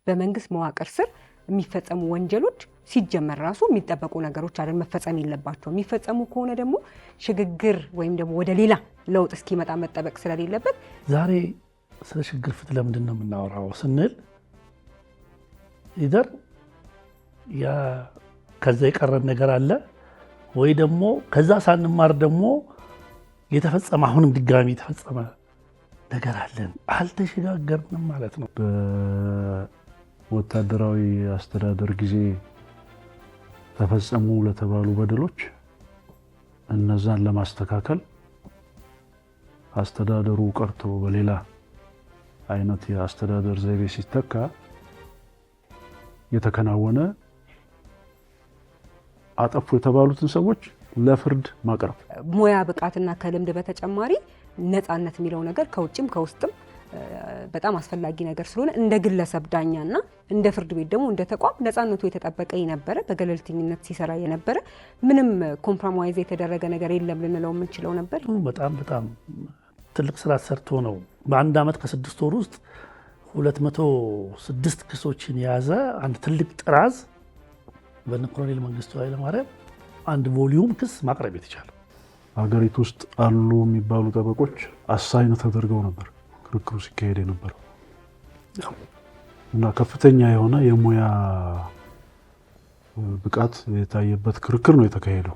በመንግስት መዋቅር ስር የሚፈጸሙ ወንጀሎች ሲጀመር ራሱ የሚጠበቁ ነገሮች አይደል መፈጸም የለባቸው። የሚፈጸሙ ከሆነ ደግሞ ሽግግር ወይም ደግሞ ወደ ሌላ ለውጥ እስኪመጣ መጠበቅ ስለሌለበት ዛሬ ስለ ሽግግር ፍትህ ለምንድን ነው የምናወራው ስንል ይደር ያ ከዛ የቀረን ነገር አለ ወይ ደግሞ ከዛ ሳንማር ደግሞ የተፈጸመ አሁንም ድጋሚ የተፈጸመ ነገር አለን አልተሸጋገርንም ማለት ነው። በወታደራዊ አስተዳደር ጊዜ ተፈጸሙ ለተባሉ በደሎች እነዛን ለማስተካከል አስተዳደሩ ቀርቶ በሌላ አይነት የአስተዳደር ዘይቤ ሲተካ የተከናወነ አጠፉ የተባሉትን ሰዎች ለፍርድ ማቅረብ ሙያ ብቃትና ከልምድ በተጨማሪ ነፃነት የሚለው ነገር ከውጭም ከውስጥም በጣም አስፈላጊ ነገር ስለሆነ እንደ ግለሰብ ዳኛና እንደ ፍርድ ቤት ደግሞ እንደ ተቋም ነፃነቱ የተጠበቀ የነበረ በገለልተኝነት ሲሰራ የነበረ ምንም ኮምፕሮማይዝ የተደረገ ነገር የለም ልንለው የምንችለው ነበር። በጣም ትልቅ ስራ ሰርቶ ነው በአንድ ዓመት ከ6 ወር ውስጥ 206 ክሶችን የያዘ አንድ ትልቅ ጥራዝ በነ ኮሎኔል መንግስቱ ኃይለማርያም አንድ ቮሊዩም ክስ ማቅረብ የተቻለ። ሀገሪቱ ውስጥ አሉ የሚባሉ ጠበቆች አሳይን ተደርገው ነበር ክርክሩ ሲካሄድ የነበረው እና ከፍተኛ የሆነ የሙያ ብቃት የታየበት ክርክር ነው የተካሄደው።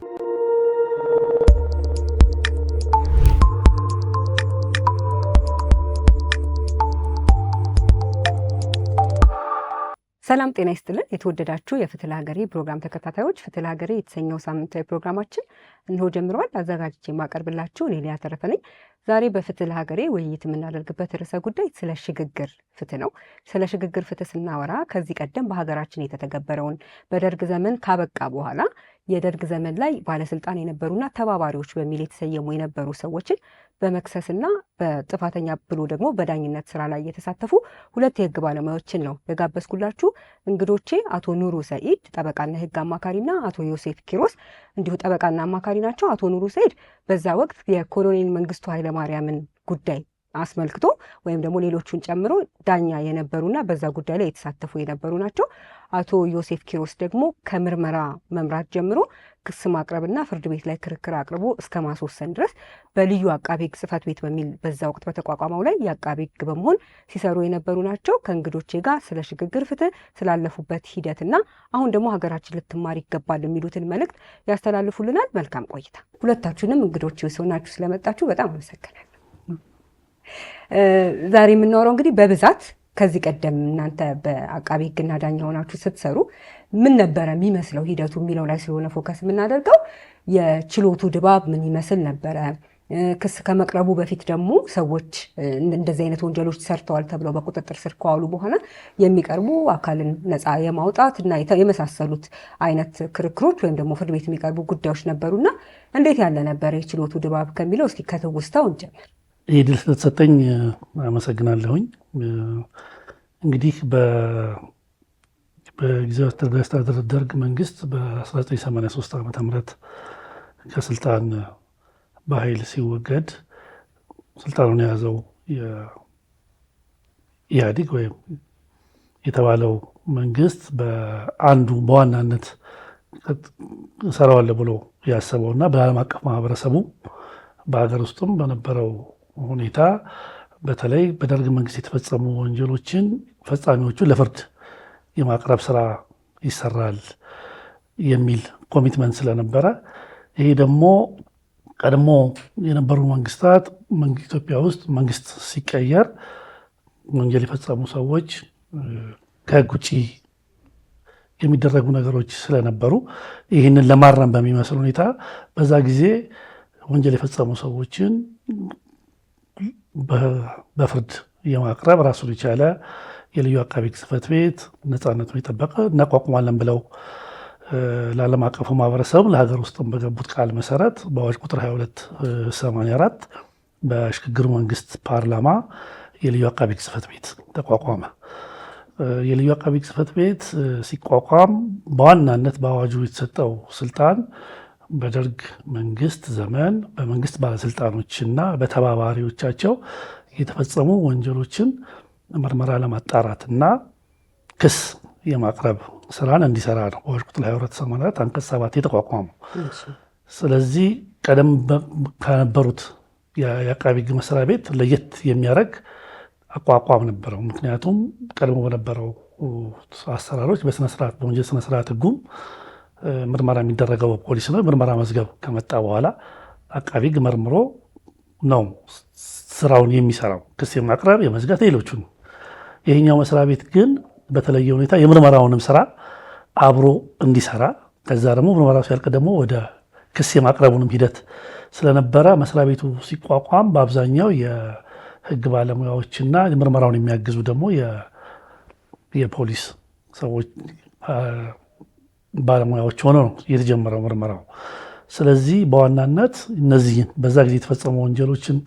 ሰላም ጤና ይስጥልን። የተወደዳችሁ የፍትህ ለሀገሬ ፕሮግራም ተከታታዮች፣ ፍትህ ለሀገሬ የተሰኘው ሳምንታዊ ፕሮግራማችን እንሆ ጀምረዋል። አዘጋጅቼ የማቀርብላችሁ እኔ ሊያ ተረፈ ነኝ። ዛሬ በፍትህ ለሀገሬ ውይይት የምናደርግበት ርዕሰ ጉዳይ ስለ ሽግግር ፍትህ ነው። ስለ ሽግግር ፍትህ ስናወራ ከዚህ ቀደም በሀገራችን የተተገበረውን በደርግ ዘመን ካበቃ በኋላ የደርግ ዘመን ላይ ባለስልጣን የነበሩና ተባባሪዎች በሚል የተሰየሙ የነበሩ ሰዎችን በመክሰስና በጥፋተኛ ብሎ ደግሞ በዳኝነት ስራ ላይ የተሳተፉ 2 የህግ ባለሙያዎችን ነው የጋበዝኩላችሁ። እንግዶቼ አቶ ኑሩ ሰኢድ ጠበቃና የህግ አማካሪና አቶ ዮሴፍ ኪሮስ እንዲሁ ጠበቃና አማካሪ ናቸው። አቶ ኑሩ ሰኢድ በዛ ወቅት የኮሎኔል መንግስቱ ኃይለማርያምን ጉዳይ አስመልክቶ ወይም ደግሞ ሌሎቹን ጨምሮ ዳኛ የነበሩና በዛ ጉዳይ ላይ የተሳተፉ የነበሩ ናቸው። አቶ ዮሴፍ ኪሮስ ደግሞ ከምርመራ መምራት ጀምሮ ክስ ማቅረብና ፍርድ ቤት ላይ ክርክር አቅርቦ እስከ ማስወሰን ድረስ በልዩ አቃቤ ህግ ጽሕፈት ቤት በሚል በዛ ወቅት በተቋቋመው ላይ የአቃቤ ህግ በመሆን ሲሰሩ የነበሩ ናቸው። ከእንግዶቼ ጋር ስለ ሽግግር ፍትህ ስላለፉበት ሂደትና አሁን ደግሞ ሀገራችን ልትማር ይገባል የሚሉትን መልእክት ያስተላልፉልናል። መልካም ቆይታ። ሁለታችሁንም እንግዶቼ ሰውናችሁ ስለመጣችሁ በጣም አመሰግናለሁ። ዛሬ የምናወራው እንግዲህ በብዛት ከዚህ ቀደም እናንተ በአቃቤ ህግና ዳኛ ሆናችሁ ስትሰሩ ምን ነበረ የሚመስለው ሂደቱ የሚለው ላይ ስለሆነ ፎከስ የምናደርገው የችሎቱ ድባብ ምን ይመስል ነበረ፣ ክስ ከመቅረቡ በፊት ደግሞ ሰዎች እንደዚህ አይነት ወንጀሎች ሰርተዋል ተብለው በቁጥጥር ስር ከዋሉ በኋላ የሚቀርቡ አካልን ነፃ የማውጣት እና የመሳሰሉት አይነት ክርክሮች ወይም ደግሞ ፍርድ ቤት የሚቀርቡ ጉዳዮች ነበሩና እንዴት ያለ ነበረ የችሎቱ ድባብ ከሚለው እስኪ ከትውስታው እንጀምር። ይህ ድል ስለተሰጠኝ አመሰግናለሁኝ። እንግዲህ በጊዜያዊ አስተዳደር ደርግ መንግስት በ1983 ዓ.ም ከስልጣን በኃይል ሲወገድ ስልጣኑን የያዘው ኢህአዴግ ወይም የተባለው መንግስት በዋናነት ሰራዋለሁ ብሎ ያሰበውና በዓለም አቀፍ ማህበረሰቡ በሀገር ውስጥም በነበረው ሁኔታ በተለይ በደርግ መንግስት የተፈጸሙ ወንጀሎችን ፈጻሚዎቹን ለፍርድ የማቅረብ ስራ ይሰራል የሚል ኮሚትመንት ስለነበረ ይሄ ደግሞ ቀድሞ የነበሩ መንግስታት ኢትዮጵያ ውስጥ መንግስት ሲቀየር ወንጀል የፈጸሙ ሰዎች ከህግ ውጭ የሚደረጉ ነገሮች ስለነበሩ ይህንን ለማረም በሚመስል ሁኔታ በዛ ጊዜ ወንጀል የፈጸሙ ሰዎችን በፍርድ የማቅረብ ራሱን የቻለ የልዩ አቃቤ ሕግ ጽሕፈት ቤት ነፃነቱን የጠበቀ እናቋቁማለን ብለው ለዓለም አቀፉ ማህበረሰብ ለሀገር ውስጥም በገቡት ቃል መሰረት በአዋጅ ቁጥር 2284 በሽግግር መንግስት ፓርላማ የልዩ አቃቤ ሕግ ጽሕፈት ቤት ተቋቋመ። የልዩ አቃቤ ሕግ ጽሕፈት ቤት ሲቋቋም በዋናነት በአዋጁ የተሰጠው ስልጣን በደርግ መንግስት ዘመን በመንግስት ባለስልጣኖችና በተባባሪዎቻቸው የተፈጸሙ ወንጀሎችን ምርመራ ለማጣራትና ክስ የማቅረብ ስራን እንዲሰራ ነው በአዋጅ ቁጥር 22/84 አንቀጽ 7 የተቋቋመው። ስለዚህ ቀደም ከነበሩት የአቃቢ ሕግ መስሪያ ቤት ለየት የሚያደርግ አቋቋም ነበረው። ምክንያቱም ቀድሞ በነበረው አሰራሮች በስነስርዓት በወንጀል ስነስርዓት ሕጉም ምርመራ የሚደረገው በፖሊስ ነው። ምርመራ መዝገብ ከመጣ በኋላ አቃቢ ሕግ መርምሮ ነው ስራውን የሚሰራው፣ ክስ የማቅረብ የመዝጋት ሌሎቹን። ይሄኛው መስሪያ ቤት ግን በተለየ ሁኔታ የምርመራውንም ስራ አብሮ እንዲሰራ ከዛ ደግሞ ምርመራው ሲያልቅ ደግሞ ወደ ክስ የማቅረቡንም ሂደት ስለነበረ መስሪያ ቤቱ ሲቋቋም በአብዛኛው የህግ ባለሙያዎችና ምርመራውን የሚያግዙ ደግሞ የፖሊስ ሰዎች ባለሙያዎች ሆነው ነው የተጀመረው ምርመራው። ስለዚህ በዋናነት እነዚህን በዛ ጊዜ የተፈጸሙ ወንጀሎችን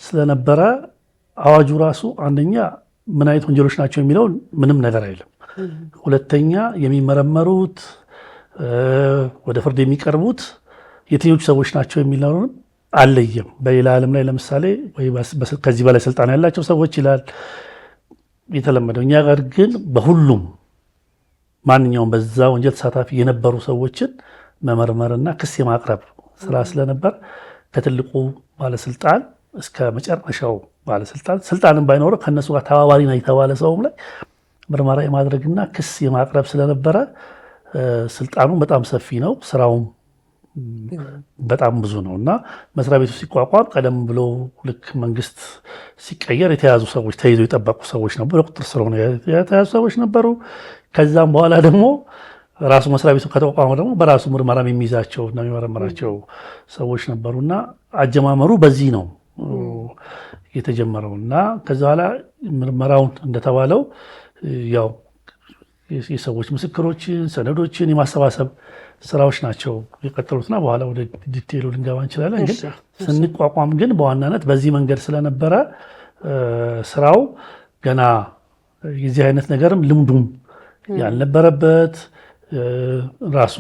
ስለነበረ አዋጁ ራሱ አንደኛ ምን አይነት ወንጀሎች ናቸው የሚለው ምንም ነገር አይልም። ሁለተኛ የሚመረመሩት ወደ ፍርድ የሚቀርቡት የትኞቹ ሰዎች ናቸው የሚለውንም አለየም። በሌላ ዓለም ላይ ለምሳሌ ከዚህ በላይ ስልጣን ያላቸው ሰዎች ይላል የተለመደው። እኛ ጋር ግን በሁሉም ማንኛውም በዛ ወንጀል ተሳታፊ የነበሩ ሰዎችን መመርመርና ክስ የማቅረብ ስራ ስለነበር ከትልቁ ባለስልጣን እስከ መጨረሻው ባለስልጣን ስልጣንም ባይኖረው ከነሱ ጋር ተባባሪ ነው የተባለ ሰውም ላይ ምርመራ የማድረግና ክስ የማቅረብ ስለነበረ ስልጣኑ በጣም ሰፊ ነው፣ ስራውም በጣም ብዙ ነው እና መስሪያ ቤቱ ሲቋቋም ቀደም ብሎ ልክ መንግስት ሲቀየር የተያዙ ሰዎች ተይዘው የጠበቁ ሰዎች ነበሩ፣ በቁጥጥር ስር ሆነው የተያዙ ሰዎች ነበሩ። ከዛም በኋላ ደግሞ ራሱ መስሪያ ቤቱ ከተቋቋመ ደግሞ በራሱ ምርመራም የሚይዛቸው እና የሚመረምራቸው ሰዎች ነበሩና አጀማመሩ በዚህ ነው የተጀመረው እና ከዛ በኋላ ምርመራውን እንደተባለው ያው የሰዎች ምስክሮችን፣ ሰነዶችን የማሰባሰብ ስራዎች ናቸው የቀጠሉትና በኋላ ወደ ዲቴይሉ ልንገባ እንችላለን። ግን ስንቋቋም ግን በዋናነት በዚህ መንገድ ስለነበረ ስራው ገና የዚህ አይነት ነገርም ልምዱም ያልነበረበት ራሱ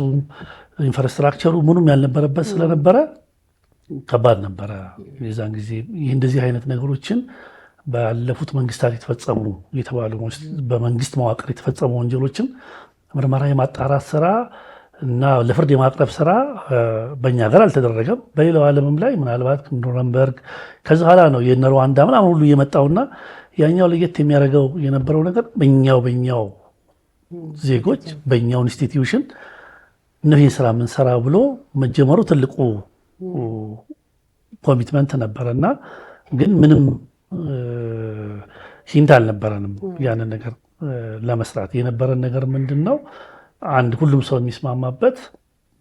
ኢንፍራስትራክቸሩ ምኑም ያልነበረበት ስለነበረ ከባድ ነበረ የዛን ጊዜ። ይህ እንደዚህ አይነት ነገሮችን ባለፉት መንግስታት የተፈጸሙ የተባሉ በመንግስት መዋቅር የተፈጸሙ ወንጀሎችን ምርመራ የማጣራት ስራ እና ለፍርድ የማቅረብ ስራ በእኛ ሀገር አልተደረገም። በሌላው ዓለምም ላይ ምናልባት ኑረንበርግ ከዚ ኋላ ነው የነ ሩዋንዳ ምናምን ሁሉ እየመጣውና ያኛው ለየት የሚያደርገው የነበረው ነገር በእኛው ዜጎች በእኛው ኢንስቲትዩሽን ነው ይህ ስራ የምንሰራ ብሎ መጀመሩ ትልቁ ኮሚትመንት ነበረና ግን ምንም ሂንት አልነበረንም ያንን ነገር ለመስራት። የነበረን ነገር ምንድን ነው? አንድ ሁሉም ሰው የሚስማማበት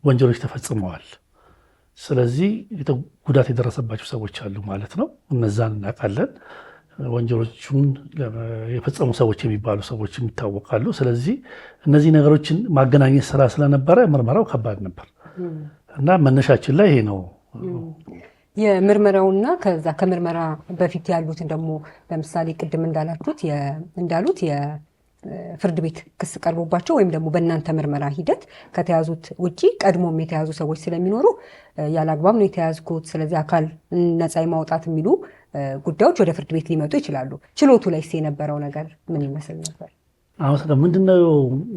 ወንጀሎች ተፈጽመዋል። ስለዚህ ጉዳት የደረሰባቸው ሰዎች አሉ ማለት ነው። እነዛን እናውቃለን። ወንጀሎቹን የፈጸሙ ሰዎች የሚባሉ ሰዎች ይታወቃሉ። ስለዚህ እነዚህ ነገሮችን ማገናኘት ስራ ስለነበረ ምርመራው ከባድ ነበር እና መነሻችን ላይ ይሄ ነው። የምርመራውና ከዛ ከምርመራ በፊት ያሉትን ደግሞ ለምሳሌ ቅድም እንዳሉት የፍርድ ቤት ክስ ቀርቦባቸው ወይም ደግሞ በእናንተ ምርመራ ሂደት ከተያዙት ውጪ ቀድሞም የተያዙ ሰዎች ስለሚኖሩ ያለ አግባብ ነው የተያዝኩት፣ ስለዚህ አካል ነፃ ማውጣት የሚሉ ጉዳዮች ወደ ፍርድ ቤት ሊመጡ ይችላሉ። ችሎቱ ላይ የነበረው ነገር ምን ይመስል ነበር? አሁን ምንድነው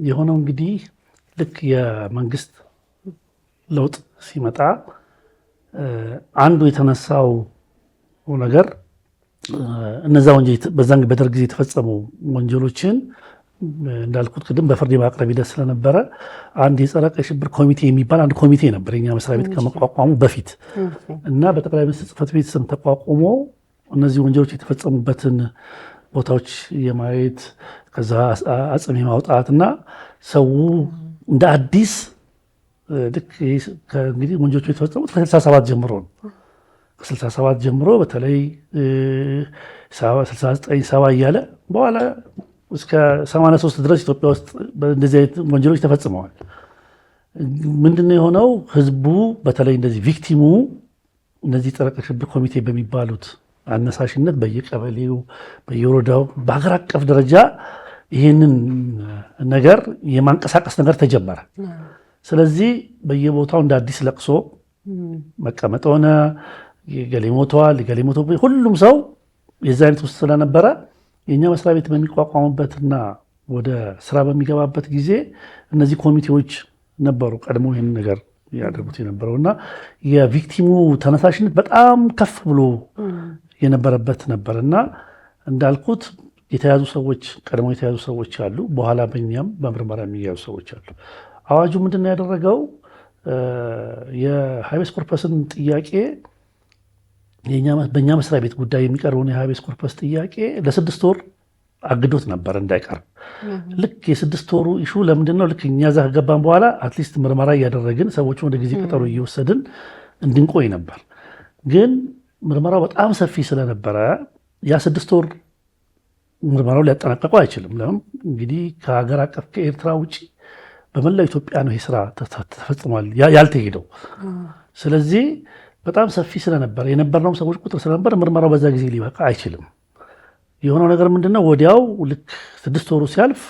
የሆነው? እንግዲህ ልክ የመንግስት ለውጥ ሲመጣ አንዱ የተነሳው ነገር እነዛ ወንጀል በዛን በደርግ ጊዜ የተፈጸሙ ወንጀሎችን እንዳልኩት ቅድም በፍርድ የማቅረብ ሂደት ስለነበረ አንድ የጸረ ቀይ ሽብር ኮሚቴ የሚባል አንድ ኮሚቴ ነበር የኛ መስሪያ ቤት ከመቋቋሙ በፊት እና በጠቅላይ ሚኒስትር ጽሕፈት ቤት ስም ተቋቁሞ እነዚህ ወንጀሎች የተፈጸሙበትን ቦታዎች የማየት ከዛ አጽም የማውጣት እና ሰው እንደ አዲስ ልክ እንግዲህ ወንጀሎቹ የተፈጸሙት ከ67 ጀምሮ ነው። ከ67 ጀምሮ በተለይ 69 70 እያለ በኋላ እስከ 83 ድረስ ኢትዮጵያ ውስጥ እንደዚህ አይነት ወንጀሎች ተፈጽመዋል። ምንድነው የሆነው? ህዝቡ በተለይ እንደዚህ ቪክቲሙ እነዚህ ጸረ ቀይ ሽብር ኮሚቴ በሚባሉት አነሳሽነት በየቀበሌው በየወረዳው በሀገር አቀፍ ደረጃ ይህንን ነገር የማንቀሳቀስ ነገር ተጀመረ። ስለዚህ በየቦታው እንደ አዲስ ለቅሶ መቀመጥ ሆነ። ገሌ ሞተዋል፣ ገሌ ሞተዋል። ሁሉም ሰው የዛ አይነት ውስጥ ስለነበረ የእኛ መስሪያ ቤት በሚቋቋምበትና ወደ ስራ በሚገባበት ጊዜ እነዚህ ኮሚቴዎች ነበሩ ቀድሞ ይህን ነገር ያደርጉት የነበረው እና የቪክቲሙ ተነሳሽነት በጣም ከፍ ብሎ የነበረበት ነበር እና እንዳልኩት የተያዙ ሰዎች ቀድሞ የተያዙ ሰዎች አሉ። በኋላ በእኛም በምርመራ የሚያዙ ሰዎች አሉ። አዋጁ ምንድን ነው ያደረገው? የሃቤስ ኮርፐስን ጥያቄ በእኛ መስሪያ ቤት ጉዳይ የሚቀርበውን የሃቤስ ኮርፐስ ጥያቄ ለ6 ወር አግዶት ነበር እንዳይቀርብ። ልክ የ6 ወሩ ኢሹ ለምንድን ነው? ልክ እኛ እዛ ከገባን በኋላ አትሊስት ምርመራ እያደረግን ሰዎችን ወደ ጊዜ ቀጠሮ እየወሰድን እንድንቆይ ነበር። ግን ምርመራው በጣም ሰፊ ስለነበረ ያ 6 ወር ምርመራው ሊያጠናቀቀው አይችልም። ለምን እንግዲህ ከሀገር አቀፍ ከኤርትራ ውጭ በመላው ኢትዮጵያ ነው ይህ ስራ ተፈጽሟል ያልተሄደው። ስለዚህ በጣም ሰፊ ስለነበረ የነበርነው ሰዎች ቁጥር ስለነበር ምርመራው በዛ ጊዜ ሊበቃ አይችልም። የሆነው ነገር ምንድነው? ወዲያው ልክ 6 ወሩ ሲያልፍ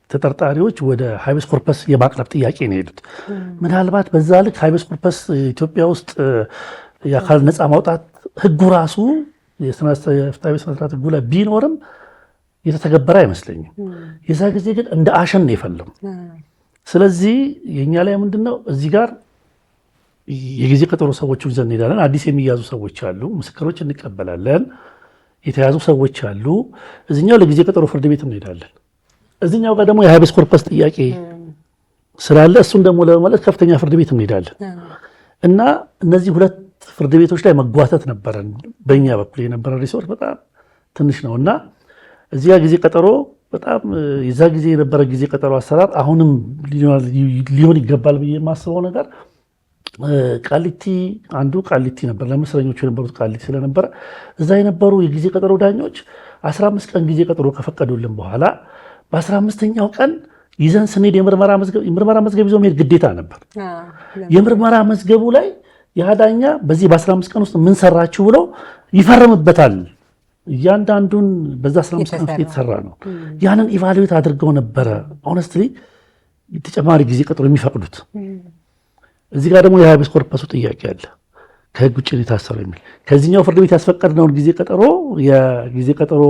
ተጠርጣሪዎች ወደ ሃቤስ ኮርፐስ የማቅረብ ጥያቄ ነው የሄዱት። ምናልባት በዛ ልክ ሃቤስ ኮርፐስ ኢትዮጵያ ውስጥ የአካል ነፃ ማውጣት ህጉ ራሱ የፍትሐ ብሔር ስነ ስርዓት ህጉ ላይ ቢኖርም የተተገበረ አይመስለኝም። የዛ ጊዜ ግን እንደ አሸን ነው የፈለው። ስለዚህ የኛ ላይ ምንድነው እዚህ ጋር የጊዜ ቀጠሮ ሰዎችን ይዘን እንሄዳለን። አዲስ የሚያዙ ሰዎች አሉ፣ ምስክሮች እንቀበላለን፣ የተያዙ ሰዎች አሉ። እዚህኛው ለጊዜ ቀጠሮ ፍርድ ቤት እንሄዳለን። እዚህኛው ጋር ደግሞ የሃቤስ ኮርፐስ ጥያቄ ስላለ እሱን ደግሞ ለመመለስ ከፍተኛ ፍርድ ቤት እንሄዳለን እና እነዚህ ሁለት ፍርድ ቤቶች ላይ መጓተት ነበረን። በእኛ በኩል የነበረ ሪሶርስ በጣም ትንሽ ነው እና እዚያ ጊዜ ቀጠሮ በጣም የዛ ጊዜ የነበረ ጊዜ ቀጠሮ አሰራር አሁንም ሊሆን ይገባል ብዬ የማስበው ነገር ቃሊቲ አንዱ ቃሊቲ ነበር። ለምስረኞቹ የነበሩት ቃሊቲ ስለነበረ እዛ የነበሩ የጊዜ ቀጠሮ ዳኞች 15 ቀን ጊዜ ቀጠሮ ከፈቀዱልን በኋላ በ15ኛው ቀን ይዘን ስንሄድ የምርመራ መዝገብ ይዞ መሄድ ግዴታ ነበር። የምርመራ መዝገቡ ላይ ያ ዳኛ በዚህ በ15 ቀን ውስጥ ምን ሰራችሁ ብሎ ይፈርምበታል። እያንዳንዱን በዛ 15 ቀን ውስጥ የተሰራ ነው። ያንን ኢቫሉዌት አድርገው ነበረ ሆነስትሊ ተጨማሪ ጊዜ ቀጠሮ የሚፈቅዱት። እዚህ ጋር ደግሞ የሃቤስ ኮርፐሱ ጥያቄ አለ። ከህግ ውጭ የታሰረው የሚል ከዚህኛው ፍርድ ቤት ያስፈቀድነውን ጊዜ ቀጠሮ የጊዜ ቀጠሮ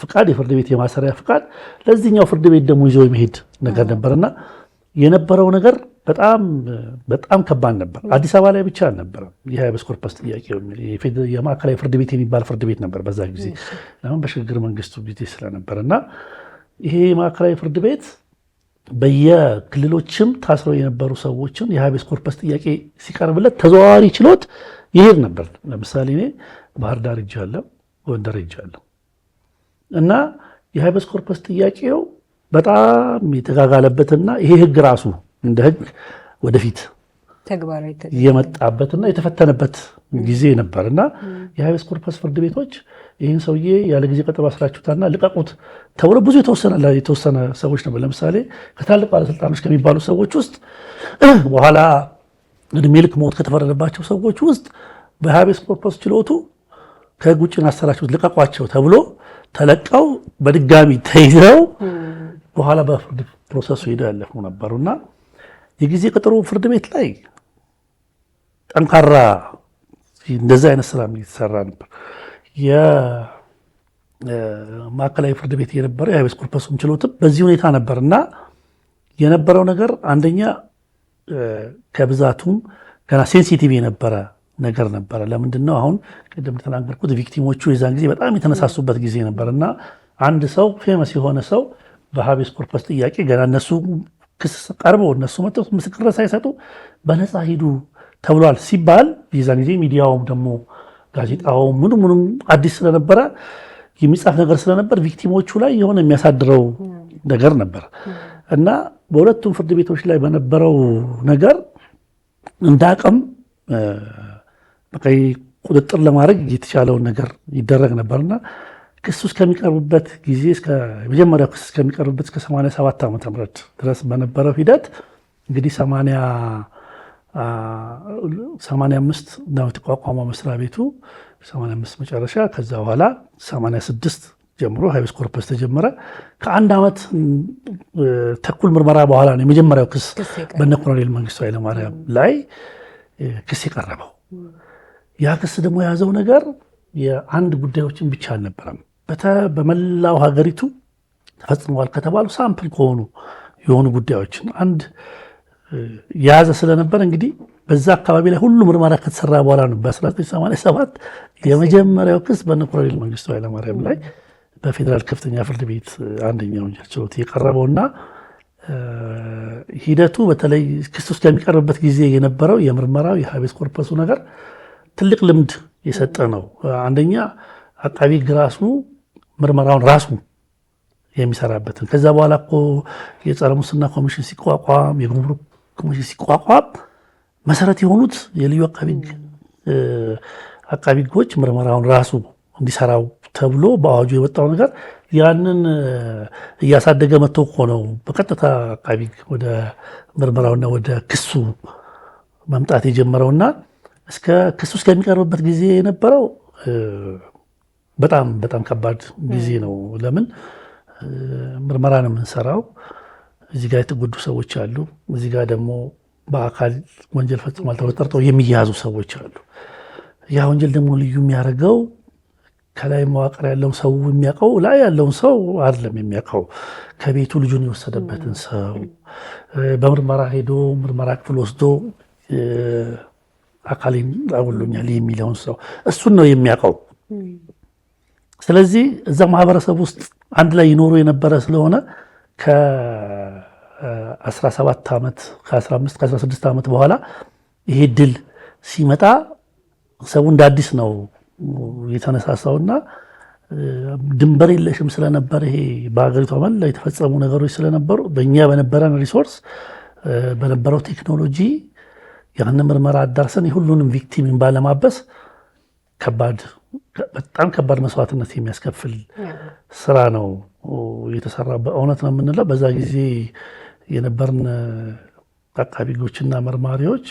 ፍቃድ የፍርድ ቤት የማሰሪያ ፍቃድ ለዚህኛው ፍርድ ቤት ደግሞ ይዘው የሚሄድ ነገር ነበርና የነበረው ነገር በጣም ከባድ ነበር። አዲስ አበባ ላይ ብቻ አልነበረም የሃቤስ ኮርፐስ ጥያቄ የሚል የማዕከላዊ ፍርድ ቤት የሚባል ፍርድ ቤት ነበር በዛ ጊዜ። ለምን በሽግግር መንግስቱ ጊዜ ስለነበርና ይሄ የማዕከላዊ ፍርድ ቤት በየክልሎችም ታስረው የነበሩ ሰዎችን የሃቤስ ኮርፐስ ጥያቄ ሲቀርብለት ተዘዋዋሪ ችሎት ይሄድ ነበር። ለምሳሌ እኔ ባህር ዳር ሄጃለሁ፣ ጎንደር ሄጃለሁ እና የሃቤስ ኮርፐስ ጥያቄው በጣም የተጋጋለበትና ይሄ ህግ ራሱ እንደ ህግ ወደፊት ተግባራዊ የመጣበትና የተፈተነበት ጊዜ ነበርና የሃቤስ ኮርፐስ ፍርድ ቤቶች ይህን ሰውዬ ያለ ጊዜ ቀጠሮ አስራችሁታልና ልቀቁት ተብሎ ብዙ የተወሰነ ሰዎች ነበር። ለምሳሌ ከታላቅ ባለስልጣኖች ከሚባሉ ሰዎች ውስጥ በኋላ እድሜ ልክ ሞት ከተፈረደባቸው ሰዎች ውስጥ በሃቤስ ኮርፐስ ችሎቱ ከህግ ውጭ አሰራችሁት ልቀቋቸው ተብሎ ተለቀው በድጋሚ ተይዘው በኋላ በፍርድ ፕሮሰሱ ሄደው ያለፉ ነበሩና የጊዜ ቀጠሮ ፍርድ ቤት ላይ ጠንካራ እንደዚህ አይነት ስራ የተሰራ ነበር። የማዕከላዊ ፍርድ ቤት የነበረው የሃቤስ ኮርፐሱን ችሎትም በዚህ ሁኔታ ነበርና የነበረው ነገር አንደኛ ከብዛቱም ገና ሴንሲቲቭ የነበረ ነገር ነበረ። ለምንድነው አሁን ቅድም ተናገርኩት ቪክቲሞቹ የዛን ጊዜ በጣም የተነሳሱበት ጊዜ ነበርና አንድ ሰው ፌመስ የሆነ ሰው በሃቤስ ኮርፐስ ጥያቄ ገና እነሱ ክስ ቀርበው እነሱ መጥተው ምስክርነት ሳይሰጡ በነፃ ሂዱ ተብሏል ሲባል የዛን ጊዜ ሚዲያውም ደግሞ ጋዜጣው ምኑም አዲስ ስለነበረ የሚጻፍ ነገር ስለነበር ቪክቲሞቹ ላይ የሆነ የሚያሳድረው ነገር ነበር እና በሁለቱም ፍርድ ቤቶች ላይ በነበረው ነገር እንዳቅም በቃ ቁጥጥር ለማድረግ የተቻለውን ነገር ይደረግ ነበርና ክሱ እስከሚቀርብበት ጊዜ የመጀመሪያው ክስ እስከሚቀርብበት እስከ 87 ዓመተ ምህረት ድረስ በነበረው ሂደት እንግዲህ 85 ነው የተቋቋመው መስሪያ ቤቱ 85 መጨረሻ። ከዛ በኋላ 86 ጀምሮ ሃቤስ ኮርፐስ ተጀመረ። ከአንድ ዓመት ተኩል ምርመራ በኋላ ነው የመጀመሪያው ክስ በነ ኮሎኔል መንግስቱ ኃይለማርያም ላይ ክስ የቀረበው። ያ ክስ ደግሞ የያዘው ነገር የአንድ ጉዳዮችን ብቻ አልነበረም። በመላው ሀገሪቱ ተፈጽመዋል ከተባሉ ሳምፕል ከሆኑ የሆኑ ጉዳዮችን አንድ የያዘ ስለነበር እንግዲህ በዛ አካባቢ ላይ ሁሉ ምርመራ ከተሰራ በኋላ ነው በ1987 የመጀመሪያው ክስ በእነ ኮሎኔል መንግስቱ ኃይለማርያም ላይ በፌዴራል ከፍተኛ ፍርድ ቤት አንደኛ ወንጀል ችሎት የቀረበውና ሂደቱ በተለይ ክስ ውስጥ የሚቀርብበት ጊዜ የነበረው የምርመራው የሀቤስ ኮርፐሱ ነገር ትልቅ ልምድ የሰጠ ነው። አንደኛ አቃቢ ሕግ ራሱ ምርመራውን ራሱ የሚሰራበትን ከዛ በኋላ እኮ የጸረ ሙስና ኮሚሽን ሲቋቋም የጉምሩክ ኮሚሽን ሲቋቋም መሰረት የሆኑት የልዩ አቃቢ ሕጎች ምርመራውን ራሱ እንዲሰራው ተብሎ በአዋጁ የወጣው ነገር ያንን እያሳደገ መጥቶ እኮ ነው በቀጥታ አቃቢ ሕግ ወደ ምርመራውና ወደ ክሱ መምጣት የጀመረውና እስከ ክሱ እስከሚቀርብበት ጊዜ የነበረው በጣም በጣም ከባድ ጊዜ ነው። ለምን ምርመራ ነው የምንሰራው። እዚህ ጋር የተጎዱ ሰዎች አሉ። እዚህ ጋር ደግሞ በአካል ወንጀል ፈጽሟል ተጠርጥረው የሚያዙ ሰዎች አሉ። ያ ወንጀል ደግሞ ልዩ የሚያደርገው ከላይ መዋቅር ያለው ሰው የሚያውቀው ላይ ያለውን ሰው አይደለም የሚያውቀው። ከቤቱ ልጁን የወሰደበትን ሰው በምርመራ ሄዶ ምርመራ ክፍል ወስዶ አካሌን አውሎኛል የሚለውን ሰው እሱን ነው የሚያውቀው። ስለዚህ እዛ ማህበረሰብ ውስጥ አንድ ላይ ይኖሩ የነበረ ስለሆነ ከ17 ዓመት ከ15 ከ16 ዓመት በኋላ ይሄ ድል ሲመጣ ሰው እንደ አዲስ ነው የተነሳሳውና ድንበር የለሽም ስለነበር ይሄ በሀገሪቷ መላ የተፈጸሙ ነገሮች ስለነበሩ በእኛ በነበረን ሪሶርስ በነበረው ቴክኖሎጂ ያንን ምርመራ አዳርሰን የሁሉንም ቪክቲም ባለማበስ በጣም ከባድ መስዋዕትነት የሚያስከፍል ስራ ነው የተሰራ። በእውነት ነው የምንለው በዛ ጊዜ የነበርን አቃቢ ሕጎችና መርማሪዎች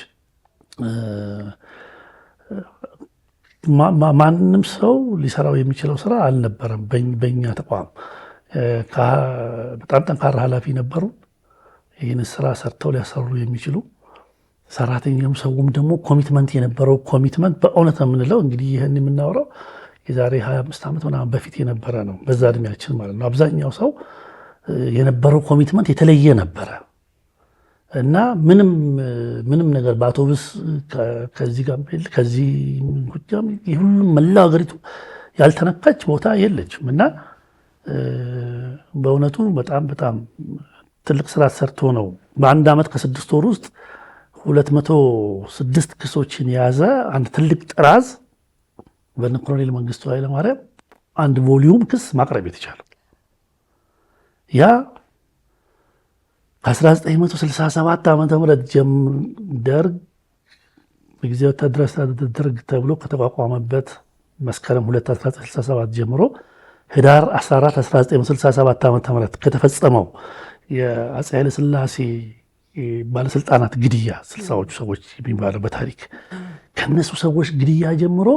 ማንም ሰው ሊሰራው የሚችለው ስራ አልነበረም። በእኛ ተቋም በጣም ጠንካራ ኃላፊ ነበሩ። ይህን ስራ ሰርተው ሊያሰሩ የሚችሉ ሰራተኛውም ሰውም ደግሞ ኮሚትመንት የነበረው ኮሚትመንት በእውነት ነው የምንለው እንግዲህ ይህን የምናወራው የዛሬ 25 ዓመት ምናምን በፊት የነበረ ነው። በዛ እድሜያችን ማለት ነው። አብዛኛው ሰው የነበረው ኮሚትመንት የተለየ ነበረ እና ምንም ነገር በአውቶቡስ ከዚህ ጋር ከዚህ ጉዳም ሁሉም መላው ሀገሪቱ ያልተነካች ቦታ የለችም እና በእውነቱ በጣም በጣም ትልቅ ስራ ሰርቶ ነው በአንድ ዓመት ከ6 ወር ውስጥ 206 ክሶችን የያዘ አንድ ትልቅ ጥራዝ በእነ ኮሎኔል መንግስቱ ኃይለማርያም አንድ ቮሊዩም ክስ ማቅረብ የተቻለው ያ ከ1967 ዓ.ም ደርግ በጊዜ ወታደራዊ አስተዳደር ደርግ ተብሎ ከተቋቋመበት መስከረም 2 1967 ጀምሮ ህዳር 14 1967 ዓ.ም ከተፈጸመው የአፄ ኃይለ ሥላሴ ባለስልጣናት ግድያ 60ዎቹ ሰዎች የሚባለው በታሪክ ከነሱ ሰዎች ግድያ ጀምሮ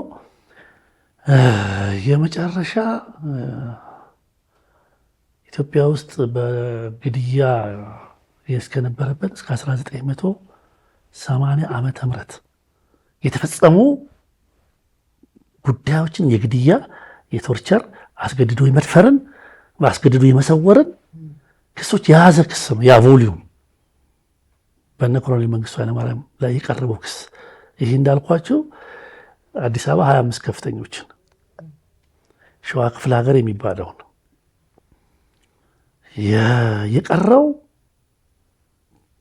የመጨረሻ ኢትዮጵያ ውስጥ በግድያ እስከነበረበት እስከ 1980 ዓመተ ምህረት የተፈጸሙ ጉዳዮችን የግድያ፣ የቶርቸር፣ አስገድዶ የመድፈርን፣ አስገድዶ የመሰወርን ክሶች የያዘ ክስ ነው ያ ቮሊዩም በእነ ኮሎኔል መንግስቱ ኃይለማርያም ላይ የቀረበው ክስ። ይህ እንዳልኳቸው አዲስ አበባ 25 ከፍተኞችን ሸዋ ክፍለ ሀገር የሚባለውን የቀረው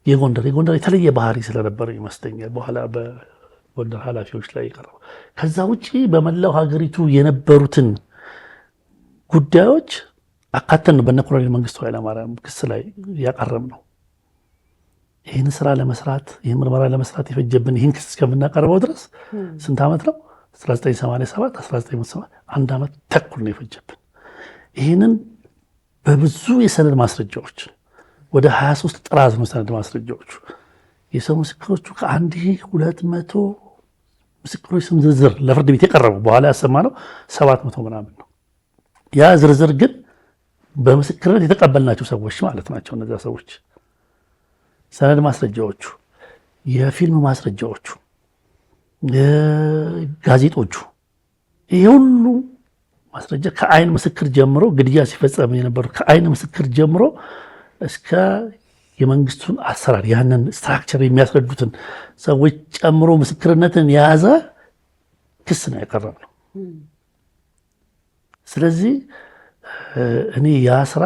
የጎንደር የተለየ ባህሪ ስለነበረ ይመስለኛል በኋላ በጎንደር ኃላፊዎች ላይ የቀረው። ከዛ ውጪ በመላው ሀገሪቱ የነበሩትን ጉዳዮች አካተን በእነ ኮሎኔል መንግስቱ ኃይለማርያም ክስ ላይ ያቀረብ ነው። ይህን ስራ ለመስራት ይህን ምርመራ ለመስራት የፈጀብን ይህን ክስ እስከምናቀርበው ድረስ ስንት ዓመት ነው? 1987 1987 1 ዓመት ተኩል ነው የፈጀብን። ይህንን በብዙ የሰነድ ማስረጃዎች ወደ 23 ጥራዝ ነው ሰነድ ማስረጃዎቹ። የሰው ምስክሮቹ ከ1200 ምስክሮች ስም ዝርዝር ለፍርድ ቤት የቀረቡ በኋላ ያሰማነው 700 ምናምን ነው። ያ ዝርዝር ግን በምስክርነት የተቀበልናቸው ሰዎች ማለት ናቸው። እነዚያ ሰዎች ሰነድ ማስረጃዎቹ፣ የፊልም ማስረጃዎቹ፣ ጋዜጦቹ፣ ይሄ ሁሉ ማስረጃ ከአይን ምስክር ጀምሮ ግድያ ሲፈጸም የነበሩ ከአይን ምስክር ጀምሮ እስከ የመንግስቱን አሰራር ያንን ስትራክቸር የሚያስረዱትን ሰዎች ጨምሮ ምስክርነትን የያዘ ክስ ነው ያቀረብነው። ስለዚህ እኔ ያ ስራ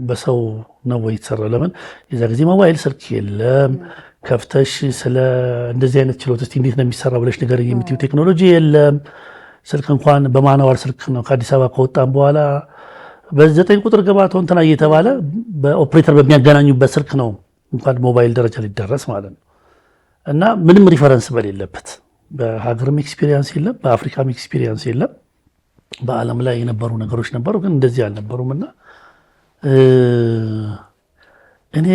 በሰው ነው ወይ የተሰራ? ለምን የዛ ጊዜ ሞባይል ስልክ የለም። ከፍተሽ ስለ እንደዚህ አይነት ችሎት እስቲ እንዴት ነው የሚሰራ ብለሽ ነገር የምትይው ቴክኖሎጂ የለም። ስልክ እንኳን በማንዋል ስልክ ነው ከአዲስ አበባ ከወጣን በኋላ በ9 ቁጥር ግባቶ እንትና እየተባለ በኦፕሬተር በሚያገናኙበት ስልክ ነው እንኳን ሞባይል ደረጃ ሊደረስ ማለት ነው። እና ምንም ሪፈረንስ በሌለበት በሀገርም ኤክስፒሪየንስ የለም፣ በአፍሪካም ኤክስፒሪየንስ የለም። በዓለም ላይ የነበሩ ነገሮች ነበሩ፣ ግን እንደዚህ አልነበሩም። እና እኔ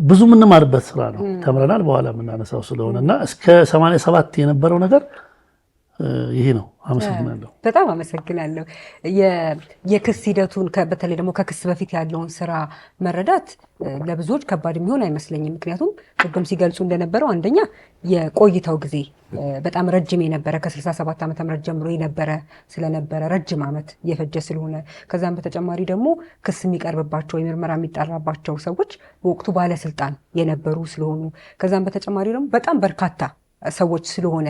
ብዙ የምንማርበት ስራ ነው፣ ተምረናል፣ በኋላ የምናነሳው ስለሆነ እና እስከ 87 የነበረው ነገር ይሄ ነው። አመሰግናለሁ። በጣም አመሰግናለሁ። የክስ ሂደቱን በተለይ ደግሞ ከክስ በፊት ያለውን ስራ መረዳት ለብዙዎች ከባድ የሚሆን አይመስለኝም። ምክንያቱም ቅድም ሲገልጹ እንደነበረው አንደኛ የቆይታው ጊዜ በጣም ረጅም የነበረ ከ67 ዓመተ ምህረት ጀምሮ የነበረ ስለነበረ ረጅም ዓመት የፈጀ ስለሆነ ከዛም በተጨማሪ ደግሞ ክስ የሚቀርብባቸው የምርመራ የሚጠራባቸው ሰዎች በወቅቱ ባለስልጣን የነበሩ ስለሆኑ ከዛም በተጨማሪ ደግሞ በጣም በርካታ ሰዎች ስለሆነ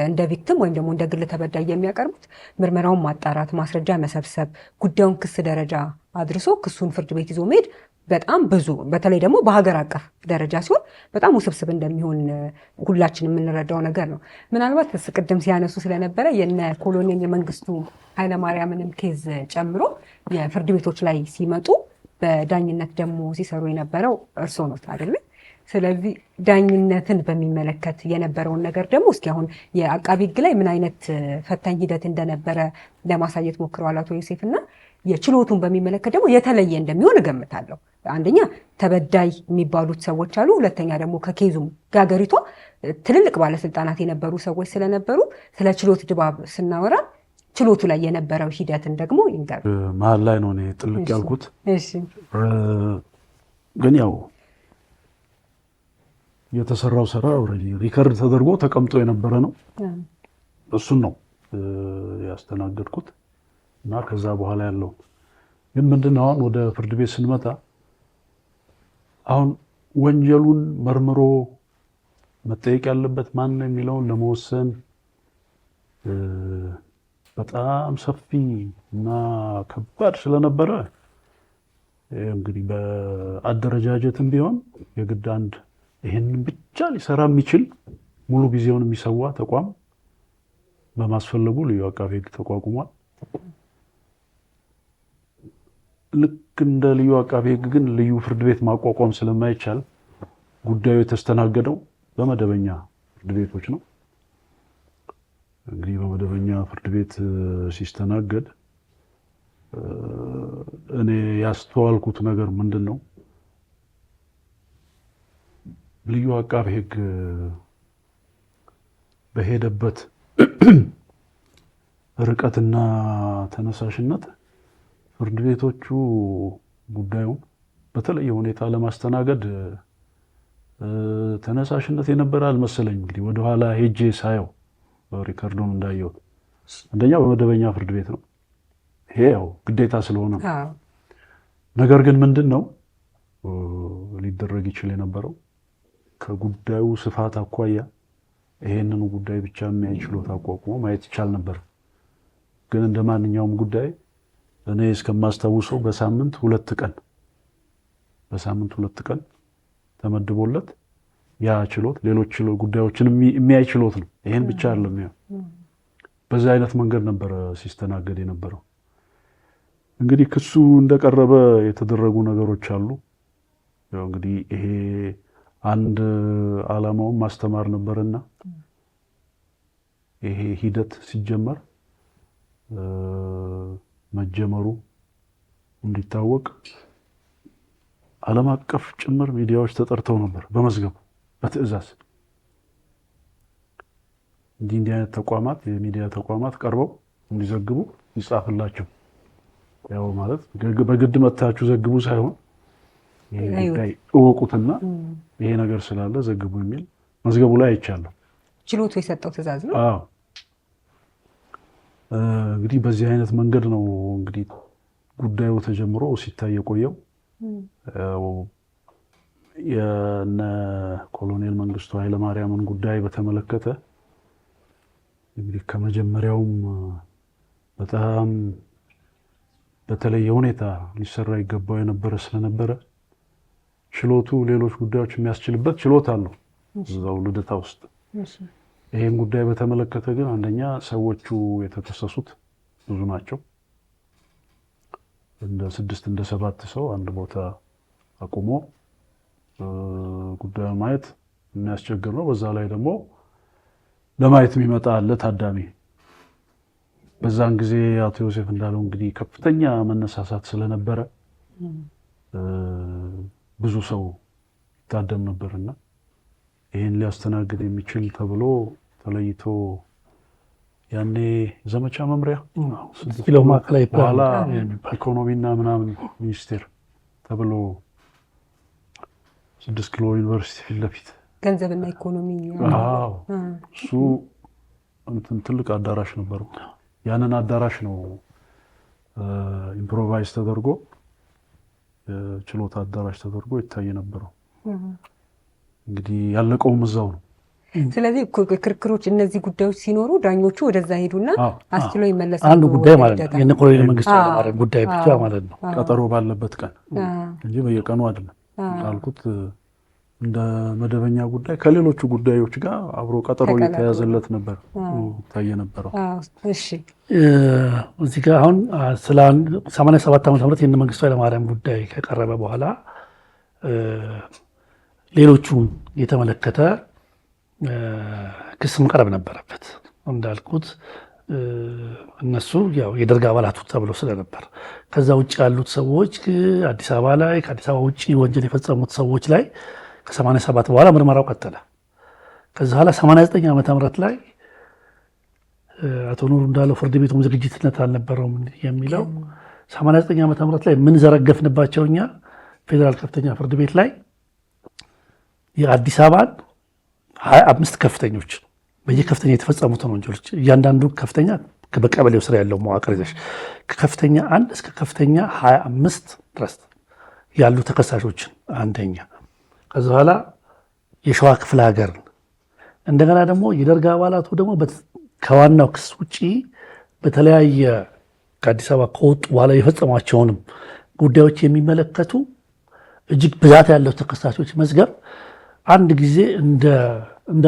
እንደ ቪክቲም ወይም ደግሞ እንደ ግል ተበዳይ የሚያቀርቡት ምርመራውን ማጣራት፣ ማስረጃ መሰብሰብ፣ ጉዳዩን ክስ ደረጃ አድርሶ ክሱን ፍርድ ቤት ይዞ መሄድ በጣም ብዙ በተለይ ደግሞ በሀገር አቀፍ ደረጃ ሲሆን በጣም ውስብስብ እንደሚሆን ሁላችን የምንረዳው ነገር ነው። ምናልባት ቅድም ሲያነሱ ስለነበረ የነ ኮሎኔል መንግስቱ ኃይለማርያምንም ኬዝ ጨምሮ የፍርድ ቤቶች ላይ ሲመጡ በዳኝነት ደግሞ ሲሰሩ የነበረው እርስዎ ነው አይደለ? ስለዚህ ዳኝነትን በሚመለከት የነበረውን ነገር ደግሞ እስኪ አሁን የአቃቢ ሕግ ላይ ምን አይነት ፈታኝ ሂደት እንደነበረ ለማሳየት ሞክረዋል አቶ ዮሴፍ እና የችሎቱን በሚመለከት ደግሞ የተለየ እንደሚሆን እገምታለሁ። አንደኛ ተበዳይ የሚባሉት ሰዎች አሉ፣ ሁለተኛ ደግሞ ከኬዙም ጋገሪቷ ትልልቅ ባለስልጣናት የነበሩ ሰዎች ስለነበሩ ስለ ችሎት ድባብ ስናወራ ችሎቱ ላይ የነበረው ሂደትን ደግሞ ይንገር። መሀል ላይ ነው እኔ ጥልቅ ያልኩት። ግን ያው የተሰራው ስራ ኦልሬዲ ሪከርድ ተደርጎ ተቀምጦ የነበረ ነው። እሱን ነው ያስተናገድኩት እና ከዛ በኋላ ያለው ግን ምንድነው አሁን ወደ ፍርድ ቤት ስንመጣ አሁን ወንጀሉን መርምሮ መጠየቅ ያለበት ማን ነው የሚለውን ለመወሰን በጣም ሰፊ እና ከባድ ስለነበረ እንግዲህ በአደረጃጀትም ቢሆን የግድ አንድ ይሄንን ብቻ ሊሰራ የሚችል ሙሉ ጊዜውን የሚሰዋ ተቋም በማስፈለጉ ልዩ አቃቤ ሕግ ተቋቁሟል። ልክ እንደ ልዩ አቃቤ ሕግ ግን ልዩ ፍርድ ቤት ማቋቋም ስለማይቻል ጉዳዩ የተስተናገደው በመደበኛ ፍርድ ቤቶች ነው። እንግዲህ በመደበኛ ፍርድ ቤት ሲስተናገድ እኔ ያስተዋልኩት ነገር ምንድን ነው? ልዩ አቃቤ ሕግ በሄደበት ርቀትና ተነሳሽነት ፍርድ ቤቶቹ ጉዳዩን በተለየ ሁኔታ ለማስተናገድ ተነሳሽነት የነበረ አልመሰለኝ። እንግዲህ ወደኋላ ሄጄ ሳየው ሪከርዱን እንዳየሁት አንደኛ በመደበኛ ፍርድ ቤት ነው፣ ይሄ ያው ግዴታ ስለሆነ። ነገር ግን ምንድን ነው ሊደረግ ይችል የነበረው ከጉዳዩ ስፋት አኳያ ይሄንን ጉዳይ ብቻ የሚያይ ችሎት አቋቁሞ ማየት ይቻል ነበር። ግን እንደ ማንኛውም ጉዳይ እኔ እስከማስታውሰው በሳምንት 2 ቀን ተመድቦለት ያ ችሎት ሌሎች ጉዳዮችን የሚያይ ችሎት ነው። ይሄን ብቻ አይደለም። ያው በዛ አይነት መንገድ ነበር ሲስተናገድ የነበረው። እንግዲህ ክሱ እንደቀረበ የተደረጉ ነገሮች አሉ። ያው እንግዲህ ይሄ አንድ ዓላማውን ማስተማር ነበርና ይሄ ሂደት ሲጀመር መጀመሩ እንዲታወቅ ዓለም አቀፍ ጭምር ሚዲያዎች ተጠርተው ነበር በመዝገቡ በትዕዛዝ። እንዲህ አይነት ተቋማት የሚዲያ ተቋማት ቀርበው እንዲዘግቡ ይጻፍላቸው። ያው ማለት በግድ መታችሁ ዘግቡ ሳይሆን ይሄ ጉዳይ እወቁትና ይሄ ነገር ስላለ ዘግቡ የሚል መዝገቡ ላይ አይቻለሁ። ችሎቱ የሰጠው ትዕዛዝ ነው። አዎ። እንግዲህ በዚህ አይነት መንገድ ነው እንግዲህ ጉዳዩ ተጀምሮ ሲታይ የቆየው። የነ ኮሎኔል መንግስቱ ኃይለማርያምን ጉዳይ በተመለከተ እንግዲህ ከመጀመሪያውም በጣም በተለየ ሁኔታ ሊሰራ ይገባው የነበረ ስለነበረ ችሎቱ ሌሎች ጉዳዮች የሚያስችልበት ችሎት አለው እዛው ልደታ ውስጥ። ይሄን ጉዳይ በተመለከተ ግን አንደኛ ሰዎቹ የተከሰሱት ብዙ ናቸው። እንደ 6 እንደ 7 ሰው አንድ ቦታ አቁሞ ጉዳዩን ማየት የሚያስቸግር ነው። በዛ ላይ ደግሞ ለማየት የሚመጣ አለ ታዳሚ። በዛን ጊዜ አቶ ዮሴፍ እንዳለው እንግዲህ ከፍተኛ መነሳሳት ስለነበረ ብዙ ሰው ይታደም ነበርና ይህን ሊያስተናግድ የሚችል ተብሎ ተለይቶ ያኔ ዘመቻ መምሪያ 6 ኪሎ ማዕከላዊ በኋላ ኢኮኖሚና ምናምን ሚኒስቴር ተብሎ 6 ኪሎ ዩኒቨርሲቲ ፊት ለፊት ገንዘብና ኢኮኖሚ እሱ ትልቅ አዳራሽ ነበረው። ያንን አዳራሽ ነው ኢምፕሮቫይዝ ተደርጎ ችሎታ አዳራሽ ተደርጎ ይታይ ነበረው። እንግዲህ ያለቀውም እዛው ነው። ስለዚህ ክርክሮች እነዚህ ጉዳዮች ሲኖሩ ዳኞቹ ወደዛ ሄዱና አስችሎ ይመለሳሉ። አንዱ ጉዳይ ማለት ነው የነ ኮሎኔል መንግስቱ ኃይለማርያም ጉዳይ ብቻ ማለት ነው። ቀጠሮ ባለበት ቀን እንጂ በየቀኑ አይደለም። አልኩት እንደ መደበኛ ጉዳይ ከሌሎቹ ጉዳዮች ጋር አብሮ ቀጠሮ እየተያዘለት ነበር ታየ ነበረው። እሺ እዚህ ጋር አሁን ስለ 87 ዓመተ ምህረት የነ መንግስቱ ኃይለማርያም ጉዳይ ከቀረበ በኋላ ሌሎቹን የተመለከተ ክስ መቅረብ ነበረበት። እንዳልኩት እነሱ ያው የደርግ አባላቱ ተብሎ ስለነበር ከዛ ውጭ ያሉት ሰዎች አዲስ አበባ ላይ ከአዲስ አበባ ውጭ ወንጀል የፈጸሙት ሰዎች ላይ ከ87 በኋላ ምርመራው ቀጠለ። ከዛ በኋላ 89 ዓመተ ምህረት ላይ አቶ ኑሩ እንዳለው ፍርድ ቤቱም ዝግጅትነት አልነበረውም የሚለው 89 ዓመተ ምህረት ላይ ምን ዘረገፍንባቸው እኛ ፌዴራል ከፍተኛ ፍርድ ቤት ላይ የአዲስ አበባን 25 ከፍተኞች በየከፍተኛ የተፈጸሙትን ወንጀሎች እያንዳንዱ ከፍተኛ በቀበሌው ስር ያለው መዋቅር ይዘሽ ከከፍተኛ 1 እስከ ከፍተኛ 25 ድረስ ያሉ ተከሳሾችን አንደኛ፣ ከዛ በኋላ የሸዋ ክፍለ ሀገር እንደገና ደግሞ የደርግ አባላቱ ደግሞ ከዋናው ክስ ውጪ በተለያየ ከአዲስ አበባ ከወጡ በኋላ የፈጸሟቸውንም ጉዳዮች የሚመለከቱ እጅግ ብዛት ያለው ተከሳሾች መዝገብ አንድ ጊዜ እንደ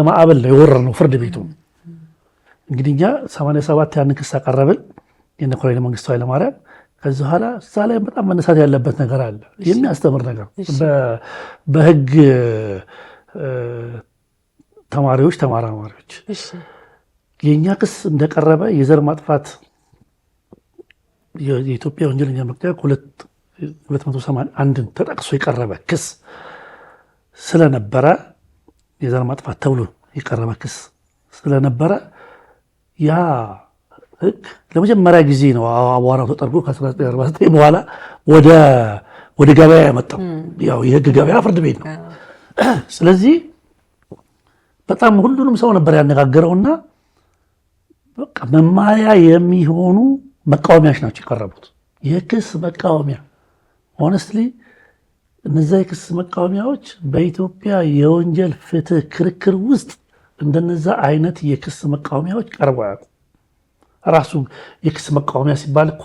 ማዕበል ነው የወረርነው ፍርድ ቤቱ። እንግዲህ እኛ 87 ያንን ክስ አቀረብን የነ ኮሎኔል መንግስቱ ኃይለማርያም። ከዛ በኋላ እዛ ላይ በጣም መነሳት ያለበት ነገር አለ፣ የሚያስተምር ነገር በህግ ተማሪዎች ተመራማሪዎች የእኛ ክስ እንደቀረበ የዘር ማጥፋት የኢትዮጵያ ወንጀለኛ መቅጫ 281 ተጠቅሶ የቀረበ ክስ ስለነበረ የዘር ማጥፋት ተብሎ የቀረበ ክስ ስለነበረ ያ ህግ ለመጀመሪያ ጊዜ ነው አቧራው ተጠርጎ ከ1949 በኋላ ወደ ገበያ ያመጣው። ያው የህግ ገበያ ፍርድ ቤት ነው። ስለዚህ በጣም ሁሉንም ሰው ነበር ያነጋገረውና በቃ መማሪያ የሚሆኑ መቃወሚያዎች ናቸው የቀረቡት። የክስ መቃወሚያ ሆነስትሊ እነዛ የክስ መቃወሚያዎች በኢትዮጵያ የወንጀል ፍትህ ክርክር ውስጥ እንደነዛ አይነት የክስ መቃወሚያዎች ቀርበው አያውቁም። ራሱ የክስ መቃወሚያ ሲባል እኮ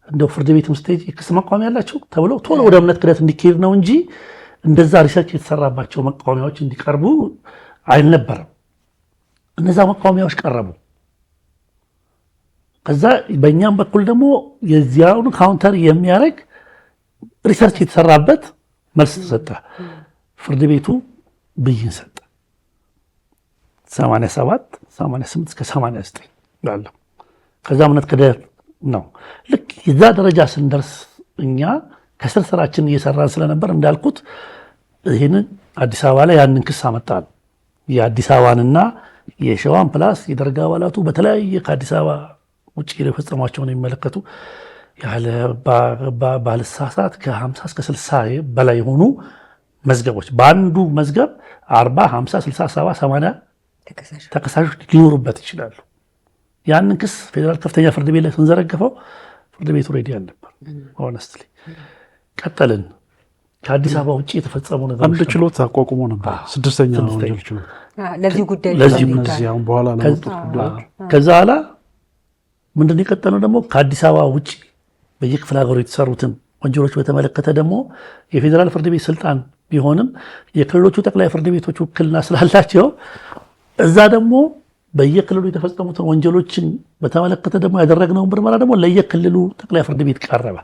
እንደው ፍርድ ቤት ስቴጅ የክስ መቃወሚያ ያላቸው ተብሎ ቶሎ ወደ እምነት ክደት እንዲካሄድ ነው እንጂ እንደዛ ሪሰርች የተሰራባቸው መቃወሚያዎች እንዲቀርቡ አይነበረም። እነዛ መቃወሚያዎች ቀረቡ። ከዛ በእኛም በኩል ደግሞ የዚያውን ካውንተር የሚያደርግ ሪሰርች የተሰራበት መልስ ተሰጠ። ፍርድ ቤቱ ብይን ሰጠ። 87 88 እስከ 89 ያለው ከዛ እምነት ክደት ነው። ልክ የዛ ደረጃ ስንደርስ እኛ ከስር ስራችን እየሰራን ስለነበር እንዳልኩት ይህንን አዲስ አበባ ላይ ያንን ክስ አመጣን። የአዲስ አበባንና የሸዋን ፕላስ የደርግ አባላቱ በተለያየ ከአዲስ አበባ ውጭ የፈጸሟቸውን የሚመለከቱ ያለ ባልሳሳት ከ50 እስከ 60 በላይ የሆኑ መዝገቦች በአንዱ መዝገብ 40 50 60 70 80 ተከሳሾች ሊኖሩበት ይችላሉ። ያንን ክስ ፌዴራል ከፍተኛ ፍርድ ቤት ላይ ስንዘረግፈው ፍርድ ቤቱ ሬዲ አልነበር። ሆነስትሊ ቀጠልን። ከአዲስ አበባ ውጭ የተፈጸሙ ነገሮች አንድ ችሎት አቋቁሞ ነበር፣ 6ኛ ወንጀል ችሎት ለዚህ ጉዳይ እነዚያም በኋላ ለወጡት ጉዳዮች። ከዛ ኋላ ምንድን የቀጠለው ደግሞ ከአዲስ አበባ ውጭ በየክፍለ ሀገሩ የተሰሩትን ወንጀሎች በተመለከተ ደግሞ የፌዴራል ፍርድ ቤት ስልጣን ቢሆንም የክልሎቹ ጠቅላይ ፍርድ ቤቶች ውክልና ስላላቸው እዛ ደግሞ በየክልሉ የተፈጸሙትን ወንጀሎችን በተመለከተ ደግሞ ያደረግነውን ምርመራ ደግሞ ለየክልሉ ጠቅላይ ፍርድ ቤት ቀረበ።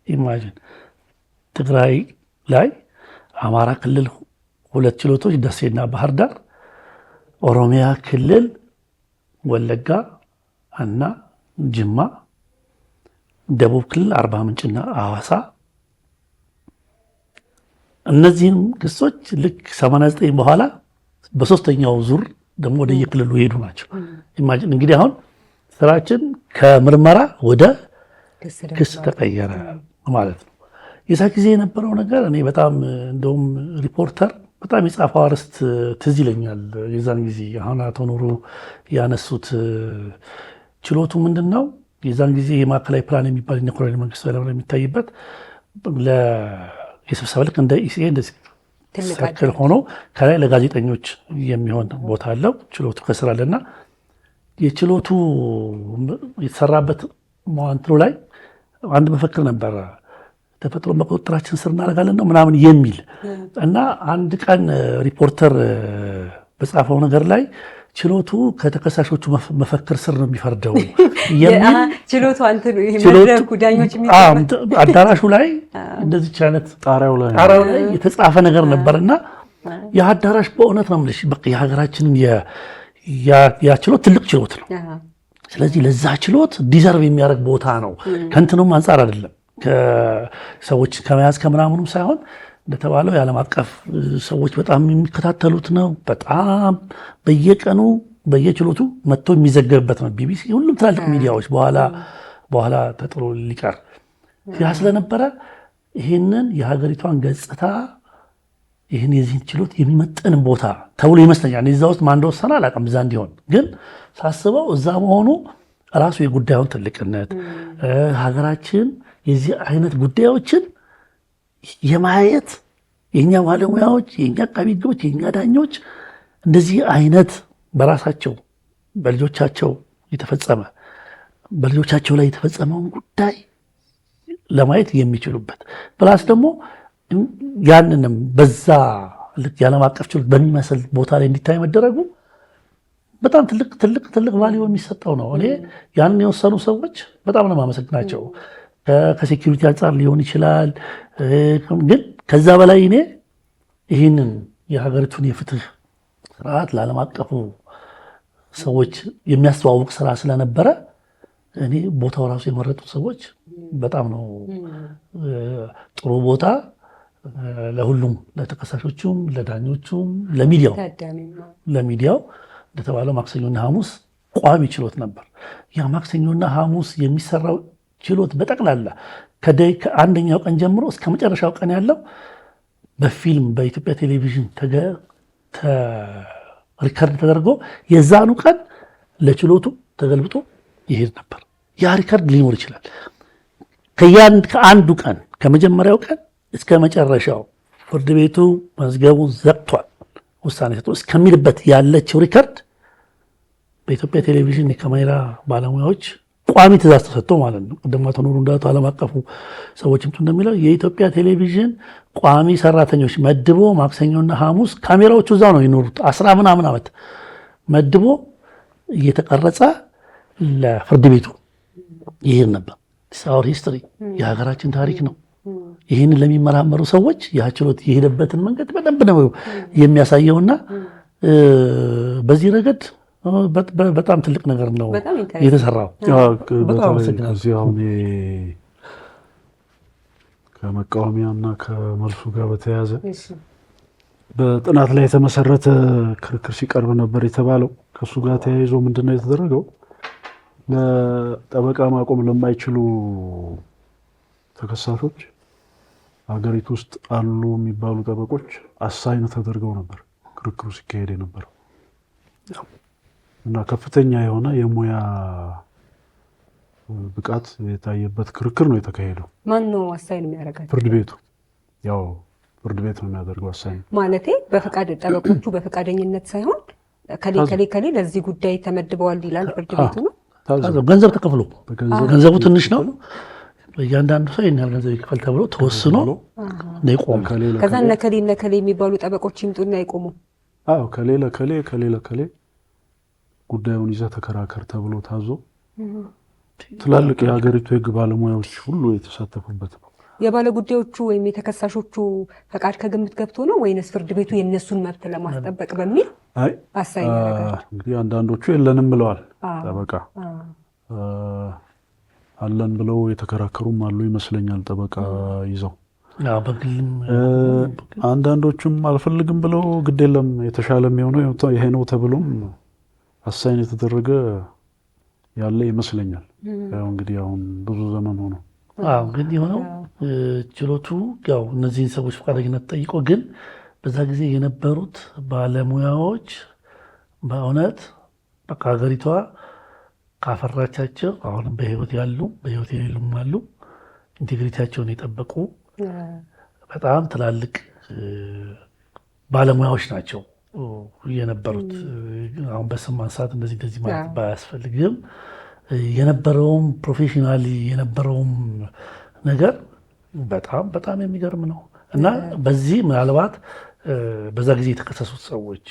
ኢማጂን ትግራይ ላይ አማራ ክልል 2 ችሎቶች ደሴና ባህር ዳር፣ ኦሮሚያ ክልል ወለጋ እና ጅማ፣ ደቡብ ክልል አርባ ምንጭና አዋሳ። እነዚህም ክሶች ልክ 89 በኋላ በሶስተኛው ዙር ደግሞ ወደ የክልሉ ሄዱ ናቸው። ኢማጂን እንግዲህ አሁን ስራችን ከምርመራ ወደ ክስ ተቀየረ ማለት ነው። የዛ ጊዜ የነበረው ነገር እኔ በጣም እንደውም ሪፖርተር በጣም የጻፈው አርዕስት ትዝ ይለኛል። የዛን ጊዜ አሁን አቶ ኑሩ ያነሱት ችሎቱ ምንድን ነው የዛን ጊዜ የማዕከላዊ ፕላን የሚባል የኮሎኔል መንግስቱ ኃይለማርያም የሚታይበት የስብሰባ ልክ እንደ ኢሲኤ እንደዚህ ትክክል ሆኖ ከላይ ለጋዜጠኞች የሚሆን ቦታ አለው። ችሎቱ ከስር አለና የችሎቱ የተሰራበት መዋንትሮ ላይ አንድ መፈክር ነበረ፣ ተፈጥሮ በቁጥጥራችን ስር እናደርጋለን ነው ምናምን የሚል እና አንድ ቀን ሪፖርተር በጻፈው ነገር ላይ ችሎቱ ከተከሳሾቹ መፈክር ስር ነው የሚፈርደው የሚል ችሎቱ አንተን መድረኩ ዳኞች አዳራሹ ላይ እንደዚህ አይነት ጣሪያው ላይ የተጻፈ ነገር ነበርና ያ አዳራሽ በእውነት ነው የምልሽ በቃ የሀገራችንን ያ ችሎት ትልቅ ችሎት ነው። ስለዚህ ለዛ ችሎት ዲዘርቭ የሚያደርግ ቦታ ነው። ከእንትኑም አንጻር አይደለም ከሰዎች ከመያዝ ከምናምኑም ሳይሆን እንደተባለው የዓለም አቀፍ ሰዎች በጣም የሚከታተሉት ነው። በጣም በየቀኑ በየችሎቱ መጥቶ የሚዘገብበት ነው። ቢቢሲ፣ ሁሉም ትላልቅ ሚዲያዎች በኋላ ተጥሎ ሊቀር ያ ስለነበረ ይህንን የሀገሪቷን ገጽታ ይህን የዚህን ችሎት የሚመጥን ቦታ ተብሎ ይመስለኛል። እዛ ውስጥ ማን እንደወሰነ አላውቅም። እዛ እንዲሆን ግን ሳስበው እዛ መሆኑ ራሱ የጉዳዩን ትልቅነት ሀገራችን የዚህ አይነት ጉዳዮችን የማየት የኛ ባለሙያዎች፣ የኛ አቃቤ ሕጎች፣ የኛ ዳኞች እንደዚህ አይነት በራሳቸው በልጆቻቸው ላይ የተፈጸመውን ጉዳይ ለማየት የሚችሉበት ፕላስ ደግሞ ያንንም በዛ ልክ የዓለም አቀፍ ችሎት በሚመስል ቦታ ላይ እንዲታይ መደረጉ በጣም ትልቅ ቫልዩ የሚሰጠው ነው። እኔ ያንን የወሰኑ ሰዎች በጣም ነው የማመሰግናቸው። ከሴኪሪቲ አንጻር ሊሆን ይችላል፣ ግን ከዛ በላይ እኔ ይህንን የሀገሪቱን የፍትህ ስርዓት ለዓለም አቀፉ ሰዎች የሚያስተዋውቅ ስራ ስለነበረ እኔ ቦታው ራሱ የመረጡት ሰዎች በጣም ነው ጥሩ ቦታ ለሁሉም ለተከሳሾቹም፣ ለዳኞቹም፣ ለሚዲያው እንደተባለው ማክሰኞና ሐሙስ ቋሚ ችሎት ነበር። ያ ማክሰኞና ሐሙስ የሚሰራው ችሎት በጠቅላላ ከአንደኛው ቀን ጀምሮ እስከ መጨረሻው ቀን ያለው በፊልም በኢትዮጵያ ቴሌቪዥን ሪከርድ ተደርጎ የዛኑ ቀን ለችሎቱ ተገልብጦ ይሄድ ነበር። ያ ሪከርድ ሊኖር ይችላል። ከአንዱ ቀን ከመጀመሪያው ቀን እስከ መጨረሻው ፍርድ ቤቱ መዝገቡን ዘግቷል ውሳኔ ሰጥቶ እስከሚልበት ያለችው ሪከርድ በኢትዮጵያ ቴሌቪዥን የካሜራ ባለሙያዎች ቋሚ ትእዛዝ ተሰጥቶ ማለት ነው። ቅድም አቶ ኑሩ እንዳሉ ዓለም አቀፉ ሰዎችም እንደሚለው የኢትዮጵያ ቴሌቪዥን ቋሚ ሰራተኞች መድቦ ማክሰኞና ሐሙስ ካሜራዎቹ እዛው ነው ይኖሩት 10 ምናምን ዓመት መድቦ እየተቀረጸ ለፍርድ ቤቱ ይሄን ነበር። ሳውር ሂስትሪ የሀገራችን ታሪክ ነው። ይህንን ለሚመራመሩ ሰዎች ያ ችሎት የሄደበትን መንገድ በደንብ ነው የሚያሳየውና በዚህ ረገድ በጣም ትልቅ ነገር ነው የተሰራው። አሁን ከመቃወሚያና ከመልሱ ጋር በተያያዘ በጥናት ላይ የተመሰረተ ክርክር ሲቀርብ ነበር የተባለው። ከእሱ ጋር ተያይዞ ምንድነው የተደረገው? ለጠበቃ ማቆም ለማይችሉ ተከሳሾች ሀገሪቱ ውስጥ አሉ የሚባሉ ጠበቆች አሳይን ተደርገው ነበር ክርክሩ ሲካሄድ የነበረው። እና ከፍተኛ የሆነ የሙያ ብቃት የታየበት ክርክር ነው የተካሄደው። ማን ነው አሳይን የሚያደርጋቸው? ፍርድ ቤቱ። ያው ፍርድ ቤት ነው የሚያደርገው አሳይን። ማለቴ በፈቃድ ጠበቆቹ በፈቃደኝነት ሳይሆን ከሌ ለዚህ ጉዳይ ተመድበዋል ይላል ፍርድ ቤቱ ነው። ገንዘብ ተከፍሎ ገንዘቡ ትንሽ ነው፣ እያንዳንዱ ሰው ይህን ያህል ገንዘብ ይክፈል ተብሎ ተወስኖ ነው የቆመ። ከዛ ነከሌ የሚባሉ ጠበቆች ይምጡና ይቆሙ። አዎ ከሌለ ጉዳዩን ይዘህ ተከራከር ተብሎ ታዞ ትላልቅ የሀገሪቱ የህግ ባለሙያዎች ሁሉ የተሳተፉበት ነው። የባለ ጉዳዮቹ ወይም የተከሳሾቹ ፈቃድ ከግምት ገብቶ ነው ወይንስ ፍርድ ቤቱ የእነሱን መብት ለማስጠበቅ በሚል አሳይ ያደርጋል? እንግዲህ አንዳንዶቹ የለንም ብለዋል። ጠበቃ አለን ብለው የተከራከሩም አሉ ይመስለኛል ጠበቃ ይዘው። አንዳንዶቹም አልፈልግም ብለው ግድ የለም የተሻለ የሚሆነው ይሄ ነው ተብሎም አሳይን የተደረገ ያለ ይመስለኛል። ያው እንግዲህ አሁን ብዙ ዘመን ሆኖ ግን የሆነው ችሎቱ ያው እነዚህን ሰዎች ፈቃደኝነት ጠይቆ፣ ግን በዛ ጊዜ የነበሩት ባለሙያዎች በእውነት በቃ ሀገሪቷ ካፈራቻቸው አሁንም በህይወት ያሉ በህይወት የሌሉም አሉ ኢንቴግሪቲያቸውን የጠበቁ በጣም ትላልቅ ባለሙያዎች ናቸው የነበሩት። አሁን በስም ማንሳት እንደዚህ ማለት ባያስፈልግም የነበረውም ፕሮፌሽናሊ የነበረውም ነገር በጣም የሚገርም ነው እና በዚህ ምናልባት በዛ ጊዜ የተከሰሱት ሰዎች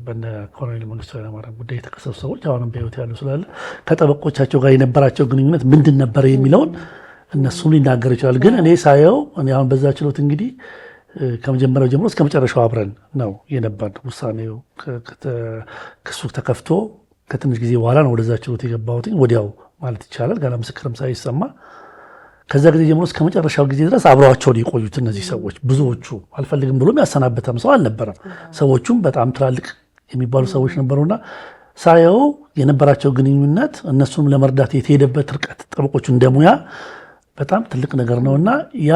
በነ ኮሎኔል መንግስቱ ኃይለማርያም ጉዳይ የተከሰሱት ሰዎች አሁንም በህይወት ያሉ ስላለ ከጠበቆቻቸው ጋር የነበራቸው ግንኙነት ምንድን ነበረ የሚለውን እነሱም ሊናገር ይችላል። ግን እኔ ሳየው አሁን በዛ ችሎት እንግዲህ ከመጀመሪያው ጀምሮ እስከ መጨረሻው አብረን ነው የነበር። ውሳኔው ክሱ ተከፍቶ ከትንሽ ጊዜ በኋላ ነው ወደዛ ችሎት የገባሁት፣ ወዲያው ማለት ይቻላል ገና ምስክርም ሳይሰማ። ከዛ ጊዜ ጀምሮ እስከ መጨረሻው ጊዜ ድረስ አብረዋቸውን የቆዩት እነዚህ ሰዎች ብዙዎቹ አልፈልግም ብሎም ያሰናበተም ሰው አልነበረም። ሰዎቹም በጣም ትላልቅ የሚባሉ ሰዎች ነበሩና ሳየው የነበራቸው ግንኙነት እነሱም ለመርዳት የተሄደበት ርቀት ጠበቆቹ እንደሙያ በጣም ትልቅ ነገር ነውና ያ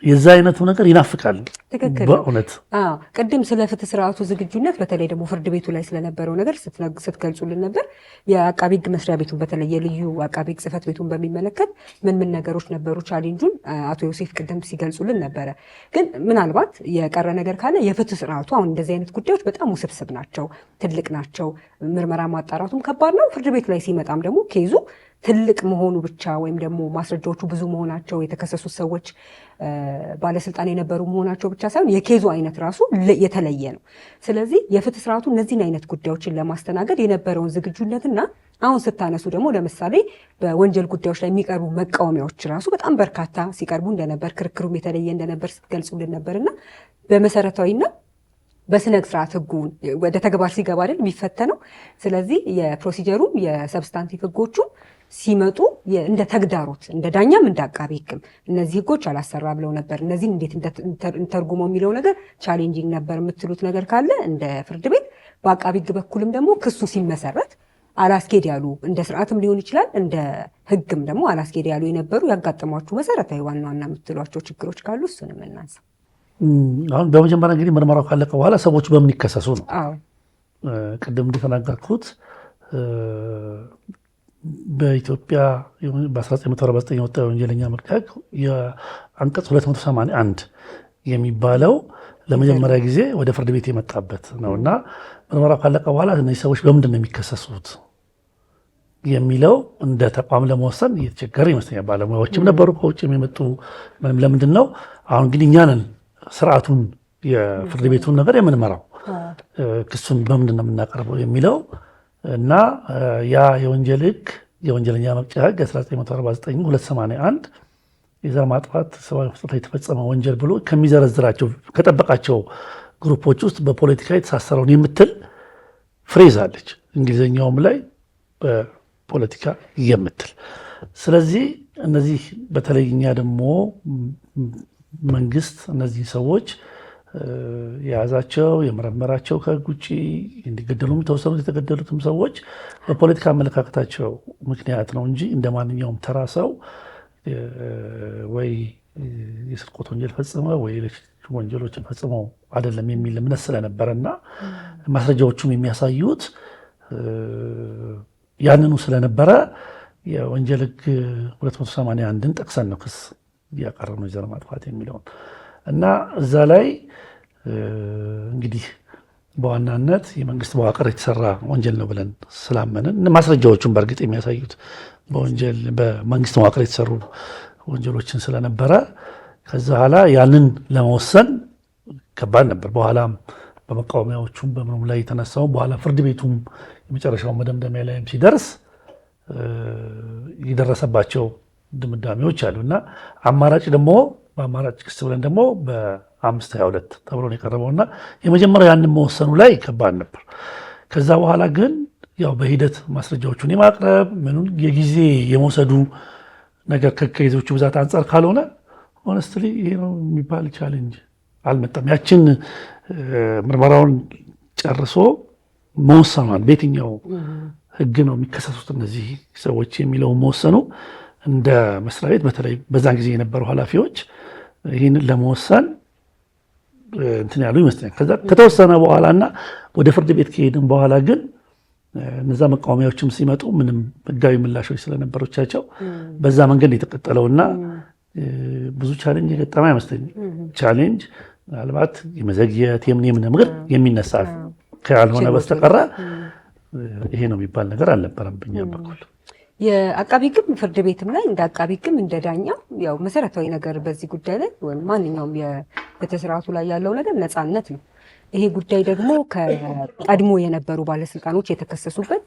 የዛ አይነቱ ነገር ይናፍቃል። ትክክል በእውነት ቅድም ስለ ፍትህ ስርዓቱ ዝግጁነት በተለይ ደግሞ ፍርድ ቤቱ ላይ ስለነበረው ነገር ስትገልጹልን ነበር። የአቃቢ ህግ መስሪያ ቤቱን በተለይ የልዩ አቃቢ ህግ ጽህፈት ቤቱን በሚመለከት ምን ነገሮች ነበሩ ቻሌንጁን አቶ ዮሴፍ ቅድም ሲገልጹልን ነበረ። ግን ምናልባት የቀረ ነገር ካለ የፍትህ ስርዓቱ አሁን እንደዚህ አይነት ጉዳዮች በጣም ውስብስብ ናቸው፣ ትልቅ ናቸው። ምርመራ ማጣራቱም ከባድ ነው። ፍርድ ቤት ላይ ሲመጣም ደግሞ ኬዙ ትልቅ መሆኑ ብቻ ወይም ደግሞ ማስረጃዎቹ ብዙ መሆናቸው የተከሰሱት ሰዎች ባለስልጣን የነበሩ መሆናቸው ብቻ ሳይሆን የኬዙ አይነት ራሱ የተለየ ነው። ስለዚህ የፍትህ ስርዓቱ እነዚህን አይነት ጉዳዮችን ለማስተናገድ የነበረውን ዝግጁነትና አሁን ስታነሱ ደግሞ ለምሳሌ በወንጀል ጉዳዮች ላይ የሚቀርቡ መቃወሚያዎች ራሱ በጣም በርካታ ሲቀርቡ እንደነበር፣ ክርክሩም የተለየ እንደነበር ስትገልጹልን ነበርና በመሰረታዊና በስነ ስርዓት ህጉ ወደ ተግባር ሲገባ አይደል የሚፈተነው። ስለዚህ የፕሮሲጀሩም የሰብስታንቲቭ ህጎቹ ሲመጡ እንደ ተግዳሮት እንደ ዳኛም እንደ አቃቢ ህግም እነዚህ ህጎች አላሰራ ብለው ነበር፣ እነዚህን እንዴት እንተርጉመው የሚለው ነገር ቻሌንጂንግ ነበር የምትሉት ነገር ካለ እንደ ፍርድ ቤት፣ በአቃቢ ህግ በኩልም ደግሞ ክሱ ሲመሰረት አላስኬድ ያሉ እንደ ስርዓትም ሊሆን ይችላል እንደ ህግም ደግሞ አላስኬድ ያሉ የነበሩ ያጋጠሟችሁ መሰረታዊ ዋና ዋና የምትሏቸው ችግሮች ካሉ እሱንም እናንሳ። አሁን በመጀመሪያ እንግዲህ ምርመራው ካለቀ በኋላ ሰዎቹ በምን ይከሰሱ ነው። ቅድም እንደተናገርኩት በኢትዮጵያ በ1949 የወጣ የወንጀለኛ መቅጫ ሕግ የአንቀጽ 281 የሚባለው ለመጀመሪያ ጊዜ ወደ ፍርድ ቤት የመጣበት ነው እና ምርመራው ካለቀ በኋላ እነዚህ ሰዎች በምንድን ነው የሚከሰሱት የሚለው እንደ ተቋም ለመወሰን እየተቸገረ ይመስለኛል። ባለሙያዎችም ነበሩ ከውጭ የመጡ ለምንድን ነው አሁን እንግዲህ እኛ ነን ስርዓቱን የፍርድ ቤቱን ነገር የምንመራው ክሱን በምንድን ነው የምናቀርበው የሚለው እና ያ የወንጀል ህግ የወንጀለኛ መቅጫ ህግ 1949 የዘር ማጥፋት ሰብአዊ ፍጥረት የተፈጸመ ወንጀል ብሎ ከሚዘረዝራቸው ከጠበቃቸው ግሩፖች ውስጥ በፖለቲካ የተሳሰረውን የምትል ፍሬዝ አለች እንግሊዝኛውም ላይ በፖለቲካ የምትል። ስለዚህ እነዚህ በተለይ እኛ ደግሞ መንግስት እነዚህ ሰዎች የያዛቸው የመረመራቸው ከህግ ውጭ እንዲገደሉም የተወሰኑት የተገደሉትም ሰዎች በፖለቲካ አመለካከታቸው ምክንያት ነው እንጂ እንደ ማንኛውም ተራ ሰው ወይ የስርቆት ወንጀል ፈጽመ ወይ ወንጀሎችን ፈጽመው አይደለም የሚል እምነት ስለነበረ እና ማስረጃዎቹም የሚያሳዩት ያንኑ ስለነበረ የወንጀል ሕግ 281ን ጠቅሰን ነው ክስ ያቀረብነው የዘር ማጥፋት የሚለውን እና እዛ ላይ እንግዲህ በዋናነት የመንግስት መዋቅር የተሰራ ወንጀል ነው ብለን ስላመንን ማስረጃዎቹን በእርግጥ የሚያሳዩት በመንግስት መዋቅር የተሰሩ ወንጀሎችን ስለነበረ ከዛ በኋላ ያንን ለመወሰን ከባድ ነበር። በኋላም በመቃወሚያዎቹም በምንም ላይ የተነሳው በኋላ ፍርድ ቤቱም የመጨረሻው መደምደሚያ ላይም ሲደርስ የደረሰባቸው ድምዳሜዎች አሉ እና አማራጭ ደግሞ በአማራጭ ክስ ብለን ደግሞ በ522 ተብሎ ነው የቀረበው እና የመጀመሪያው ያንን መወሰኑ ላይ ከባድ ነበር። ከዛ በኋላ ግን ያው በሂደት ማስረጃዎቹን የማቅረብ ምኑን የጊዜ የመውሰዱ ነገር ከኬዞቹ ብዛት አንጻር ካልሆነ ሆነስትሊ ይሄ ነው የሚባል ቻሌንጅ አልመጣም። ያችን ምርመራውን ጨርሶ መወሰኗን በየትኛው ሕግ ነው የሚከሰሱት እነዚህ ሰዎች የሚለውን መወሰኑ እንደ መስሪያ ቤት በተለይ በዛን ጊዜ የነበሩ ኃላፊዎች ይህንን ለመወሰን እንትን ያሉ ይመስለኛል። ከዛ ከተወሰነ በኋላ እና ወደ ፍርድ ቤት ከሄድን በኋላ ግን እነዛ መቃወሚያዎችም ሲመጡ ምንም ሕጋዊ ምላሾች ስለነበሮቻቸው በዛ መንገድ የተቀጠለውና ብዙ ቻሌንጅ የገጠመ አይመስለኝም። ቻሌንጅ ምናልባት የመዘግየት የምን ነገር የሚነሳ ካልሆነ በስተቀረ ይሄ ነው የሚባል ነገር አልነበረም በኛ በኩል። የአቃቢ ሕግም ፍርድ ቤትም ላይ እንደ አቃቢ ሕግም እንደ ዳኛ ያው መሰረታዊ ነገር በዚህ ጉዳይ ላይ ወይም ማንኛውም የፍትህ ስርዓቱ ላይ ያለው ነገር ነፃነት ነው። ይሄ ጉዳይ ደግሞ ከቀድሞ የነበሩ ባለስልጣኖች የተከሰሱበት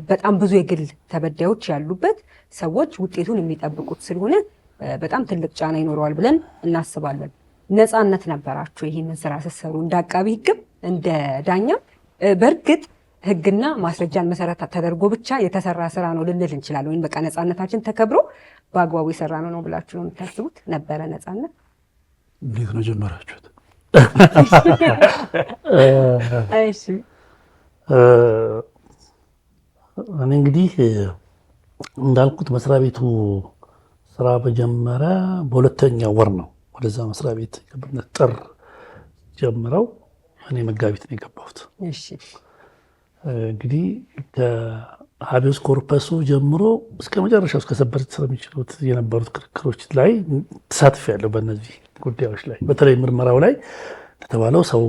በጣም ብዙ የግል ተበዳዮች ያሉበት ሰዎች ውጤቱን የሚጠብቁት ስለሆነ በጣም ትልቅ ጫና ይኖረዋል ብለን እናስባለን። ነፃነት ነበራቸው ይህንን ስራ ስትሰሩ እንደ አቃቢ ሕግም እንደ ዳኛም። በእርግጥ ሕግና ማስረጃን መሰረት ተደርጎ ብቻ የተሰራ ስራ ነው ልንል እንችላለን። ወይም በቃ ነፃነታችን ተከብሮ በአግባቡ የሰራ ነው ብላችሁ ነው የምታስቡት? ነበረ ነፃነት? እንዴት ነው ጀመራችሁት? እሺ እኔ እንግዲህ እንዳልኩት መስሪያ ቤቱ ስራ በጀመረ በሁለተኛው ወር ነው ወደዛ መስሪያ ቤት የገባሁት። ጥር ጀምረው እኔ መጋቢት ነው የገባሁት። እሺ እንግዲህ ከሀቤስ ኮርፐሱ ጀምሮ እስከ መጨረሻው እስከ ሰበር ስለሚችሉት የነበሩት ክርክሮች ላይ ተሳትፌያለሁ። በእነዚህ ጉዳዮች ላይ በተለይ ምርመራው ላይ እንደተባለው ሰው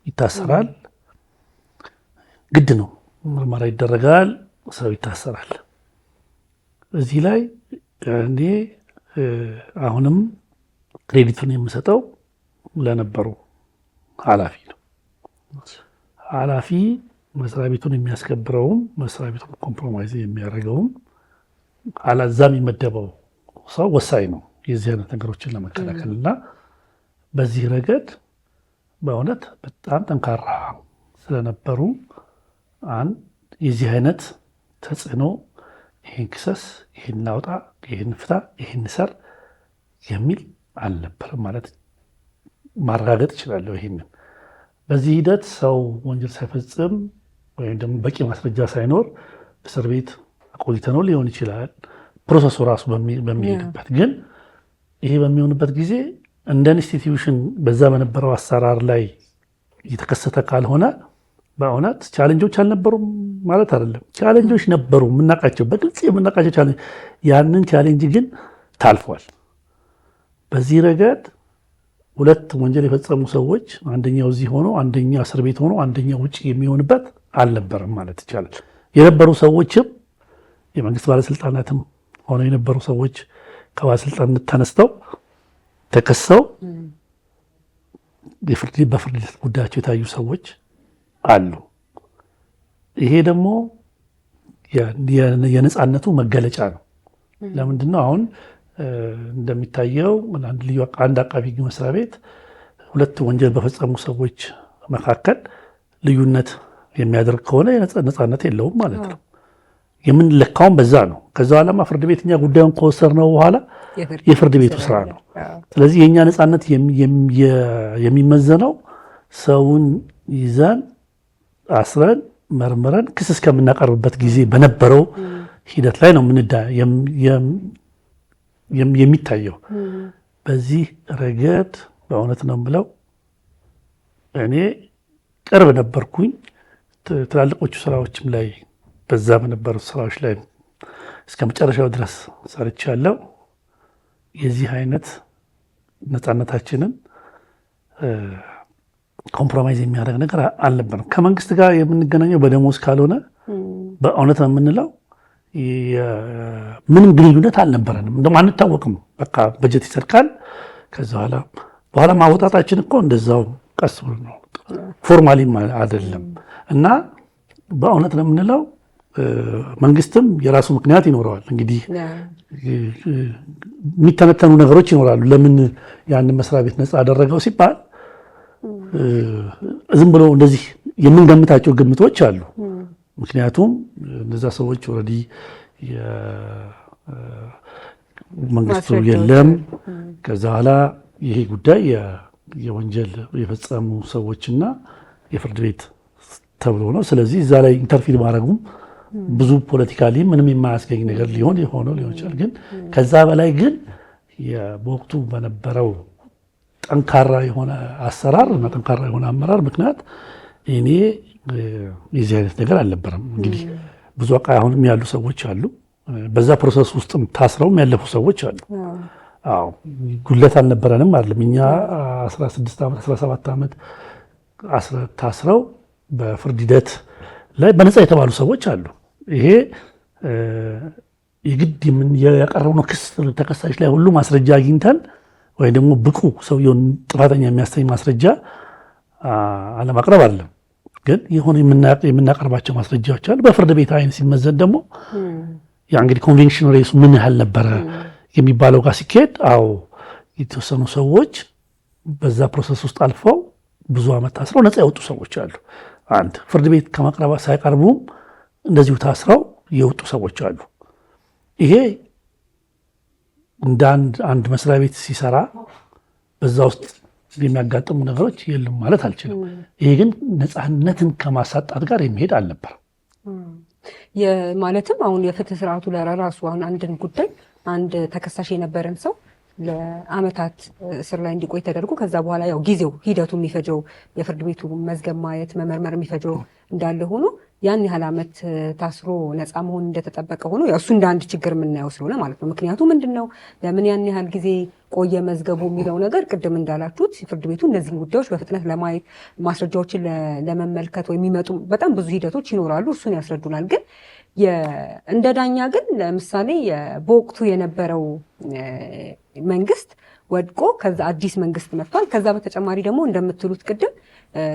ይታሰራል፣ ግድ ነው፣ ምርመራ ይደረጋል፣ ሰው ይታሰራል። እዚህ ላይ እኔ አሁንም ክሬዲቱን የምሰጠው ለነበሩ ኃላፊ ነው። ኃላፊ መስሪያ ቤቱን የሚያስከብረውም መስሪያ ቤቱን ኮምፕሮማይዝ የሚያደርገውም አላዛ የሚመደበው ሰው ወሳኝ ነው የዚህ አይነት ነገሮችን ለመከላከል እና በዚህ ረገድ በእውነት በጣም ጠንካራ ስለነበሩ አንድ የዚህ አይነት ተጽዕኖ ይህን ክሰስ፣ ይህን አውጣ፣ ይህን ፍታ፣ ይህን ሰር የሚል አልነበረም ማለት ማረጋገጥ እችላለሁ። ይህንን በዚህ ሂደት ሰው ወንጀል ሳይፈጽም ወይም ደግሞ በቂ ማስረጃ ሳይኖር እስር ቤት አቆይተነው ሊሆን ይችላል። ፕሮሰሱ ራሱ በሚሄድበት ግን ይሄ በሚሆንበት ጊዜ እንደ ኢንስቲትዩሽን በዛ በነበረው አሰራር ላይ የተከሰተ ካልሆነ በእውነት ቻሌንጆች አልነበሩም ማለት አይደለም። ቻሌንጆች ነበሩ፣ የምናውቃቸው በግልጽ የምናውቃቸው ቻሌንጅ። ያንን ቻሌንጅ ግን ታልፏል። በዚህ ረገድ ሁለት ወንጀል የፈጸሙ ሰዎች አንደኛው እዚህ ሆኖ አንደኛው እስር ቤት ሆኖ አንደኛው ውጭ የሚሆንበት አልነበረም ማለት ይቻላል። የነበሩ ሰዎችም የመንግስት ባለስልጣናትም ሆነው የነበሩ ሰዎች ከባለስልጣናት ተነስተው ተከሰው በፍርድ ቤት ጉዳያቸው የታዩ ሰዎች አሉ። ይሄ ደግሞ የነፃነቱ መገለጫ ነው። ለምንድን ነው አሁን እንደሚታየው አንድ አቃቢ ሕግ መስሪያ ቤት ሁለት ወንጀል በፈጸሙ ሰዎች መካከል ልዩነት የሚያደርግ ከሆነ ነፃነት የለውም ማለት ነው። የምንለካውም በዛ ነው። ከዛ በኋላማ ፍርድ ቤት እኛ ጉዳዩን ከወሰድነው በኋላ የፍርድ ቤቱ ስራ ነው። ስለዚህ የእኛ ነፃነት የሚመዘነው ሰውን ይዘን አስረን መርምረን ክስ እስከምናቀርብበት ጊዜ በነበረው ሂደት ላይ ነው የሚታየው። በዚህ ረገድ በእውነት ነው የምለው እኔ ቅርብ ነበርኩኝ። ትላልቆቹ ስራዎችም ላይ በዛ በነበሩት ስራዎች ላይ እስከ መጨረሻው ድረስ ሰርቻለሁ። የዚህ አይነት ነፃነታችንን ኮምፕሮማይዝ የሚያደርግ ነገር አልነበረም። ከመንግስት ጋር የምንገናኘው በደሞዝ ካልሆነ በእውነት ነው የምንለው ምንም ግንኙነት አልነበረንም። እንደውም አንታወቅም። በቃ በጀት ይጸድቃል። ከዛ በኋላ ማወጣታችን እኮ እንደዛው ቀስ ብሎ ነው፣ ፎርማሊም አይደለም። እና በእውነት ነው የምንለው መንግስትም የራሱ ምክንያት ይኖረዋል። እንግዲህ የሚተነተኑ ነገሮች ይኖራሉ። ለምን ያንን መስሪያ ቤት ነፃ አደረገው ሲባል ዝም ብሎ እንደዚህ የምንገምታቸው ግምቶች አሉ። ምክንያቱም እነዛ ሰዎች ኦልሬዲ መንግስቱ የለም። ከዛ በኋላ ይሄ ጉዳይ የወንጀል የፈጸሙ ሰዎችና የፍርድ ቤት ተብሎ ነው። ስለዚህ እዛ ላይ ኢንተርፊር ማድረጉም ብዙ ፖለቲካሊ ምንም የማያስገኝ ነገር ሊሆን ይችላል። ግን ከዛ በላይ ግን በወቅቱ በነበረው ጠንካራ የሆነ አሰራር እና ጠንካራ የሆነ አመራር ምክንያት እኔ የዚህ አይነት ነገር አልነበረም። እንግዲህ ብዙ አሁንም ያሉ ሰዎች አሉ፣ በዛ ፕሮሰስ ውስጥም ታስረውም ያለፉ ሰዎች አሉ። አዎ ጉለት አልነበረንም አይደለም። እኛ 16 ዓመት 17 ዓመት ታስረው በፍርድ ሂደት ላይ በነፃ የተባሉ ሰዎች አሉ። ይሄ የግድ ያቀረብነው ክስ ተከሳሽ ላይ ሁሉ ማስረጃ አግኝተን ወይ ደግሞ ብቁ ሰውየውን ጥፋተኛ የሚያሰኝ ማስረጃ አለማቅረብ አለም። ግን የሆነ የምናቀርባቸው ማስረጃዎች አሉ። በፍርድ ቤት አይን ሲመዘን ደግሞ ያ እንግዲህ ኮንቬንሽን ሬሱ ምን ያህል ነበረ የሚባለው ጋር ሲካሄድ፣ አዎ የተወሰኑ ሰዎች በዛ ፕሮሰስ ውስጥ አልፈው ብዙ ዓመት ታስረው ነፃ የወጡ ሰዎች አሉ። አንድ ፍርድ ቤት ከማቅረባ ሳይቀርቡም እንደዚሁ ታስረው የወጡ ሰዎች አሉ። ይሄ እንደ አንድ መስሪያ ቤት ሲሰራ በዛ ውስጥ የሚያጋጥሙ ነገሮች የሉም ማለት አልችልም። ይሄ ግን ነፃነትን ከማሳጣት ጋር የሚሄድ አልነበረም። ማለትም አሁን የፍትህ ስርዓቱ ለራሱ አሁን አንድን ጉዳይ አንድ ተከሳሽ የነበረን ሰው ለአመታት እስር ላይ እንዲቆይ ተደርጎ ከዛ በኋላ ያው ጊዜው ሂደቱ የሚፈጀው የፍርድ ቤቱ መዝገብ ማየት መመርመር የሚፈጀው እንዳለ ሆኖ ያን ያህል ዓመት ታስሮ ነፃ መሆን እንደተጠበቀ ሆኖ ያው እሱ እንደ አንድ ችግር የምናየው ስለሆነ ማለት ነው። ምክንያቱ ምንድነው ለምን ያን ያህል ጊዜ ቆየ መዝገቡ የሚለው ነገር ቅድም እንዳላችሁት ፍርድ ቤቱ እነዚህን ጉዳዮች በፍጥነት ለማየት ማስረጃዎችን ለመመልከት ወይ የሚመጡ በጣም ብዙ ሂደቶች ይኖራሉ። እሱን ያስረዱናል። ግን እንደ ዳኛ ግን ለምሳሌ በወቅቱ የነበረው መንግስት ወድቆ ከዛ አዲስ መንግስት መጥቷል። ከዛ በተጨማሪ ደግሞ እንደምትሉት ቅድም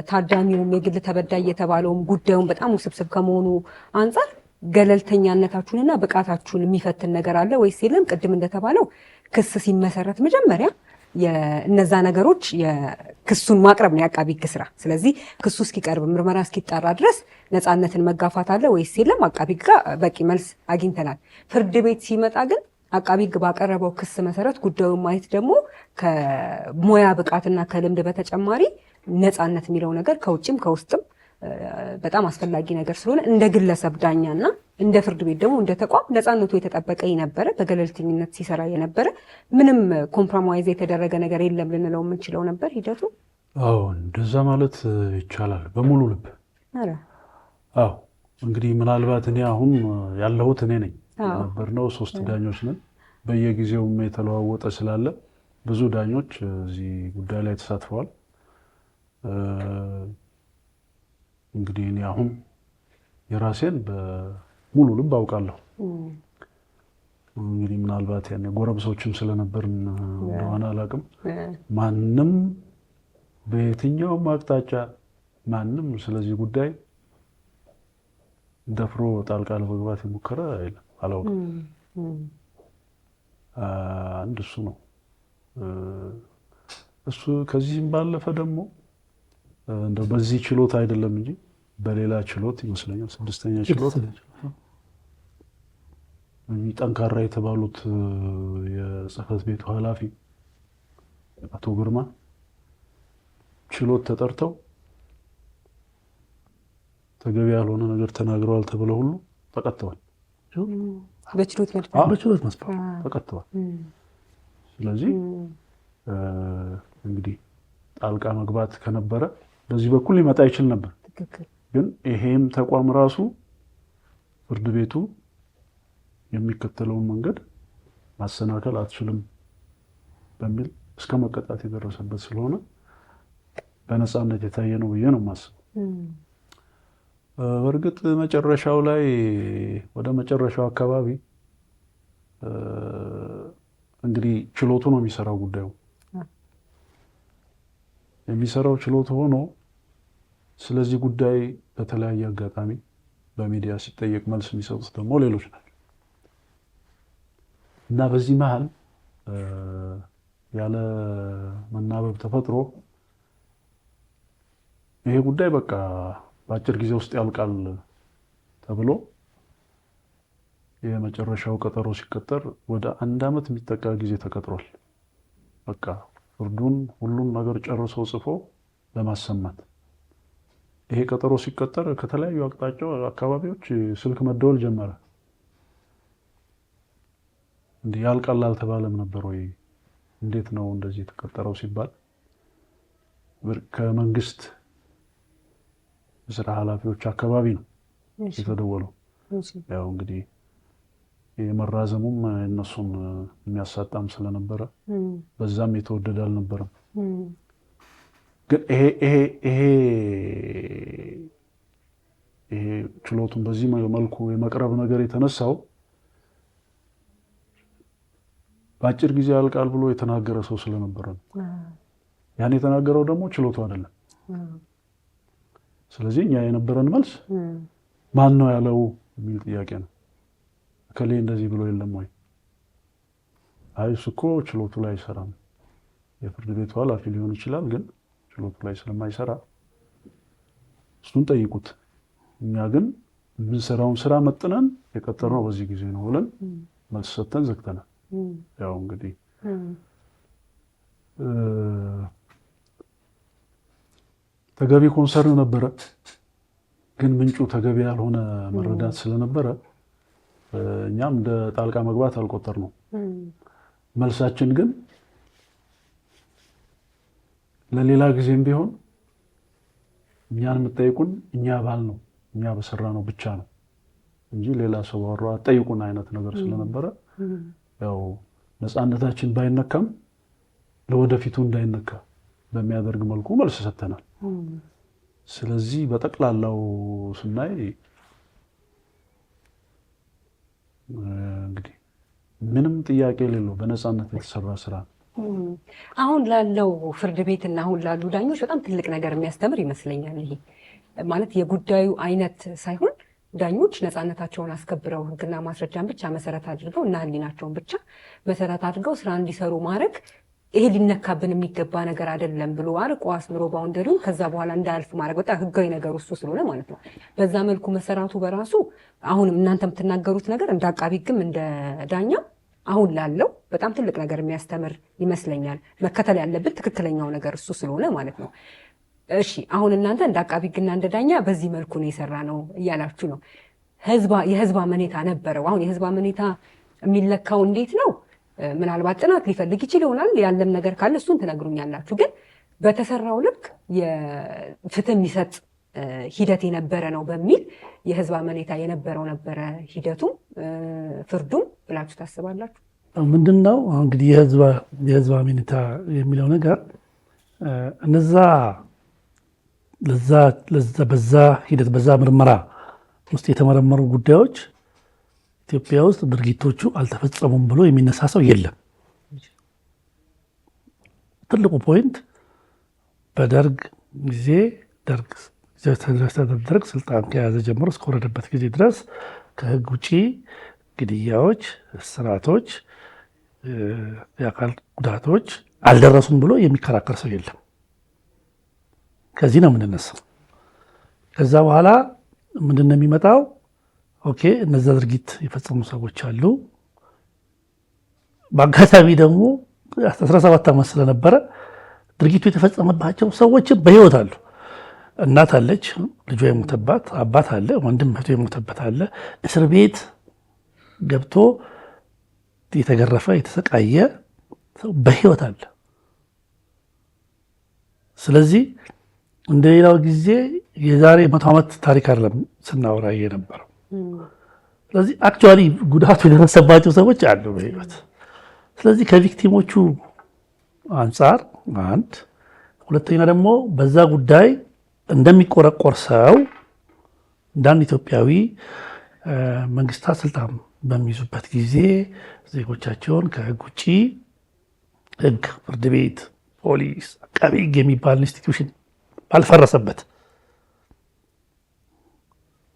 ታዳሚውም የግል ተበዳይ የተባለውም ጉዳዩን በጣም ውስብስብ ከመሆኑ አንጻር ገለልተኛነታችሁንና ብቃታችሁን የሚፈትን ነገር አለ ወይስ የለም? ቅድም እንደተባለው ክስ ሲመሰረት መጀመሪያ እነዛ ነገሮች የክሱን ማቅረብ ነው የአቃቢ ሕግ ስራ። ስለዚህ ክሱ እስኪቀርብ ምርመራ እስኪጣራ ድረስ ነፃነትን መጋፋት አለ ወይስ የለም? አቃቢ ሕግ ጋር በቂ መልስ አግኝተናል። ፍርድ ቤት ሲመጣ ግን አቃቢ ሕግ ባቀረበው ክስ መሰረት ጉዳዩን ማየት ደግሞ ከሙያ ብቃትና ከልምድ በተጨማሪ ነፃነት የሚለው ነገር ከውጭም ከውስጥም በጣም አስፈላጊ ነገር ስለሆነ እንደ ግለሰብ ዳኛና እንደ ፍርድ ቤት ደግሞ እንደ ተቋም ነፃነቱ የተጠበቀ የነበረ በገለልተኝነት ሲሰራ የነበረ ምንም ኮምፕሮማይዝ የተደረገ ነገር የለም ልንለው የምንችለው ነበር ሂደቱ። አዎ እንደዛ ማለት ይቻላል በሙሉ ልብ። አዎ እንግዲህ ምናልባት እኔ አሁን ያለሁት እኔ ነኝ ነበርነው 3 ዳኞች ነን። በየጊዜውም የተለዋወጠ ስላለ ብዙ ዳኞች እዚህ ጉዳይ ላይ ተሳትፈዋል። እንግዲህ እኔ አሁን የራሴን በሙሉ ልብ አውቃለሁ። እንግዲህ ምናልባት ያኔ ጎረምሶችም ስለነበርን እንደሆነ አላውቅም። ማንም በየትኛውም አቅጣጫ ማንም ስለዚህ ጉዳይ ደፍሮ ጣልቃ ለመግባት የሞከረ የለም፣ አላውቅም። አንድ እሱ ነው። እሱ ከዚህም ባለፈ ደግሞ እንደው በዚህ ችሎት አይደለም እንጂ በሌላ ችሎት ይመስለኛል 6ኛ ችሎት ጠንካራ የተባሉት የጽህፈት ቤቱ ኃላፊ አቶ ግርማ ችሎት ተጠርተው ተገቢ ያልሆነ ነገር ተናግረዋል ተብለው ሁሉ ተቀጥተዋል። በችሎት መስፈርት ተቀጥተዋል። ስለዚህ እንግዲህ ጣልቃ መግባት ከነበረ በዚህ በኩል ሊመጣ ይችል ነበር። ግን ይሄም ተቋም ራሱ ፍርድ ቤቱ የሚከተለውን መንገድ ማሰናከል አትችልም በሚል እስከ መቀጣት የደረሰበት ስለሆነ በነፃነት የታየ ነው ብዬ ነው የማስበው። በእርግጥ መጨረሻው ላይ ወደ መጨረሻው አካባቢ እንግዲህ ችሎቱ ነው የሚሰራው ጉዳዩ የሚሰራው ችሎቱ ሆኖ ስለዚህ ጉዳይ በተለያየ አጋጣሚ በሚዲያ ሲጠየቅ መልስ የሚሰጡት ደግሞ ሌሎች ናቸው እና በዚህ መሀል ያለ መናበብ ተፈጥሮ ይሄ ጉዳይ በቃ በአጭር ጊዜ ውስጥ ያልቃል ተብሎ የመጨረሻው ቀጠሮ ሲቀጠር ወደ 1 ዓመት የሚጠጋ ጊዜ ተቀጥሯል። በቃ ፍርዱን ሁሉን ነገር ጨርሶ ጽፎ ለማሰማት ይሄ ቀጠሮ ሲቀጠር ከተለያዩ አካባቢዎች ስልክ መደወል ጀመረ። እንዴ ያልቃል አልተባለም ነበር ወይ? እንዴት ነው እንደዚህ የተቀጠረው ሲባል ከመንግስት ስራ ኃላፊዎች አካባቢ ነው የተደወለው። ያው እንግዲህ የመራዘሙም እነሱን የሚያሳጣም ስለነበረ በዛም የተወደደ አልነበረም። ግን ይሄ ችሎቱን በዚህ መልኩ የመቅረብ ነገር የተነሳው በአጭር ጊዜ ያልቃል ብሎ የተናገረ ሰው ስለነበረ ነው። ያን የተናገረው ደግሞ ችሎቱ አይደለም። ስለዚህ እኛ የነበረን መልስ ማን ነው ያለው የሚል ጥያቄ ነው። እከሌ እንደዚህ ብሎ የለም ወይ? አይ እሱ እኮ ችሎቱ ላይ አይሰራም። የፍርድ ቤቱ ኃላፊ ሊሆን ይችላል፣ ግን ችሎቱ ላይ ስለማይሰራ እሱን ጠይቁት። እኛ ግን የምንሰራውን ስራ መጥነን የቀጠርነው በዚህ ጊዜ ነው ብለን መልስ ሰጥተን ዘግተናል። ያው እንግዲህ ተገቢ ኮንሰርን ነበረ፣ ግን ምንጩ ተገቢ ያልሆነ መረዳት ስለነበረ እኛም እንደ ጣልቃ መግባት አልቆጠርነው። መልሳችን ግን ለሌላ ጊዜም ቢሆን እኛን የምትጠይቁን እኛ ባል ነው እኛ በሰራ ነው ብቻ ነው እንጂ ሌላ ሰው ባወራ አትጠይቁን አይነት ነገር ስለነበረ ያው ነፃነታችን ባይነካም ለወደፊቱ እንዳይነካ በሚያደርግ መልኩ መልስ ሰጥተናል። ስለዚህ በጠቅላላው ስናይ እንግዲህ ምንም ጥያቄ የሌለው በነፃነት የተሰራ ስራ ነው። አሁን ላለው ፍርድ ቤትና አሁን ላሉ ዳኞች በጣም ትልቅ ነገር የሚያስተምር ይመስለኛል። ይሄ ማለት የጉዳዩ አይነት ሳይሆን ዳኞች ነፃነታቸውን አስከብረው ሕግና ማስረጃን ብቻ መሰረት አድርገው እና ሕሊናቸውን ብቻ መሰረት አድርገው ስራ እንዲሰሩ ማድረግ ይሄ ሊነካብን የሚገባ ነገር አይደለም ብሎ አርቆ አስምሮ ባውንደሪውን ከዛ በኋላ እንዳያልፍ ማድረግ በጣም ህጋዊ ነገር እሱ ስለሆነ ማለት ነው። በዛ መልኩ መሰራቱ በራሱ አሁንም እናንተ የምትናገሩት ነገር እንደ አቃቢ ሕግም እንደ ዳኛ አሁን ላለው በጣም ትልቅ ነገር የሚያስተምር ይመስለኛል። መከተል ያለብን ትክክለኛው ነገር እሱ ስለሆነ ማለት ነው። እሺ አሁን እናንተ እንደ አቃቢ ሕግና እንደ ዳኛ በዚህ መልኩ ነው የሰራ ነው እያላችሁ ነው። የህዝብ አመኔታ ነበረው። አሁን የህዝብ አመኔታ የሚለካው እንዴት ነው? ምናልባት ጥናት ሊፈልግ ይችል ይሆናል። ያለም ነገር ካለ እሱን ትነግሩኛላችሁ። ግን በተሰራው ልክ የፍትህ የሚሰጥ ሂደት የነበረ ነው በሚል የህዝብ አመኔታ የነበረው ነበረ ሂደቱም ፍርዱም ብላችሁ ታስባላችሁ? ምንድነው እንግዲህ የህዝብ አመኔታ የሚለው ነገር እነዛ በዛ ሂደት በዛ ምርመራ ውስጥ የተመረመሩ ጉዳዮች ኢትዮጵያ ውስጥ ድርጊቶቹ አልተፈጸሙም ብሎ የሚነሳ ሰው የለም። ትልቁ ፖይንት በደርግ ጊዜ ደርግ ስልጣን ከያዘ ጀምሮ እስከወረደበት ጊዜ ድረስ ከህግ ውጪ ግድያዎች፣ እስራቶች፣ የአካል ጉዳቶች አልደረሱም ብሎ የሚከራከር ሰው የለም። ከዚህ ነው የምንነሳው። ከዛ በኋላ ምንድን ነው የሚመጣው? ኦኬ እነዛ ድርጊት የፈጸሙ ሰዎች አሉ። በአጋጣሚ ደግሞ 17 ዓመት ስለነበረ ድርጊቱ የተፈጸመባቸው ሰዎች በህይወት አሉ። እናት አለች፣ ልጇ የሞተባት፣ አባት አለ፣ ወንድም እህቱ የሞተበት አለ። እስር ቤት ገብቶ የተገረፈ የተሰቃየ ሰው በህይወት አለ። ስለዚህ እንደሌላው ጊዜ የዛሬ 100 ዓመት ታሪክ አይደለም ስናወራ የነበረው። ስለዚህ አክቹዋሊ ጉዳቱ የደረሰባቸው ሰዎች አሉ በህይወት። ስለዚህ ከቪክቲሞቹ አንጻር አንድ፣ ሁለተኛ ደግሞ በዛ ጉዳይ እንደሚቆረቆር ሰው እንዳንድ ኢትዮጵያዊ መንግስታት ስልጣን በሚይዙበት ጊዜ ዜጎቻቸውን ከህግ ውጭ ህግ፣ ፍርድ ቤት፣ ፖሊስ፣ አቃቤ ህግ የሚባል ኢንስቲትዩሽን ባልፈረሰበት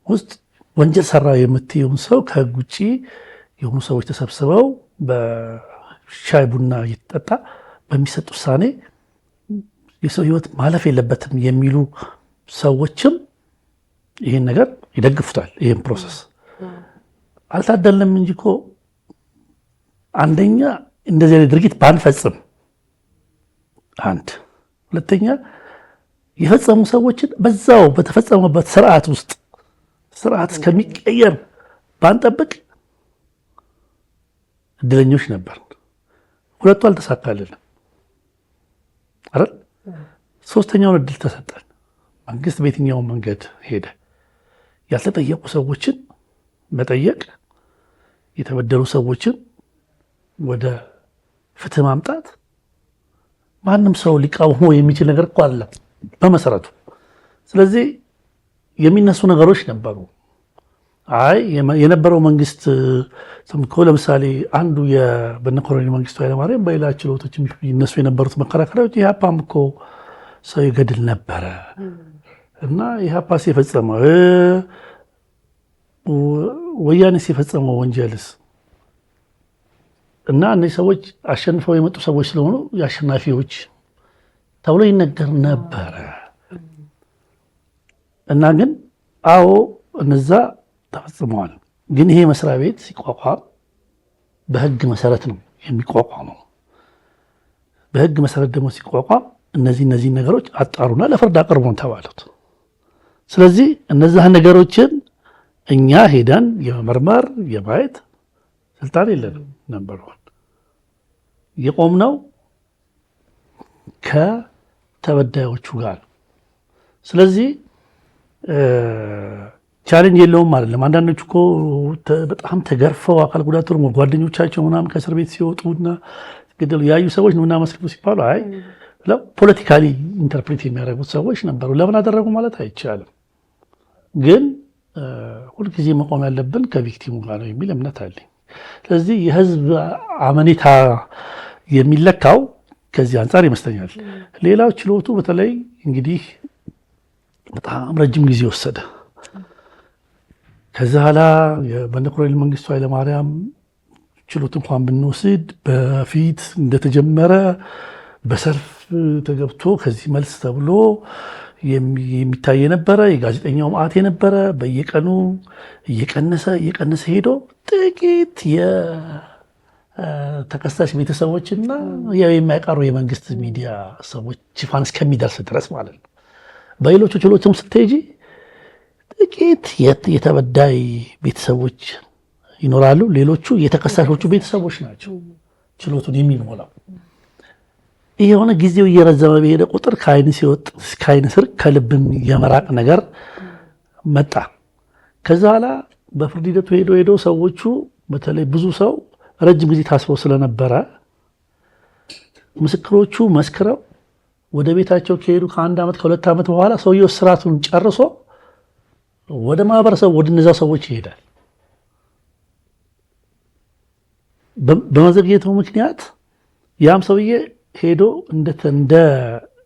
ውስጥ ወንጀል ሰራ የምትየውን ሰው ከህግ ውጭ የሆኑ ሰዎች ተሰብስበው በሻይ ቡና እየተጠጣ በሚሰጥ ውሳኔ የሰው ህይወት ማለፍ የለበትም የሚሉ ሰዎችም ይህን ነገር ይደግፉታል። ይህን ፕሮሰስ አልታደልንም እንጂ እኮ አንደኛ እንደዚህ አይነት ድርጊት ባንፈጽም፣ አንድ ሁለተኛ የፈጸሙ ሰዎችን በዛው በተፈጸመበት ስርዓት ውስጥ ስርዓት እስከሚቀየር ባንጠብቅ እድለኞች ነበር። ሁለቱ አልተሳካልንም አይደል? ሶስተኛውን እድል ተሰጠን። መንግስት በየትኛው መንገድ ሄደ? ያልተጠየቁ ሰዎችን መጠየቅ፣ የተበደሉ ሰዎችን ወደ ፍትህ ማምጣት ማንም ሰው ሊቃወመው የሚችል ነገር እኮ አለ በመሰረቱ። ስለዚህ የሚነሱ ነገሮች ነበሩ። አይ የነበረው መንግስት እኮ ለምሳሌ አንዱ በነ ኮሎኔል መንግስቱ ኃይለማርያም በሌላ ችሎቶች ይነሱ የነበሩት መከራከሪያዎች ኢህአፓም እኮ ሰው ይገድል ነበረ እና ኢህአፓስ የፈጸመው ወያኔስ የፈጸመው ወንጀልስ እና እነዚህ ሰዎች አሸንፈው የመጡ ሰዎች ስለሆኑ የአሸናፊዎች ተብሎ ይነገር ነበረ። እና ግን አዎ እነዛ ተፈጽመዋል። ግን ይሄ መስሪያ ቤት ሲቋቋም በህግ መሰረት ነው የሚቋቋመው። በህግ መሰረት ደግሞ ሲቋቋም እነዚህ ነገሮች አጣሩና ለፍርድ አቅርቡን ተባሉት። ስለዚህ እነዛ ነገሮችን እኛ ሄደን የመመርመር የማየት ስልጣን የለንም ነበር። የቆምነው ከተበዳዮቹ ጋር። ስለዚህ ቻሌንጅ የለውም አይደለም። አንዳንዶች እኮ በጣም ተገርፈው አካል ጉዳት ጓደኞቻቸው ምናምን ከእስር ቤት ሲወጡና ገደሉ ያዩ ሰዎች ነው እናመስግኑ ሲባሉ አይ ፖለቲካሊ ኢንተርፕሬት የሚያደርጉት ሰዎች ነበሩ። ለምን አደረጉ ማለት አይቻልም። ግን ሁልጊዜ መቆም ያለብን ከቪክቲሙ ጋር ነው የሚል እምነት አለኝ። ስለዚህ የህዝብ አመኔታ የሚለካው ከዚህ አንጻር ይመስለኛል። ሌላው ችሎቱ በተለይ እንግዲህ በጣም ረጅም ጊዜ ወሰደ። ከዛ ኋላ በነ ኮሎኔል መንግስቱ ኃይለማርያም ችሎት እንኳን ብንወስድ በፊት እንደተጀመረ በሰልፍ ተገብቶ ከዚህ መልስ ተብሎ የሚታይ የነበረ የጋዜጠኛው ማዕት የነበረ በየቀኑ እየቀነሰ ሄዶ ጥቂት የተከሳሽ ቤተሰቦችና የማይቀሩ የመንግስት ሚዲያ ሰዎች ሽፋን እስከሚደርስ ድረስ ማለት ነው። በሌሎቹ ችሎችም ስትሄጂ ጥቂት የተበዳይ ቤተሰቦች ይኖራሉ። ሌሎቹ የተከሳሾቹ ቤተሰቦች ናቸው ችሎቱን የሚሞላው። ይህ የሆነ ጊዜው እየረዘመ በሄደ ቁጥር ከአይን ስር ከልብን የመራቅ ነገር መጣ። ከዛ ኋላ በፍርድ ሂደቱ ሄዶ ሰዎቹ በተለይ ብዙ ሰው ረጅም ጊዜ ታስበው ስለነበረ ምስክሮቹ መስክረው ወደ ቤታቸው ከሄዱ ከ1 ዓመት ከ2 ዓመት በኋላ ሰውየው ስርዓቱን ጨርሶ ወደ ማህበረሰቡ ወደ እነዛ ሰዎች ይሄዳል። በመዘግየቱ ምክንያት ያም ሰውዬ ሄዶ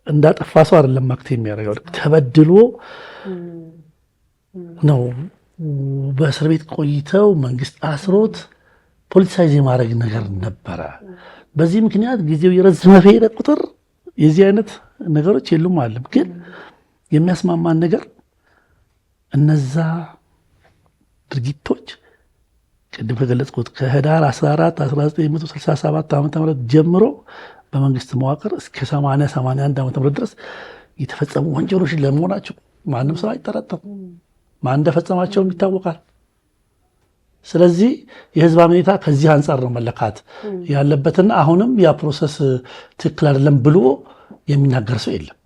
እንዳጠፋ ሰው አይደለም አክት የሚያደርገው። ተበድሎ ነው በእስር ቤት ቆይተው መንግስት አስሮት ፖለቲሳይዝ የማድረግ ነገር ነበረ። በዚህ ምክንያት ጊዜው የረዘመ በሄደ ቁጥር የዚህ አይነት ነገሮች የሉም አለም። ግን የሚያስማማን ነገር እነዛ ድርጊቶች ቅድም ከገለጽኩት ከህዳር 14 1967 ዓ.ም ጀምሮ በመንግስት መዋቅር እስከ 81 ዓ.ም ድረስ የተፈጸሙ ወንጀሎች ለመሆናቸው ማንም ሰው አይጠረጠርም። ማን እንደፈጸማቸውም ይታወቃል። ስለዚህ የህዝብ አመኔታ ከዚህ አንጻር ነው መለካት ያለበትና አሁንም ያ ፕሮሰስ ትክክል አይደለም ብሎ የሚናገር ሰው የለም።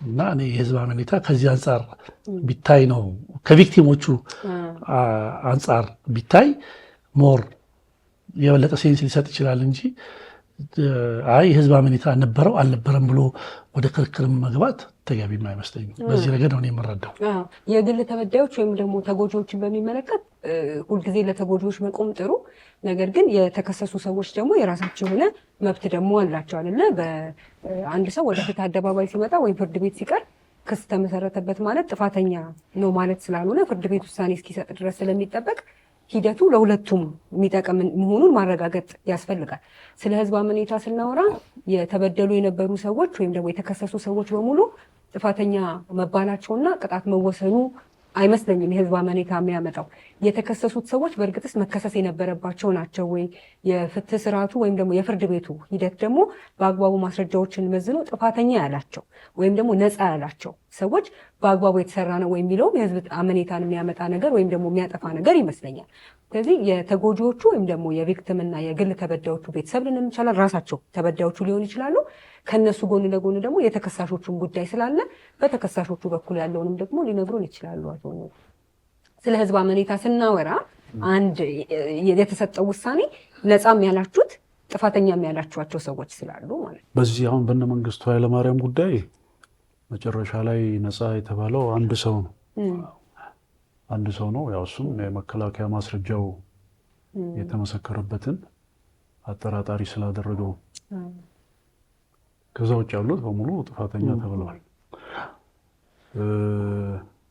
እና እኔ የህዝብ አመኔታ ከዚህ አንጻር ቢታይ ነው ከቪክቲሞቹ አንጻር ቢታይ ሞር የበለጠ ሴንስ ሊሰጥ ይችላል እንጂ አይ የህዝብ አመኔታ ነበረው አልነበረም ብሎ ወደ ክርክርም መግባት ተገቢም አይመስለኝም። በዚህ ረገድ ነው የምረዳው። የግል ተበዳዮች ወይም ደግሞ ተጎጂዎችን በሚመለከት ሁልጊዜ ለተጎጂዎች መቆም ጥሩ፣ ነገር ግን የተከሰሱ ሰዎች ደግሞ የራሳቸው የሆነ መብት ደግሞ አላቸው አይደለ? በአንድ ሰው ወደ ፍትህ አደባባይ ሲመጣ ወይም ፍርድ ቤት ሲቀር ክስ ተመሰረተበት ማለት ጥፋተኛ ነው ማለት ስላልሆነ ፍርድ ቤት ውሳኔ እስኪሰጥ ድረስ ስለሚጠበቅ ሂደቱ ለሁለቱም የሚጠቅም መሆኑን ማረጋገጥ ያስፈልጋል። ስለ ህዝብ አመኔታ ስናወራ የተበደሉ የነበሩ ሰዎች ወይም ደግሞ የተከሰሱ ሰዎች በሙሉ ጥፋተኛ መባላቸውና ቅጣት መወሰኑ አይመስለኝም የህዝብ አመኔታ የሚያመጣው። የተከሰሱት ሰዎች በእርግጥስ መከሰስ የነበረባቸው ናቸው ወይ? የፍትህ ስርዓቱ ወይም ደግሞ የፍርድ ቤቱ ሂደት ደግሞ በአግባቡ ማስረጃዎችን መዝኖ ጥፋተኛ ያላቸው ወይም ደግሞ ነፃ ያላቸው ሰዎች በአግባቡ የተሰራ ነው ወይ የሚለውም የህዝብ አመኔታን የሚያመጣ ነገር ወይም ደግሞ የሚያጠፋ ነገር ይመስለኛል። ስለዚህ የተጎጂዎቹ ወይም ደግሞ የቪክቲምና የግል ተበዳዮቹ ቤተሰብ ልንል እንችላለን፣ ራሳቸው ተበዳዮቹ ሊሆን ይችላሉ። ከነሱ ጎን ለጎን ደግሞ የተከሳሾቹን ጉዳይ ስላለ በተከሳሾቹ በኩል ያለውንም ደግሞ ሊነግሩን ይችላሉ። አቶ ስለ ህዝብ አመኔታ ስናወራ አንድ የተሰጠው ውሳኔ ነፃም ያላችሁት ጥፋተኛም ያላችኋቸው ሰዎች ስላሉ ማለት ነው። በዚህ አሁን በእነ መንግስቱ ኃይለማርያም ጉዳይ መጨረሻ ላይ ነፃ የተባለው አንድ ሰው ነው። ያው እሱም የመከላከያ ማስረጃው የተመሰከረበትን አጠራጣሪ ስላደረገው፣ ከዛ ውጭ ያሉት በሙሉ ጥፋተኛ ተብለዋል።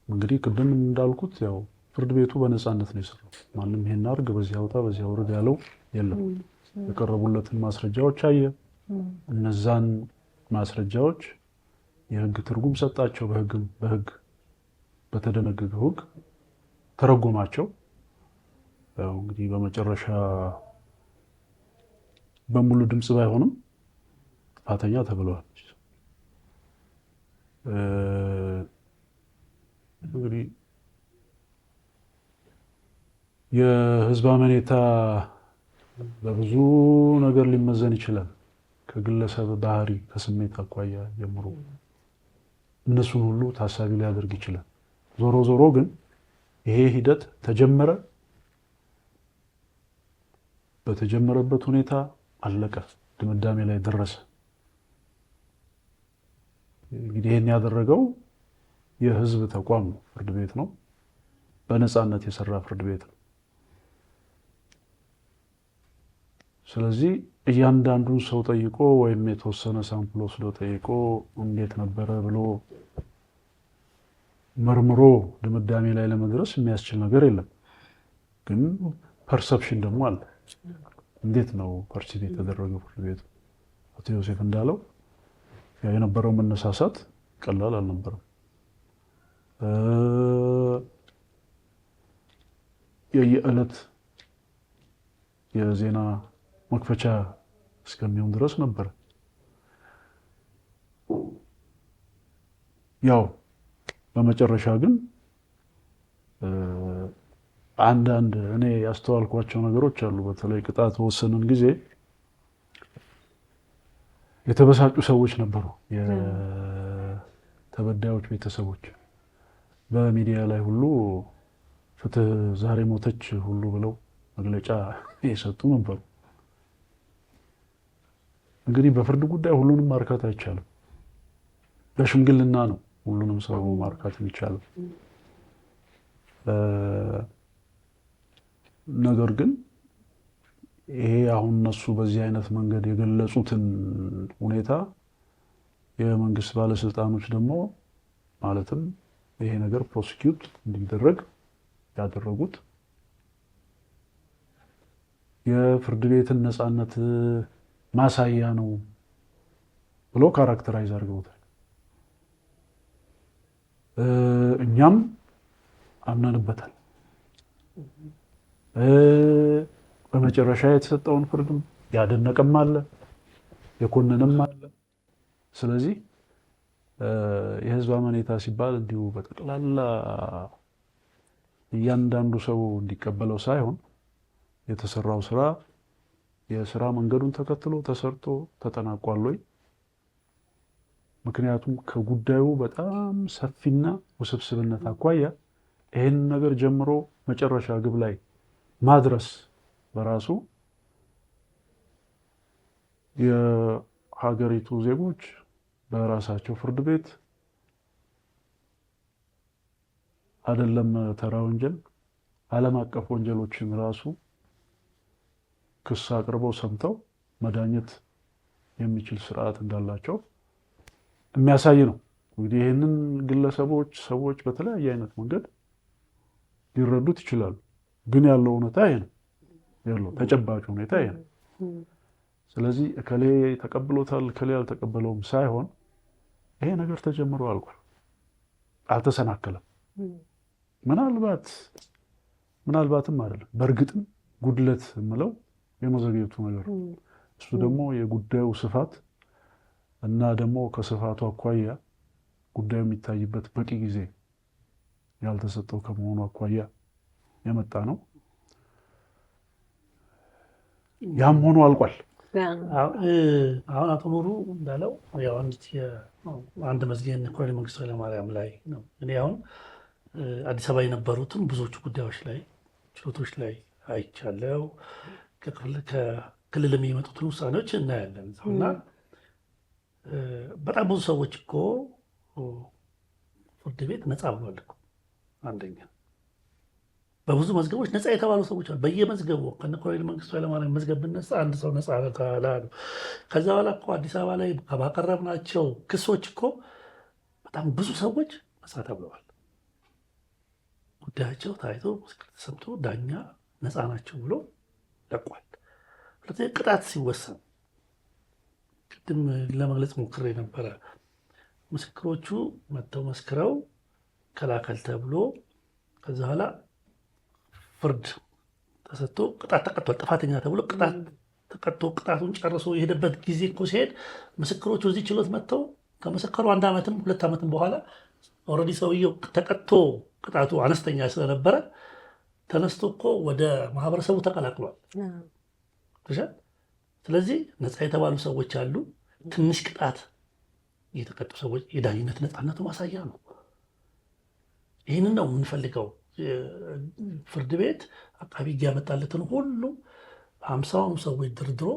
እንግዲህ ቅድም እንዳልኩት ያው ፍርድ ቤቱ በነፃነት ነው የሰራው። ማንም ይሄን አድርግ በዚህ አውጣ በዚህ አውርድ ያለው የለም። የቀረቡለትን ማስረጃዎች አየ። እነዛን ማስረጃዎች የህግ ትርጉም ሰጣቸው። በህግ በተደነገገው ህግ ተረጎማቸው። ያው እንግዲህ በመጨረሻ በሙሉ ድምጽ ባይሆንም ጥፋተኛ ተብለዋል። እንግዲህ የህዝብ አመኔታ በብዙ ነገር ሊመዘን ይችላል። ከግለሰብ ባህሪ፣ ከስሜት አኳያ ጀምሮ እነሱን ሁሉ ታሳቢ ሊያደርግ ይችላል። ዞሮ ግን ይሄ ሂደት ተጀመረ፣ በተጀመረበት ሁኔታ አለቀ፣ ድምዳሜ ላይ ደረሰ። እንግዲህ ይሄን ያደረገው የህዝብ ተቋም ነው፣ ፍርድ ቤት ነው፣ በነፃነት የሰራ ፍርድ ቤት ነው። ስለዚህ እያንዳንዱን ሰው ጠይቆ ወይም የተወሰነ ሳምፕል ወስዶ ጠይቆ እንዴት ነበረ ብሎ መርምሮ ድምዳሜ ላይ ለመድረስ የሚያስችል ነገር የለም። ግን ፐርሰፕሽን ደግሞ አለ። እንዴት ነው ፐርሲቭ የተደረገው ፍርድ ቤቱ? አቶ ዮሴፍ እንዳለው የነበረው መነሳሳት ቀላል አልነበረም። የየዕለት የዜና መክፈቻ እስከሚሆን ድረስ ነበር። ያው በመጨረሻ ግን አንዳንድ እኔ ያስተዋልኳቸው ነገሮች አሉ። በተለይ ቅጣት በወሰንን ጊዜ የተበሳጩ ሰዎች ነበሩ፣ የተበዳዮች ቤተሰቦች። በሚዲያ ላይ ሁሉ ፍትህ ዛሬ ሞተች ሁሉ ብለው መግለጫ የሰጡ ነበሩ። እንግዲህ በፍርድ ጉዳይ ሁሉንም ማርካት አይቻልም። በሽምግልና ነው ሁሉንም ሰው ማርካት የሚቻለው። ነገር ግን ይሄ አሁን እነሱ በዚህ አይነት መንገድ የገለጹትን ሁኔታ የመንግስት ባለስልጣኖች ደግሞ ማለትም ይሄ ነገር ፕሮሲኪዩት እንዲደረግ ያደረጉት የፍርድ ቤትን ነፃነት ማሳያ ነው ብሎ ካራክተራይዝ አድርገውታል። እኛም አምነንበታል። በመጨረሻ የተሰጠውን ፍርድም ያደነቀም አለ፣ የኮነነም አለ። ስለዚህ የህዝብ አመኔታ ሲባል እንዲሁ በጠቅላላ እያንዳንዱ ሰው እንዲቀበለው ሳይሆን የተሰራው ስራ የስራ መንገዱን ተከትሎ ተሰርቶ ተጠናቋል ወይ፣ ምክንያቱም ከጉዳዩ በጣም ሰፊና ውስብስብነት አኳያ ይህን ነገር ጀምሮ መጨረሻ ግብ ላይ ማድረስ በራሱ የሀገሪቱ ዜጎች በራሳቸው ፍርድ ቤት አይደለም ተራ ወንጀል ዓለም አቀፍ ወንጀሎችን ራሱ ክስ አቅርበው ሰምተው መዳኘት የሚችል ስርዓት እንዳላቸው የሚያሳይ ነው። እንግዲህ ይህንን ግለሰቦች ሰዎች በተለያየ አይነት መንገድ ሊረዱት ይችላሉ። ግን ያለው ሁኔታ ይሄ ነው። ያለው ተጨባጭ ሁኔታ ይሄ ነው። ስለዚህ እከሌ ተቀብሎታል እከሌ አልተቀበለውም ሳይሆን ይሄ ነገር ተጀምሮ አልቋል፣ አልተሰናከለም። ምናልባትም አይደለም በእርግጥም ጉድለት የምለው የመዘግየቱ ነገር እሱ ደግሞ የጉዳዩ ስፋት እና ደግሞ ከስፋቱ አኳያ ጉዳዩ የሚታይበት በቂ ጊዜ ያልተሰጠው ከመሆኑ አኳያ የመጣ ነው። ያም ሆኖ አልቋል። አሁን አቶ ኑሩ እንዳለው አንድ መዝጊያን ኮሎኔል መንግስቱ ኃይለማርያም ላይ ነው። እኔ አሁን አዲስ አበባ የነበሩትን ብዙዎቹ ጉዳዮች ላይ ችሎቶች ላይ አይቻለው። ከክልል የሚመጡትን ውሳኔዎች እናያለን እና በጣም ብዙ ሰዎች እኮ ፍርድ ቤት ነፃ ብሏል እኮ። አንደኛ በብዙ መዝገቦች ነፃ የተባሉ ሰዎች አሉ። በየመዝገቡ ከነ ኮሎኔል መንግስቱ ኃይለማርያም መዝገብ ብነሳ አንድ ሰው ነፃ ካላሉ ከዛ በኋላ እኮ አዲስ አበባ ላይ ባቀረብናቸው ክሶች እኮ በጣም ብዙ ሰዎች ነፃ ተብለዋል። ጉዳያቸው ታይቶ ምስክር ተሰምቶ ዳኛ ነፃ ናቸው ብሎ ለቋል። ሁለተኛ ቅጣት ሲወሰን ቅድም ለመግለጽ ሞክሬ ነበረ። ምስክሮቹ መጥተው መስክረው ከላከል ተብሎ ከዛ በኋላ ፍርድ ተሰጥቶ ቅጣት ተቀጥቷል። ጥፋተኛ ተብሎ ቅጣት ተቀጥቶ ቅጣቱን ጨርሶ የሄደበት ጊዜ እኮ ሲሄድ ምስክሮቹ እዚህ ችሎት መጥተው ከመሰከሩ 1 ዓመትም 2 ዓመትም በኋላ ኦልሬዲ ሰውየው ተቀጥቶ ቅጣቱ አነስተኛ ስለነበረ ተነስቶ እኮ ወደ ማህበረሰቡ ተቀላቅሏል። ስለዚህ ነፃ የተባሉ ሰዎች አሉ። ትንሽ ቅጣት የተቀጡ ሰዎች የዳኝነት ነፃነቱ ማሳያ ነው። ይህንን ነው የምንፈልገው። ፍርድ ቤት አቃቢ ሕግ ያመጣለትን ሁሉ 50ውን ሰዎች ድርድሮ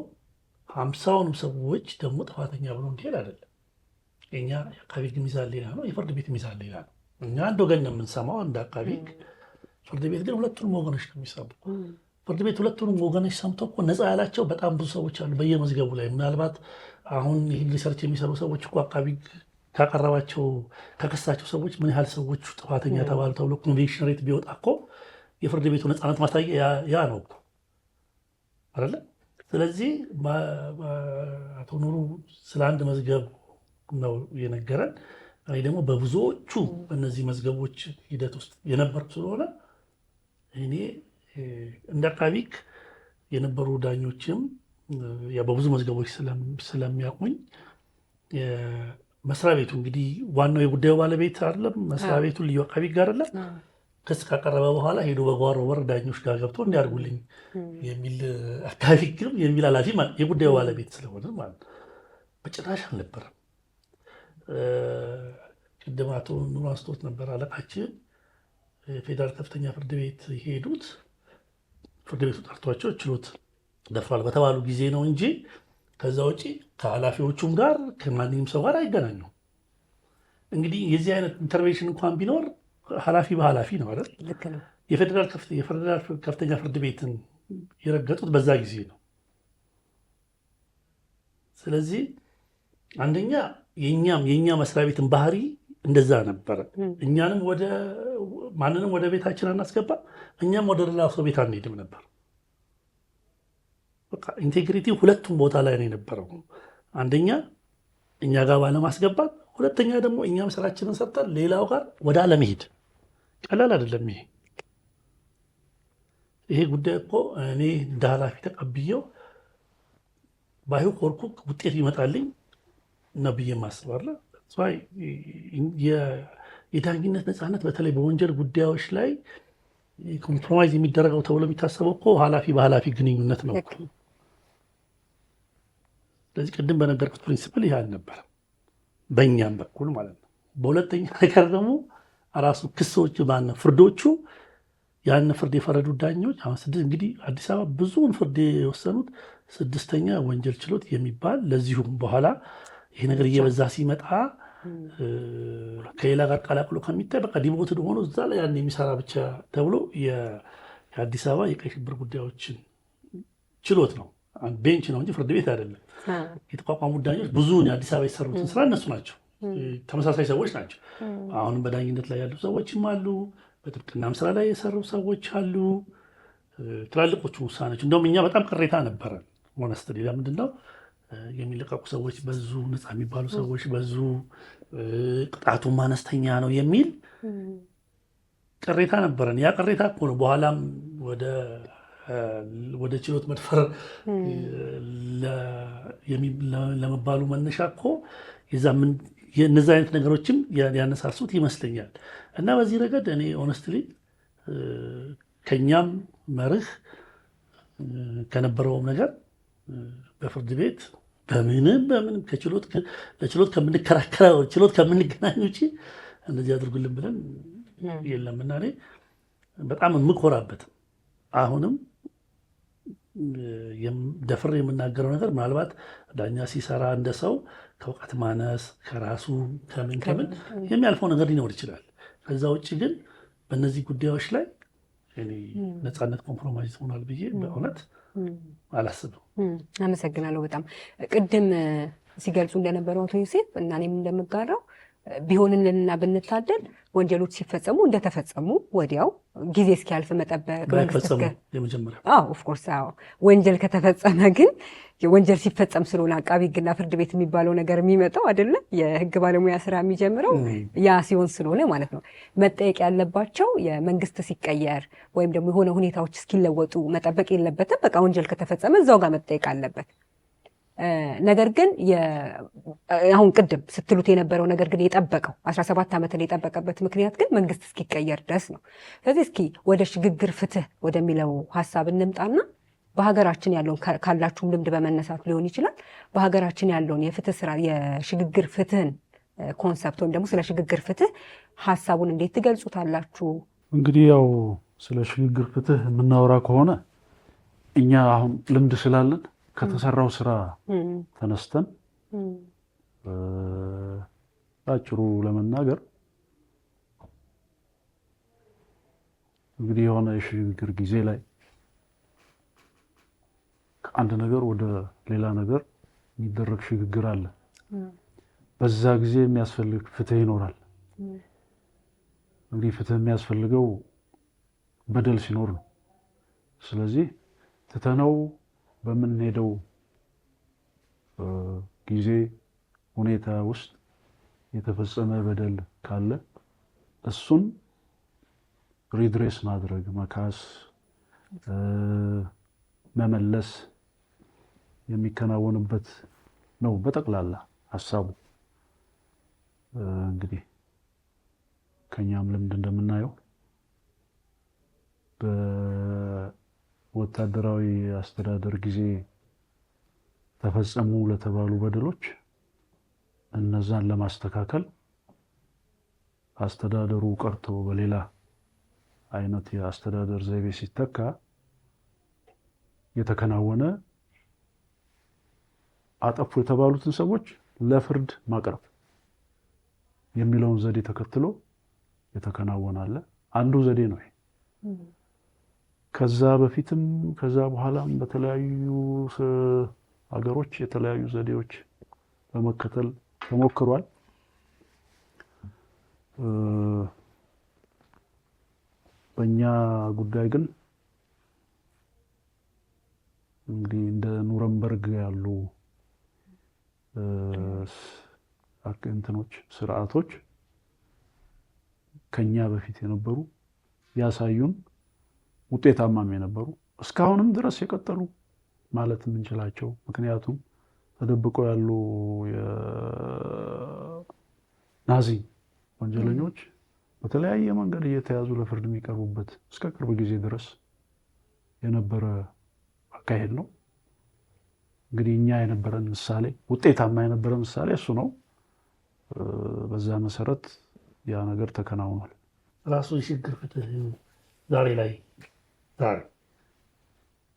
50ውን ሰዎች ደግሞ ጥፋተኛ ብሎ እንዲሄድ አይደለም። የኛ የአቃቢ ሕግ ሚዛን ሌላ ነው፣ የፍርድ ቤት ሚዛን ሌላ ነው። እኛ አንድ ወገን ነው የምንሰማው እንደ አቃቢ ሕግ፣ ፍርድ ቤት ግን ሁለቱንም ወገኖች ነው የሚሰሙ። ፍርድ ቤት ሁለቱንም ወገኖች ሰምቶ እኮ ነፃ ያላቸው በጣም ብዙ ሰዎች አሉ በየመዝገቡ ላይ። ምናልባት አሁን ይህን ሪሰርች የሚሰሩ ሰዎች እኮ አቃቢ ሕግ ካቀረባቸው ከከሳቸው ሰዎች ምን ያህል ሰዎቹ ጥፋተኛ ተባሉ ተብሎ ኮንቪክሽን ሬት ቢወጣ እኮ የፍርድ ቤቱ ነፃነት ማሳያ ያ ነው እኮ አይደለ? ስለዚህ አቶ ኑሩ ስለ አንድ መዝገብ ነው የነገረን። እኔ ደግሞ በብዙዎቹ በእነዚህ መዝገቦች ሂደት ውስጥ የነበርኩ ስለሆነ እኔ እንደ አቃቢ ሕግ የነበሩ ዳኞችም በብዙ መዝገቦች ስለሚያውቁኝ መስሪያ ቤቱ እንግዲህ ዋናው የጉዳዩ ባለቤት አይደለም መስሪያ ቤቱ ልዩ አቃቢ ሕግ አይደለም። ክስ ካቀረበ በኋላ ሄዶ በጓሮ በር ዳኞች ጋር ገብቶ እንዲያርጉልኝ የሚል አቃቢ ሕግም የሚል ኃላፊ የጉዳዩ ባለቤት ስለሆነ ማለት በጭራሽ አልነበረም። ቅድም አቶ ኑሩ አንስቶት ነበር። አለቃችን ፌዴራል ከፍተኛ ፍርድ ቤት የሄዱት ፍርድ ቤቱ ጠርቷቸው ችሎት ደፍሯል በተባሉ ጊዜ ነው እንጂ ከዛ ውጪ ከኃላፊዎቹም ጋር ከማንኛውም ሰው ጋር አይገናኙም። እንግዲህ የዚህ አይነት ኢንተርቬንሽን እንኳን ቢኖር ኃላፊ በኃላፊ ነው አይደል? የፌዴራል ከፍተኛ ፍርድ ቤትን የረገጡት በዛ ጊዜ ነው። ስለዚህ አንደኛ የኛ መስሪያ ቤትን ባህሪ እንደዛ ነበረ። እኛንም ማንንም ወደ ቤታችን አናስገባ፣ እኛም ወደ ሌላ ሰው ቤት አንሄድም ነበር። በቃ ኢንቴግሪቲ ሁለቱም ቦታ ላይ ነው የነበረው። አንደኛ እኛ ጋር ባለማስገባት፣ ሁለተኛ ደግሞ እኛም ስራችንን ሰርተን ሌላው ጋር ወደ አለመሄድ። ቀላል አይደለም ይሄ ጉዳይ እኮ እኔ እንደ ኃላፊ ተቀብዬው ባይሁ ኮርኩ ውጤት ይመጣልኝ እና ብዬ ማስባለ የዳኝነት ነፃነት በተለይ በወንጀል ጉዳዮች ላይ ኮምፕሮማይዝ የሚደረገው ተብሎ የሚታሰበው እኮ ኃላፊ በኃላፊ ግንኙነት ነው። ስለዚህ ቅድም በነገርኩት ፕሪንሲፕል ይህ አልነበረም። በእኛም በኩል ማለት ነው። በሁለተኛ ነገር ደግሞ ራሱ ክሶች ማነው ፍርዶቹ ያን ፍርድ የፈረዱት ዳኞች አሁን እንግዲህ አዲስ አበባ ብዙውን ፍርድ የወሰኑት 6ኛ ወንጀል ችሎት የሚባል ለዚሁም በኋላ ይሄ ነገር እየበዛ ሲመጣ ከሌላ ጋር ቀላቅሎ ከሚታይ በቃ ዲቮትድ ሆኖ እዛ ላይ ያን የሚሰራ ብቻ ተብሎ የአዲስ አበባ የቀይ ሽብር ጉዳዮችን ችሎት ነው። ቤንች ነው እንጂ ፍርድ ቤት አይደለም። የተቋቋሙት ዳኞች ብዙውን የአዲስ አበባ የሰሩትን ስራ እነሱ ናቸው። ተመሳሳይ ሰዎች ናቸው። አሁንም በዳኝነት ላይ ያሉ ሰዎችም አሉ። በጥብቅናም ስራ ላይ የሰሩ ሰዎች አሉ። ትላልቆቹ ውሳኔዎች እንደውም እኛ በጣም ቅሬታ ነበረን። ሆነስትሊ ለምንድን ነው የሚለቀቁ ሰዎች በዙ፣ ነፃ የሚባሉ ሰዎች በዙ፣ ቅጣቱም አነስተኛ ነው የሚል ቅሬታ ነበረን። ያ ቅሬታ እኮ ነው በኋላም ወደ ችሎት መድፈር ለመባሉ መነሻ እኮ እነዚህ አይነት ነገሮችም ያነሳሱት ይመስለኛል። እና በዚህ ረገድ እኔ ሆነስትሊ ከኛም መርህ ከነበረውም ነገር በፍርድ ቤት በምንም ለችሎት ከምንከራከረው ችሎት ከምንገናኝ ውጭ እንደዚህ አድርጉልን ብለን የለምና እኔ በጣም የምኮራበትም አሁንም ደፍሬ የምናገረው ነገር ምናልባት ዳኛ ሲሰራ እንደ ሰው ከእውቀት ማነስ ከራሱ ከምን የሚያልፈው ነገር ሊኖር ይችላል። ከዛ ውጭ ግን በእነዚህ ጉዳዮች ላይ ነፃነት ኮምፕሮማይዝ ሆኗል ብዬ በእውነት አላስብም። አመሰግናለሁ በጣም ቅድም ሲገልጹ እንደነበረው አቶ ዮሴፍ እና እኔም እንደምጋራው ቢሆንልንና ብንታደል ወንጀሎች ሲፈጸሙ እንደተፈጸሙ ወዲያው ጊዜ እስኪያልፍ መጠበቅ ኦፍኮርስ ወንጀል ከተፈጸመ ግን ወንጀል ሲፈጸም ስለሆነ አቃቢ ሕግና ፍርድ ቤት የሚባለው ነገር የሚመጣው አይደለም። የሕግ ባለሙያ ስራ የሚጀምረው ያ ሲሆን ስለሆነ ማለት ነው። መጠየቅ ያለባቸው የመንግስት ሲቀየር ወይም ደግሞ የሆነ ሁኔታዎች እስኪለወጡ መጠበቅ የለበትም። በቃ ወንጀል ከተፈጸመ እዛው ጋር መጠየቅ አለበት። ነገር ግን አሁን ቅድም ስትሉት የነበረው ነገር ግን የጠበቀው 17 ዓመትን የጠበቀበት ምክንያት ግን መንግስት እስኪቀየር ድረስ ነው። ስለዚህ እስኪ ወደ ሽግግር ፍትህ ወደሚለው ሀሳብ እንምጣና በሀገራችን ያለውን ካላችሁም ልምድ በመነሳት ሊሆን ይችላል በሀገራችን ያለውን የፍትህ ስራ የሽግግር ፍትህን ኮንሰፕት ወይም ደግሞ ስለ ሽግግር ፍትህ ሀሳቡን እንዴት ትገልጹታላችሁ? እንግዲህ ያው ስለ ሽግግር ፍትህ የምናወራ ከሆነ እኛ አሁን ልምድ ስላለን ከተሰራው ስራ ተነስተን አጭሩ ለመናገር እንግዲህ የሆነ የሽግግር ጊዜ ላይ ከአንድ ነገር ወደ ሌላ ነገር የሚደረግ ሽግግር አለ። በዛ ጊዜ የሚያስፈልግ ፍትህ ይኖራል። እንግዲህ ፍትህ የሚያስፈልገው በደል ሲኖር ነው። ስለዚህ ትተነው በምንሄደው ጊዜ ሁኔታ ውስጥ የተፈጸመ በደል ካለ እሱን ሪድሬስ ማድረግ፣ መካስ፣ መመለስ የሚከናወንበት ነው በጠቅላላ ሀሳቡ። እንግዲህ ከኛም ልምድ እንደምናየው ወታደራዊ አስተዳደር ጊዜ ተፈጸሙ ለተባሉ በደሎች እነዛን ለማስተካከል አስተዳደሩ ቀርቶ በሌላ አይነት የአስተዳደር ዘይቤ ሲተካ የተከናወነ አጠፉ የተባሉትን ሰዎች ለፍርድ ማቅረብ የሚለውን ዘዴ ተከትሎ የተከናወናለ አንዱ ዘዴ ነው። ከዛ በፊትም ከዛ በኋላም በተለያዩ ሀገሮች የተለያዩ ዘዴዎች በመከተል ተሞክሯል። በእኛ ጉዳይ ግን እንግዲህ እንደ ኑረምበርግ ያሉ እንትኖች ስርዓቶች ከኛ በፊት የነበሩ ያሳዩን ውጤታማም የነበሩ እስካሁንም ድረስ የቀጠሉ ማለት የምንችላቸው። ምክንያቱም ተደብቀው ያሉ የናዚ ወንጀለኞች በተለያየ መንገድ እየተያዙ ለፍርድ የሚቀርቡበት እስከ ቅርብ ጊዜ ድረስ የነበረ አካሄድ ነው። እንግዲህ እኛ የነበረን ምሳሌ ውጤታማ የነበረ ምሳሌ እሱ ነው። በዛ መሰረት ያ ነገር ተከናውኗል። ራሱ የሽግግር ፍትህ ዛሬ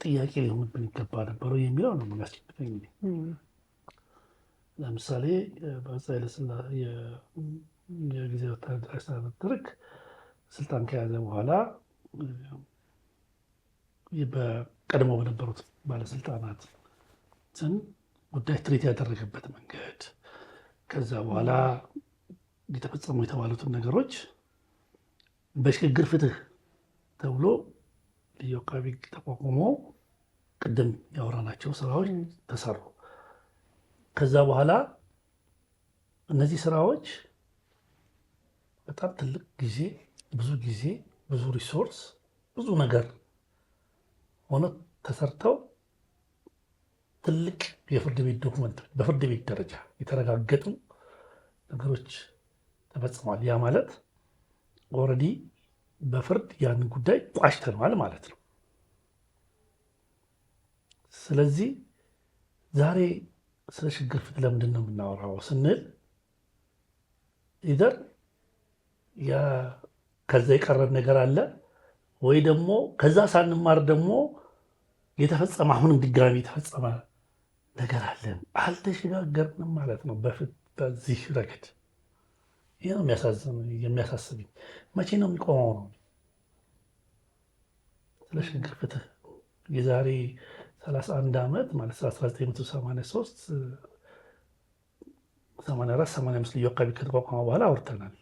ጥያቄ ሊሆንብን ይገባ ነበረው የሚለው ነው የሚያስቸግረኝ። ለምሳሌ በአፄ ኃይለሥላሴ የጊዜያዊ ወታደራዊ አስተዳደር ደርግ ስልጣን ከያዘ በኋላ በቀድሞ በነበሩት ባለስልጣናት ጉዳይ ትሪት ያደረገበት መንገድ፣ ከዛ በኋላ የተፈጸሙ የተባሉትን ነገሮች በሽግግር ፍትህ ተብሎ ልዩ አቃቤ ሕግ ተቋቁሞ ቅድም ያወራናቸው ስራዎች ተሰሩ። ከዛ በኋላ እነዚህ ስራዎች በጣም ትልቅ ጊዜ፣ ብዙ ሪሶርስ፣ ብዙ ነገር ሆነ ተሰርተው ትልቅ የፍርድ ቤት ዶክመንት በፍርድ ቤት ደረጃ የተረጋገጡ ነገሮች ተፈጽሟል። ያ ማለት ኦልሬዲ በፍርድ ያንን ጉዳይ ቋጭተነዋል ማለት ነው። ስለዚህ ዛሬ ስለ ሽግግር ፍትህ ለምንድን ነው የምናወራው ስንል ኢዘር ከዛ የቀረን ነገር አለ ወይ ደግሞ ከዛ ሳንማር ደግሞ የተፈጸመ አሁንም ድጋሚ የተፈጸመ ነገር አለን። አልተሸጋገርንም ማለት ነው በዚህ ረገድ። ይህ ነው የሚያሳስብኝ። መቼ ነው የሚቆመው ነው? ስለ ሽግግር ፍትህ የዛሬ 31 ዓመት ማለት 1983 84 85 ልዩ አቃቤ ከተቋቋመ በኋላ አውርተናል።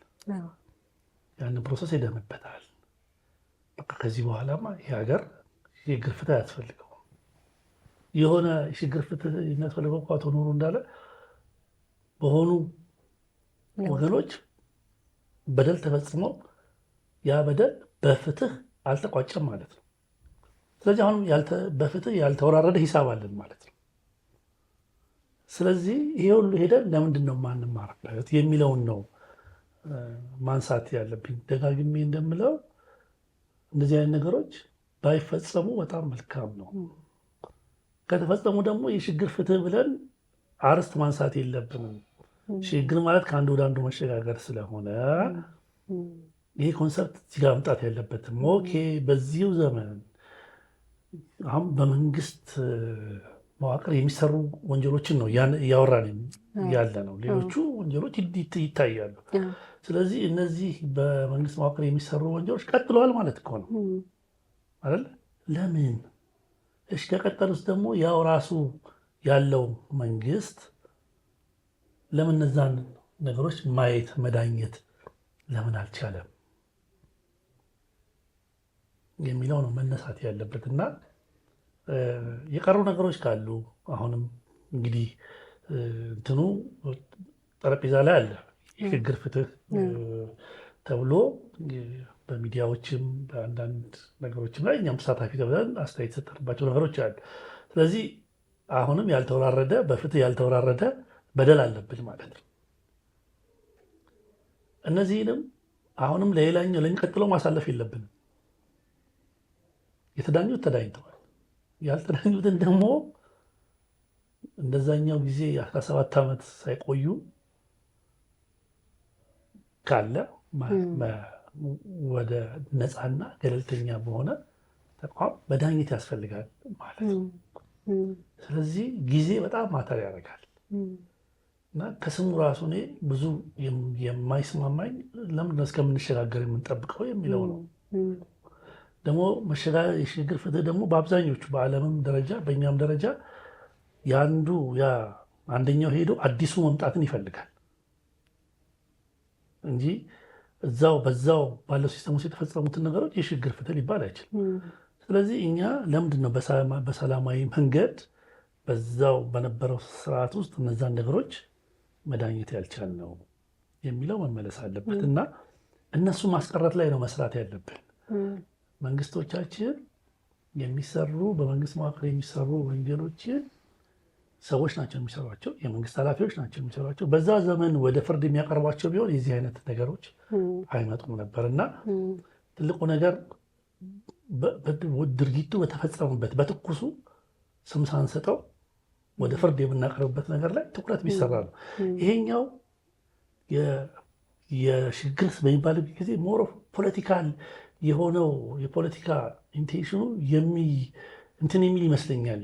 ያንን ፕሮሰስ ሄደንበታል። በቃ ከዚህ በኋላማ ይህ ሀገር የሽግግር ፍትህ አያስፈልገው። የሆነ የሽግግር ፍትህ የሚያስፈልገው እኮ አቶ ኑሩ እንዳለ በሆኑ ወገኖች በደል ተፈጽሞ ያ በደል በፍትህ አልተቋጨም ማለት ነው። ስለዚህ አሁንም በፍትህ ያልተወራረደ ሂሳብ አለን ማለት ነው። ስለዚህ ይሄ ሁሉ ሄደን ለምንድን ነው ማንማርበት የሚለውን ነው ማንሳት ያለብኝ። ደጋግሜ እንደምለው እንደዚህ አይነት ነገሮች ባይፈጸሙ በጣም መልካም ነው። ከተፈጸሙ ደግሞ የሽግግር ፍትህ ብለን አርስት ማንሳት የለብንም። ሽግግር ማለት ከአንዱ ወደ አንዱ መሸጋገር ስለሆነ ይሄ ኮንሰፕት እዚህ ጋር መምጣት ያለበትም። ኦኬ በዚሁ ዘመን አሁን በመንግስት መዋቅር የሚሰሩ ወንጀሎችን ነው እያወራን ያለ ነው። ሌሎቹ ወንጀሎች ይታያሉ። ስለዚህ እነዚህ በመንግስት መዋቅር የሚሰሩ ወንጀሎች ቀጥለዋል ማለት እኮ ነው አይደል? ለምን? እሺ ከቀጠሉስ ደግሞ ያው ራሱ ያለው መንግስት ለምን እነዛን ነገሮች ማየት መዳኘት ለምን አልቻለም የሚለው ነው መነሳት ያለበት። እና የቀሩ ነገሮች ካሉ አሁንም እንግዲህ እንትኑ ጠረጴዛ ላይ አለ። የሽግግር ፍትህ ተብሎ በሚዲያዎችም በአንዳንድ ነገሮችም ላይ እኛም ተሳታፊ ተብለን አስተያየት የተሰጠባቸው ነገሮች አሉ። ስለዚህ አሁንም ያልተወራረደ በፍትህ ያልተወራረደ በደል አለብን ማለት ነው። እነዚህንም አሁንም ለሌላኛው ለሚቀጥለው ማሳለፍ የለብንም። የተዳኙት ተዳኝተዋል። ያልተዳኙትን ደግሞ እንደዛኛው ጊዜ 17 ዓመት ሳይቆዩ ካለ ወደ ነፃና ገለልተኛ በሆነ ተቋም መዳኘት ያስፈልጋል ማለት ነው። ስለዚህ ጊዜ በጣም ማተር ያደርጋል እና ከስሙ ራሱ እኔ ብዙ የማይስማማኝ ለምንድነው እስከምንሸጋገር የምንጠብቀው የሚለው ነው። ደግሞ የሽግግር ፍትህ ደግሞ በአብዛኞቹ በዓለምም ደረጃ በእኛም ደረጃ አንደኛው ሄዶ አዲሱ መምጣትን ይፈልጋል እንጂ በዛው ባለው ሲስተም ውስጥ የተፈጸሙትን ነገሮች የሽግግር ፍትህ ሊባል አይችልም። ስለዚህ እኛ ለምንድን ነው በሰላማዊ መንገድ በዛው በነበረው ስርዓት ውስጥ እነዛን ነገሮች መዳኘት ያልቻልነው የሚለው መመለስ አለበት እና እነሱ ማስቀረት ላይ ነው መስራት ያለብን። መንግስቶቻችን በመንግስት መዋቅር የሚሰሩ ወንጀሎችን ሰዎች ናቸው የሚሰሯቸው፣ የመንግስት ኃላፊዎች ናቸው የሚሰሯቸው። በዛ ዘመን ወደ ፍርድ የሚያቀርቧቸው ቢሆን የዚህ አይነት ነገሮች አይመጡም ነበር እና ትልቁ ነገር ድርጊቱ በተፈጸሙበት በትኩሱ ስም ሳንሰጠው ወደ ፍርድ የምናቀርብበት ነገር ላይ ትኩረት ቢሰራ ነው። ይሄኛው የሽግግር በሚባልበት ጊዜ ሞር ፖለቲካል የሆነው የፖለቲካ ኢንቴንሽኑ እንትን የሚል ይመስለኛል፣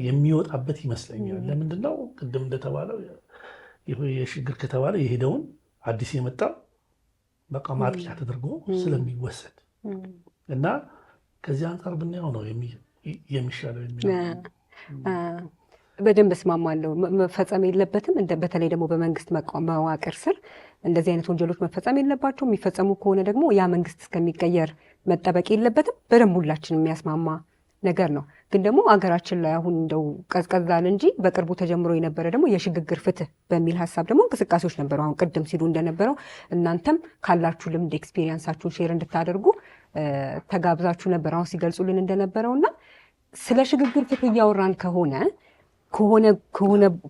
የሚወጣበት ይመስለኛል። ለምንድነው ቅድም እንደተባለው የሽግግር ከተባለ የሄደውን አዲስ የመጣ በቃ ማጥቂያ ተደርጎ ስለሚወሰድ እና ከዚህ አንጻር ብናየው ነው የሚሻለው የሚለው በደንብ እስማማለሁ። መፈጸም የለበትም። በተለይ ደግሞ በመንግስት መዋቅር ስር እንደዚህ አይነት ወንጀሎች መፈጸም የለባቸው። የሚፈጸሙ ከሆነ ደግሞ ያ መንግስት እስከሚቀየር መጠበቅ የለበትም። በደንብ ሁላችን የሚያስማማ ነገር ነው። ግን ደግሞ አገራችን ላይ አሁን እንደው ቀዝቀዛል እንጂ በቅርቡ ተጀምሮ የነበረ ደግሞ የሽግግር ፍትህ በሚል ሀሳብ ደግሞ እንቅስቃሴዎች ነበሩ። አሁን ቅድም ሲሉ እንደነበረው እናንተም ካላችሁ ልምድ ኤክስፔሪየንሳችሁን ሼር እንድታደርጉ ተጋብዛችሁ ነበር አሁን ሲገልጹልን እንደነበረው እና ስለ ሽግግር ፍትህ እያወራን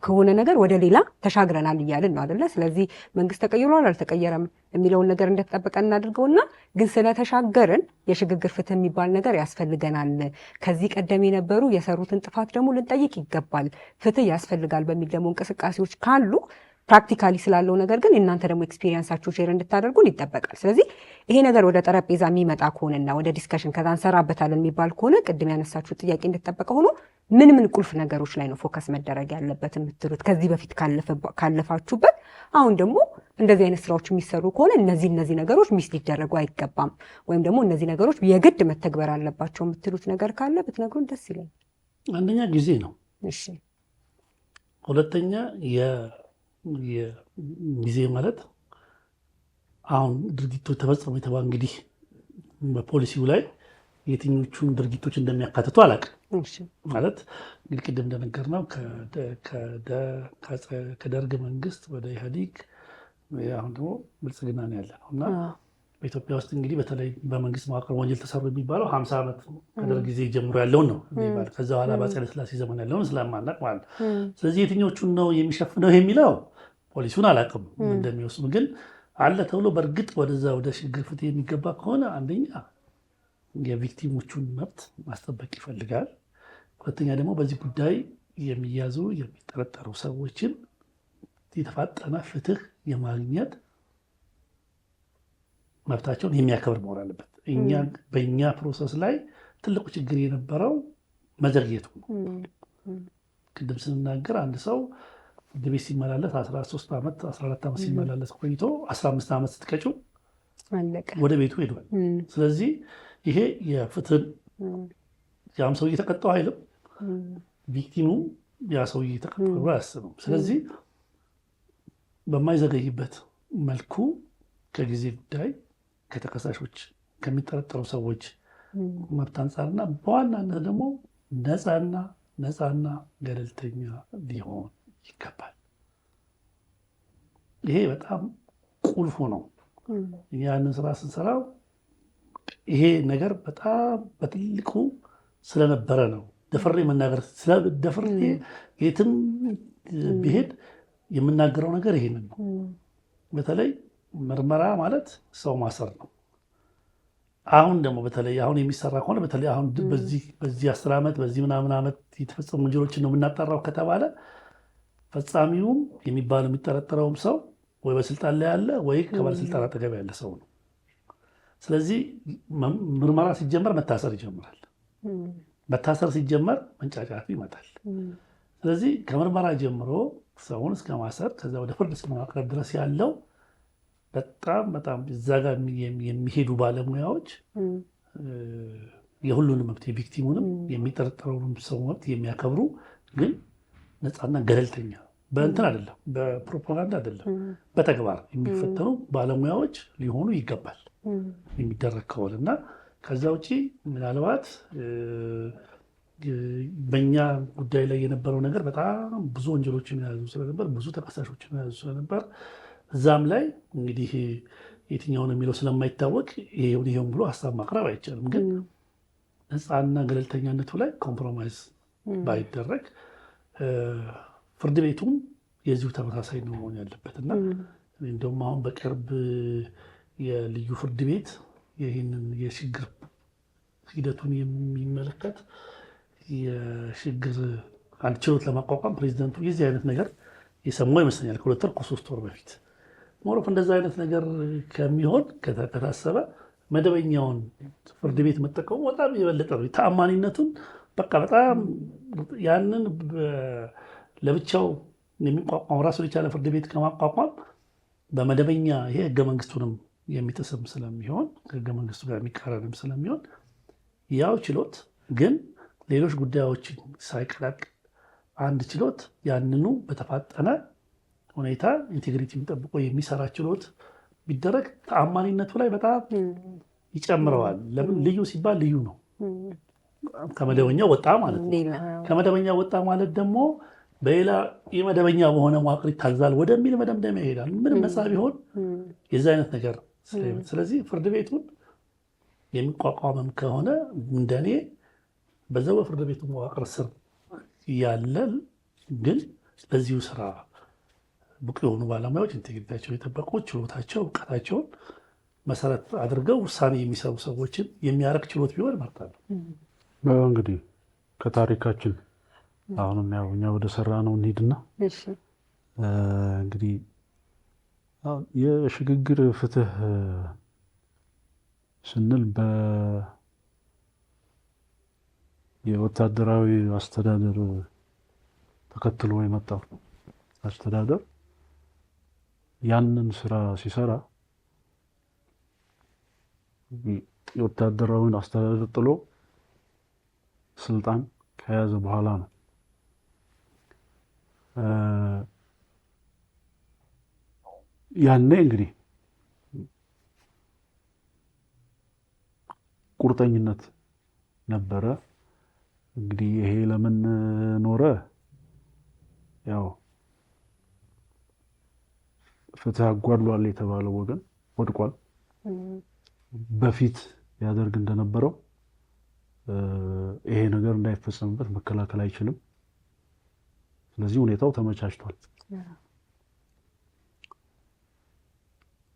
ከሆነ ነገር ወደ ሌላ ተሻግረናል እያልን ነው አይደለ? ስለዚህ መንግስት ተቀይሯል አልተቀየረም የሚለውን ነገር እንደተጠበቀ እናድርገውና ግን ስለተሻገርን የሽግግር ፍትህ የሚባል ነገር ያስፈልገናል። ከዚህ ቀደም የነበሩ የሰሩትን ጥፋት ደግሞ ልንጠይቅ ይገባል፣ ፍትህ ያስፈልጋል በሚል ደግሞ እንቅስቃሴዎች ካሉ ፕራክቲካሊ ስላለው ነገር ግን እናንተ ደግሞ ኤክስፒሪየንሳችሁ ሼር እንድታደርጉን ይጠበቃል። ስለዚህ ይሄ ነገር ወደ ጠረጴዛ የሚመጣ ከሆነና ወደ ዲስከሽን ከዛ እንሰራበታለን የሚባል ከሆነ ቅድም ያነሳችሁ ጥያቄ እንደተጠበቀ ሆኖ ምን ቁልፍ ነገሮች ላይ ነው ፎከስ መደረግ ያለበት የምትሉት? ከዚህ በፊት ካለፋችሁበት አሁን ደግሞ እንደዚህ አይነት ስራዎች የሚሰሩ ከሆነ እነዚህ ነገሮች ሚስ ሊደረጉ አይገባም ወይም ደግሞ እነዚህ ነገሮች የግድ መተግበር አለባቸው የምትሉት ነገር ካለ ብትነግሩን ደስ ይለኝ። አንደኛ ጊዜ ነው። እሺ። ሁለተኛ ጊዜ ማለት አሁን ድርጊቶች ተፈጸሙ የተባለ እንግዲህ በፖሊሲው ላይ የትኞቹን ድርጊቶች እንደሚያካትቱ አላውቅም። ማለት እንግዲህ ቅድም እንደነገርነው ከደርግ መንግስት ወደ ኢህአዴግ አሁን ደግሞ ብልጽግና ነው ያለ ነው እና በኢትዮጵያ ውስጥ እንግዲህ በተለይ በመንግስት መዋቅር ወንጀል ተሰሩ የሚባለው 50 ዓመት ከደርግ ጊዜ ጀምሮ ያለውን ነው የሚባለው። ከዛ በኋላ በአፄ ኃይለሥላሴ ዘመን ያለውን ስለማናውቅ ማለት ነው። ስለዚህ የትኞቹን ነው የሚሸፍነው የሚለው ፖሊሱን አላውቅም እንደሚወስኑ፣ ግን አለ ተብሎ በእርግጥ ወደዛ ወደ ሽግግር ፍትህ የሚገባ ከሆነ አንደኛ የቪክቲሞቹን መብት ማስጠበቅ ይፈልጋል። ሁለተኛ ደግሞ በዚህ ጉዳይ የሚያዙ የሚጠረጠሩ ሰዎችን የተፋጠነ ፍትህ የማግኘት መብታቸውን የሚያከብር መሆን አለበት። በእኛ ፕሮሰስ ላይ ትልቁ ችግር የነበረው መዘግየቱ ነው። ቅድም ስንናገር አንድ ሰው ፍርድ ቤት ሲመላለስ 13 ዓመት 14 ዓመት ሲመላለስ ቆይቶ 15 ዓመት ስትቀጪው ወደ ቤቱ ሄዷል። ስለዚህ ይሄ የፍትህን ያም ሰው እየተቀጣው አይልም፣ ቪክቲሙ ያ ሰው እየተቀጣው ብሎ አያስብም። ስለዚህ በማይዘገይበት መልኩ ከጊዜ ጉዳይ ከተከሳሾች ከሚጠረጠሩ ሰዎች መብት አንጻርና በዋናነት ደግሞ ነፃና ገለልተኛ ሊሆን ይገባል። ይሄ በጣም ቁልፉ ነው። ያንን ስራ ስንሰራው ይሄ ነገር በጣም በትልቁ ስለነበረ ነው ደፍሬ መናገር ደፍሬ የትም ቢሄድ የምናገረው ነገር ይሄንን ነው። በተለይ ምርመራ ማለት ሰው ማሰር ነው። አሁን ደግሞ በተለይ አሁን የሚሰራ ከሆነ በተለይ አሁን በዚህ 10 ዓመት በዚህ ምናምን ዓመት የተፈጸሙ ወንጀሎችን ነው የምናጣራው ከተባለ ፈጻሚውም የሚባለው የሚጠረጠረውም ሰው ወይ በስልጣን ላይ ያለ ወይ ከባለስልጣን አጠገብ ያለ ሰው ነው። ስለዚህ ምርመራ ሲጀመር መታሰር ይጀምራል። መታሰር ሲጀመር መንጫጫቱ ይመጣል። ስለዚህ ከምርመራ ጀምሮ ሰውን እስከ ማሰር ከዛ ወደ ፍርድ እስከ ማቅረብ ድረስ ያለው በጣም እዛ ጋር የሚሄዱ ባለሙያዎች የሁሉንም መብት የቪክቲሙንም የሚጠረጠረውንም ሰው መብት የሚያከብሩ ግን ነፃና ገለልተኛ በእንትን አይደለም፣ በፕሮፓጋንዳ አይደለም፣ በተግባር የሚፈተኑ ባለሙያዎች ሊሆኑ ይገባል የሚደረግ ከሆነ እና ከዛ ውጭ ምናልባት በእኛ ጉዳይ ላይ የነበረው ነገር በጣም ብዙ ወንጀሎችን የያዙ ስለነበር ብዙ ተከሳሾችን የያዙ ስለነበር እዛም ላይ እንግዲህ የትኛውን የሚለው ስለማይታወቅ ይሄውን ብሎ ሀሳብ ማቅረብ አይቻልም። ግን ነፃና ገለልተኛነቱ ላይ ኮምፕሮማይዝ ባይደረግ ፍርድ ቤቱም የዚሁ ተመሳሳይ ነው መሆን ያለበት እና እንደውም አሁን በቅርብ የልዩ ፍርድ ቤት ይህንን የሽግግር ሂደቱን የሚመለከት የሽግግር አንድ ችሎት ለማቋቋም ፕሬዚደንቱ የዚህ አይነት ነገር የሰማው ይመስለኛል ከ2 ወር ከ3 ወር በፊት ሞሮፍ እንደዛ አይነት ነገር ከሚሆን ከታሰበ መደበኛውን ፍርድ ቤት መጠቀሙ በጣም የበለጠ ነው ተአማኒነቱን በቃ በጣም ያንን ለብቻው የሚቋቋም ራሱን የቻለ ፍርድ ቤት ከማቋቋም በመደበኛ ይሄ ህገ መንግስቱንም የሚጥስም ስለሚሆን ህገ መንግስቱ ጋር የሚቃረንም ስለሚሆን ያው ችሎት ግን ሌሎች ጉዳዮችን ሳይቀላቅል አንድ ችሎት ያንኑ በተፋጠነ ሁኔታ ኢንቴግሪቲውን ጠብቆ የሚሰራ ችሎት ቢደረግ ተአማኒነቱ ላይ በጣም ይጨምረዋል። ለምን ልዩ ሲባል ልዩ ነው። ከመደበኛው ወጣ ማለት ነው። ከመደበኛው ወጣ ማለት ደግሞ በሌላ የመደበኛ በሆነ መዋቅር ይታዛል ወደሚል መደምደሚያ ይሄዳል። ምንም ነፃ ቢሆን የዚ አይነት ነገር ስለዚህ ፍርድ ቤቱን የሚቋቋምም ከሆነ እንደኔ በዛው በፍርድ ቤቱ መዋቅር ስር ያለ ግን ለዚሁ ስራ ብቁ የሆኑ ባለሙያዎች ኢንቴግሪቲያቸው የጠበቁ ችሎታቸው እውቀታቸውን መሰረት አድርገው ውሳኔ የሚሰሩ ሰዎችን የሚያረግ ችሎት ቢሆን እመርጣለሁ። እንግዲህ ከታሪካችን አሁንም ያው እኛ ወደ ሰራ ነው እንሂድና እንግዲህ የሽግግር ፍትህ ስንል የወታደራዊ አስተዳደር ተከትሎ የመጣው አስተዳደር ያንን ስራ ሲሰራ የወታደራዊን አስተዳደር ጥሎ ስልጣን ከያዘ በኋላ ነው። ያኔ እንግዲህ ቁርጠኝነት ነበረ። እንግዲህ ይሄ ለምን ኖረ? ያው ፍትህ አጓድሏል የተባለው ወገን ወድቋል። በፊት ያደርግ እንደነበረው ይሄ ነገር እንዳይፈጸምበት መከላከል አይችልም። ስለዚህ ሁኔታው ተመቻችቷል።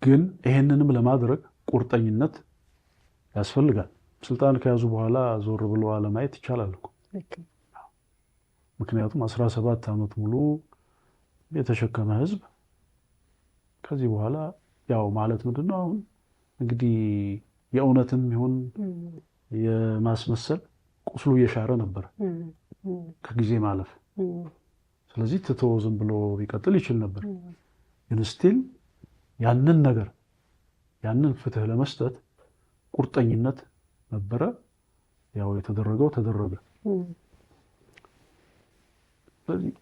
ግን ይሄንንም ለማድረግ ቁርጠኝነት ያስፈልጋል። ስልጣን ከያዙ በኋላ ዞር ብሎ አለማየት ይቻላል እኮ። ምክንያቱም 17 ዓመት ሙሉ የተሸከመ ህዝብ ከዚህ በኋላ ያው ማለት ምንድነው አሁን እንግዲህ የእውነትም ይሁን የማስመሰል ቁስሉ እየሻረ ነበር ከጊዜ ማለፍ። ስለዚህ ትቶ ዝም ብሎ ቢቀጥል ይችል ነበር። ግን ስቲል ያንን ነገር ያንን ፍትህ ለመስጠት ቁርጠኝነት ነበረ። ያው የተደረገው ተደረገ። ስለዚህ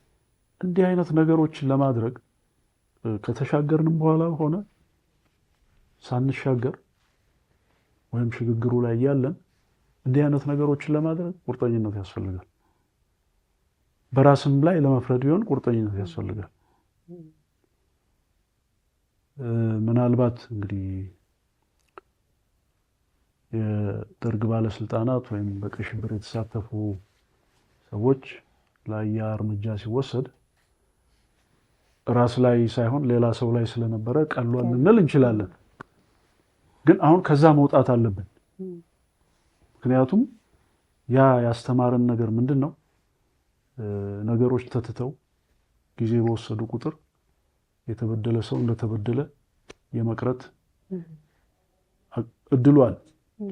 እንዲህ አይነት ነገሮችን ለማድረግ ከተሻገርንም በኋላ ሆነ ሳንሻገር ወይም ሽግግሩ ላይ ያለን እንዲህ አይነት ነገሮችን ለማድረግ ቁርጠኝነት ያስፈልጋል። በራስም ላይ ለመፍረድ ቢሆን ቁርጠኝነት ያስፈልጋል። ምናልባት እንግዲህ የደርግ ባለስልጣናት ወይም በቀይ ሽብር የተሳተፉ ሰዎች ላይ ያ እርምጃ ሲወሰድ ራስ ላይ ሳይሆን ሌላ ሰው ላይ ስለነበረ ቀሏል ልንል እንችላለን። ግን አሁን ከዛ መውጣት አለብን። ምክንያቱም ያ ያስተማረን ነገር ምንድን ነው? ነገሮች ተትተው ጊዜ በወሰዱ ቁጥር የተበደለ ሰው እንደተበደለ የመቅረት እድሉ አለ።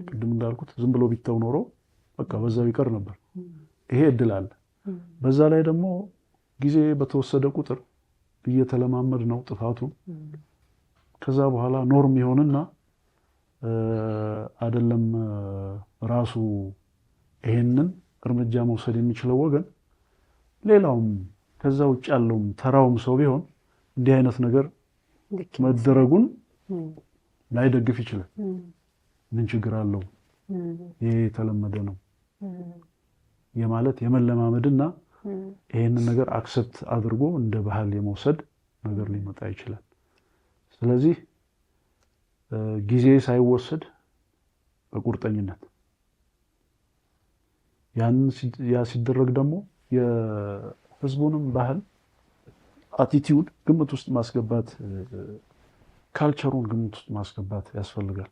ቅድም እንዳልኩት ዝም ብሎ ቢተው ኖሮ በቃ በዛው ይቀር ነበር። ይሄ እድል አለ። በዛ ላይ ደግሞ ጊዜ በተወሰደ ቁጥር እየተለማመድ ነው ጥፋቱ። ከዛ በኋላ ኖርም ይሆንና አይደለም ራሱ ይሄንን እርምጃ መውሰድ የሚችለው ወገን ሌላውም ከዛ ውጭ ያለውም ተራውም ሰው ቢሆን እንዲህ አይነት ነገር መደረጉን ላይደግፍ ይችላል። ምን ችግር አለው? ይሄ የተለመደ ነው የማለት የመለማመድና ይሄንን ነገር አክሰፕት አድርጎ እንደ ባህል የመውሰድ ነገር ሊመጣ ይችላል። ስለዚህ ጊዜ ሳይወሰድ በቁርጠኝነት ያ ሲደረግ ደግሞ የህዝቡንም ባህል አቲቲዩድ ግምት ውስጥ ማስገባት፣ ካልቸሩን ግምት ውስጥ ማስገባት ያስፈልጋል።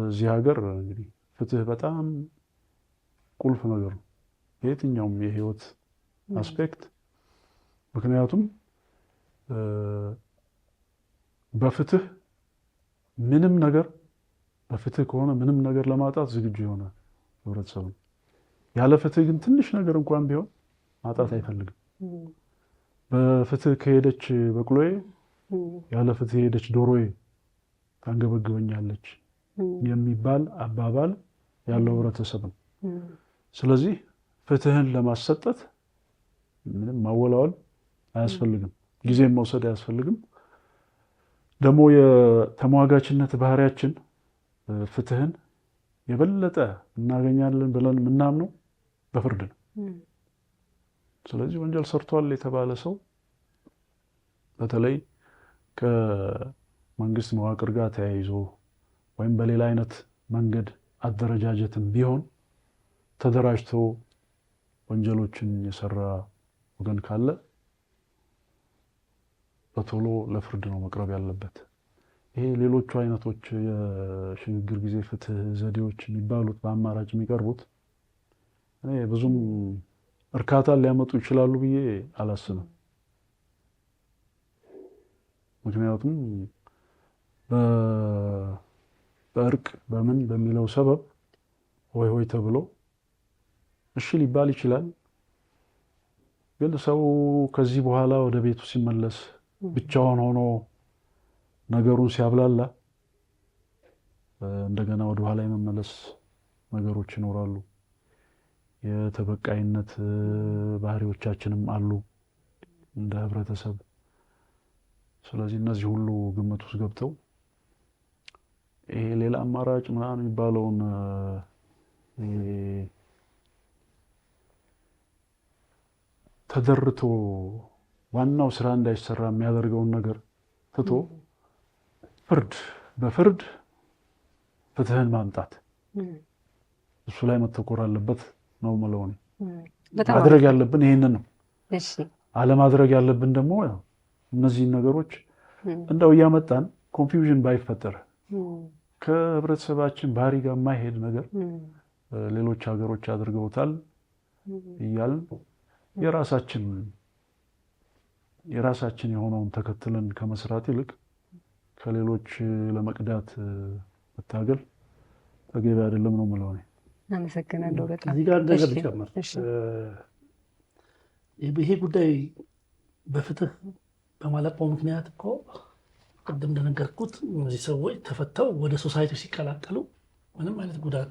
እዚህ ሀገር እንግዲህ ፍትህ በጣም ቁልፍ ነገር ነው የትኛውም የህይወት አስፔክት። ምክንያቱም በፍትህ ምንም ነገር በፍትህ ከሆነ ምንም ነገር ለማጣት ዝግጁ የሆነ ህብረተሰብ ነው። ያለ ፍትህ ግን ትንሽ ነገር እንኳን ቢሆን ማጣት አይፈልግም። በፍትህ ከሄደች በቅሎዬ ያለ ፍትህ የሄደች ዶሮዬ ታንገበግበኛለች የሚባል አባባል ያለው ህብረተሰብ ነው። ስለዚህ ፍትህን ለማሰጠት ምንም ማወላወል አያስፈልግም፣ ጊዜም መውሰድ አያስፈልግም። ደግሞ የተሟጋችነት ባህሪያችን ፍትህን የበለጠ እናገኛለን ብለን የምናምነው በፍርድ ነው። ስለዚህ ወንጀል ሰርቷል የተባለ ሰው በተለይ ከመንግስት መዋቅር ጋር ተያይዞ ወይም በሌላ አይነት መንገድ አደረጃጀትም ቢሆን ተደራጅቶ ወንጀሎችን የሰራ ወገን ካለ በቶሎ ለፍርድ ነው መቅረብ ያለበት። ይሄ ሌሎቹ አይነቶች የሽግግር ጊዜ ፍትህ ዘዴዎች የሚባሉት በአማራጭ የሚቀርቡት እኔ ብዙም እርካታ ሊያመጡ ይችላሉ ብዬ አላስብም። ምክንያቱም በእርቅ በምን በሚለው ሰበብ ሆይ ሆይ ተብሎ እሺ ሊባል ይችላል። ግን ሰው ከዚህ በኋላ ወደ ቤቱ ሲመለስ ብቻውን ሆኖ ነገሩን ሲያብላላ እንደገና ወደ ኋላ የመመለስ ነገሮች ይኖራሉ። የተበቃይነት ባህሪዎቻችንም አሉ እንደ ህብረተሰብ። ስለዚህ እነዚህ ሁሉ ግምት ውስጥ ገብተው ይሄ ሌላ አማራጭ ምናምን የሚባለውን ተደርቶ ዋናው ስራ እንዳይሰራ የሚያደርገውን ነገር ትቶ በፍርድ ፍትህን ማምጣት እሱ ላይ መተኮር አለበት ነው የምለው እኔ። ማድረግ ያለብን ይሄንን ነው። አለማድረግ ያለብን ደግሞ እነዚህን ነገሮች እንደው እያመጣን ኮንፊውዥን ባይፈጠር ከህብረተሰባችን ባህሪ ጋር የማይሄድ ነገር ሌሎች ሀገሮች አድርገውታል እያልን የራሳችን የሆነውን ተከትለን ከመስራት ይልቅ ከሌሎች ለመቅዳት መታገል ተገቢ አይደለም ነው የምለው እኔ። አመሰግናለሁ በጣም። እዚህ ጋር ነገር ልጨምር። ይሄ ጉዳይ በፍትህ በማለቁ ምክንያት እኮ ቅድም እንደነገርኩት እነዚህ ሰዎች ተፈተው ወደ ሶሳይቲ ሲቀላቀሉ ምንም አይነት ጉዳት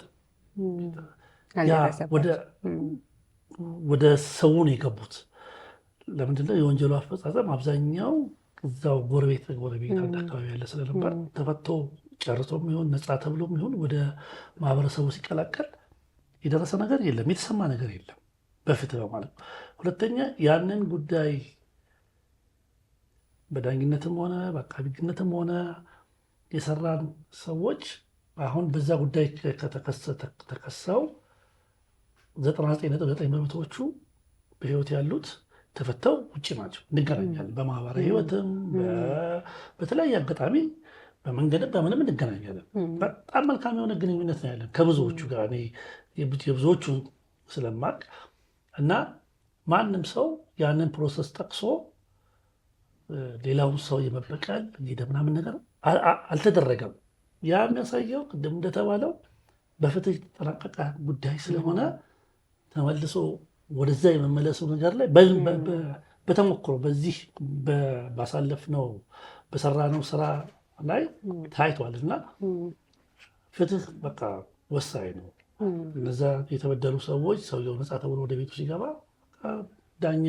ወደ ሰው ነው የገቡት። ለምንድነው? የወንጀሉ አፈጻጸም አብዛኛው እዛው ጎረቤት አንድ አካባቢ ያለ ስለነበር ተፈቶ ጨርሶም ይሁን ነፃ ተብሎም ይሁን ወደ ማህበረሰቡ ሲቀላቀል የደረሰ ነገር የለም፣ የተሰማ ነገር የለም በፍትህ በማለት። ሁለተኛ ያንን ጉዳይ በዳኝነትም ሆነ በአቃቤ ሕግነትም ሆነ የሰራን ሰዎች አሁን በዛ ጉዳይ ተከሰው 99.9% በህይወት ያሉት ተፈተው ውጭ ናቸው። እንገናኛለን፣ በማህበራዊ ህይወትም በተለያየ አጋጣሚ በመንገድም በምንም እንገናኛለን። በጣም መልካም የሆነ ግንኙነት ነው ያለን ከብዙዎቹ ጋር እኔ የብዙዎቹ ስለማቅ እና ማንም ሰው ያንን ፕሮሰስ ጠቅሶ ሌላውን ሰው የመበቀል ምናምን ነገር አልተደረገም። ያ የሚያሳየው ቅድም እንደተባለው በፍትህ የተጠናቀቀ ጉዳይ ስለሆነ ተመልሶ ወደዛ የመመለሱ ነገር ላይ በተሞክሮ በዚህ ባሳለፍነው በሰራነው ስራ ላይ ታይቷል እና ፍትህ በቃ ወሳኝ ነው። እነዛ የተበደሉ ሰዎች ሰውየው ነፃ ተብሎ ወደ ቤቱ ሲገባ ዳኛ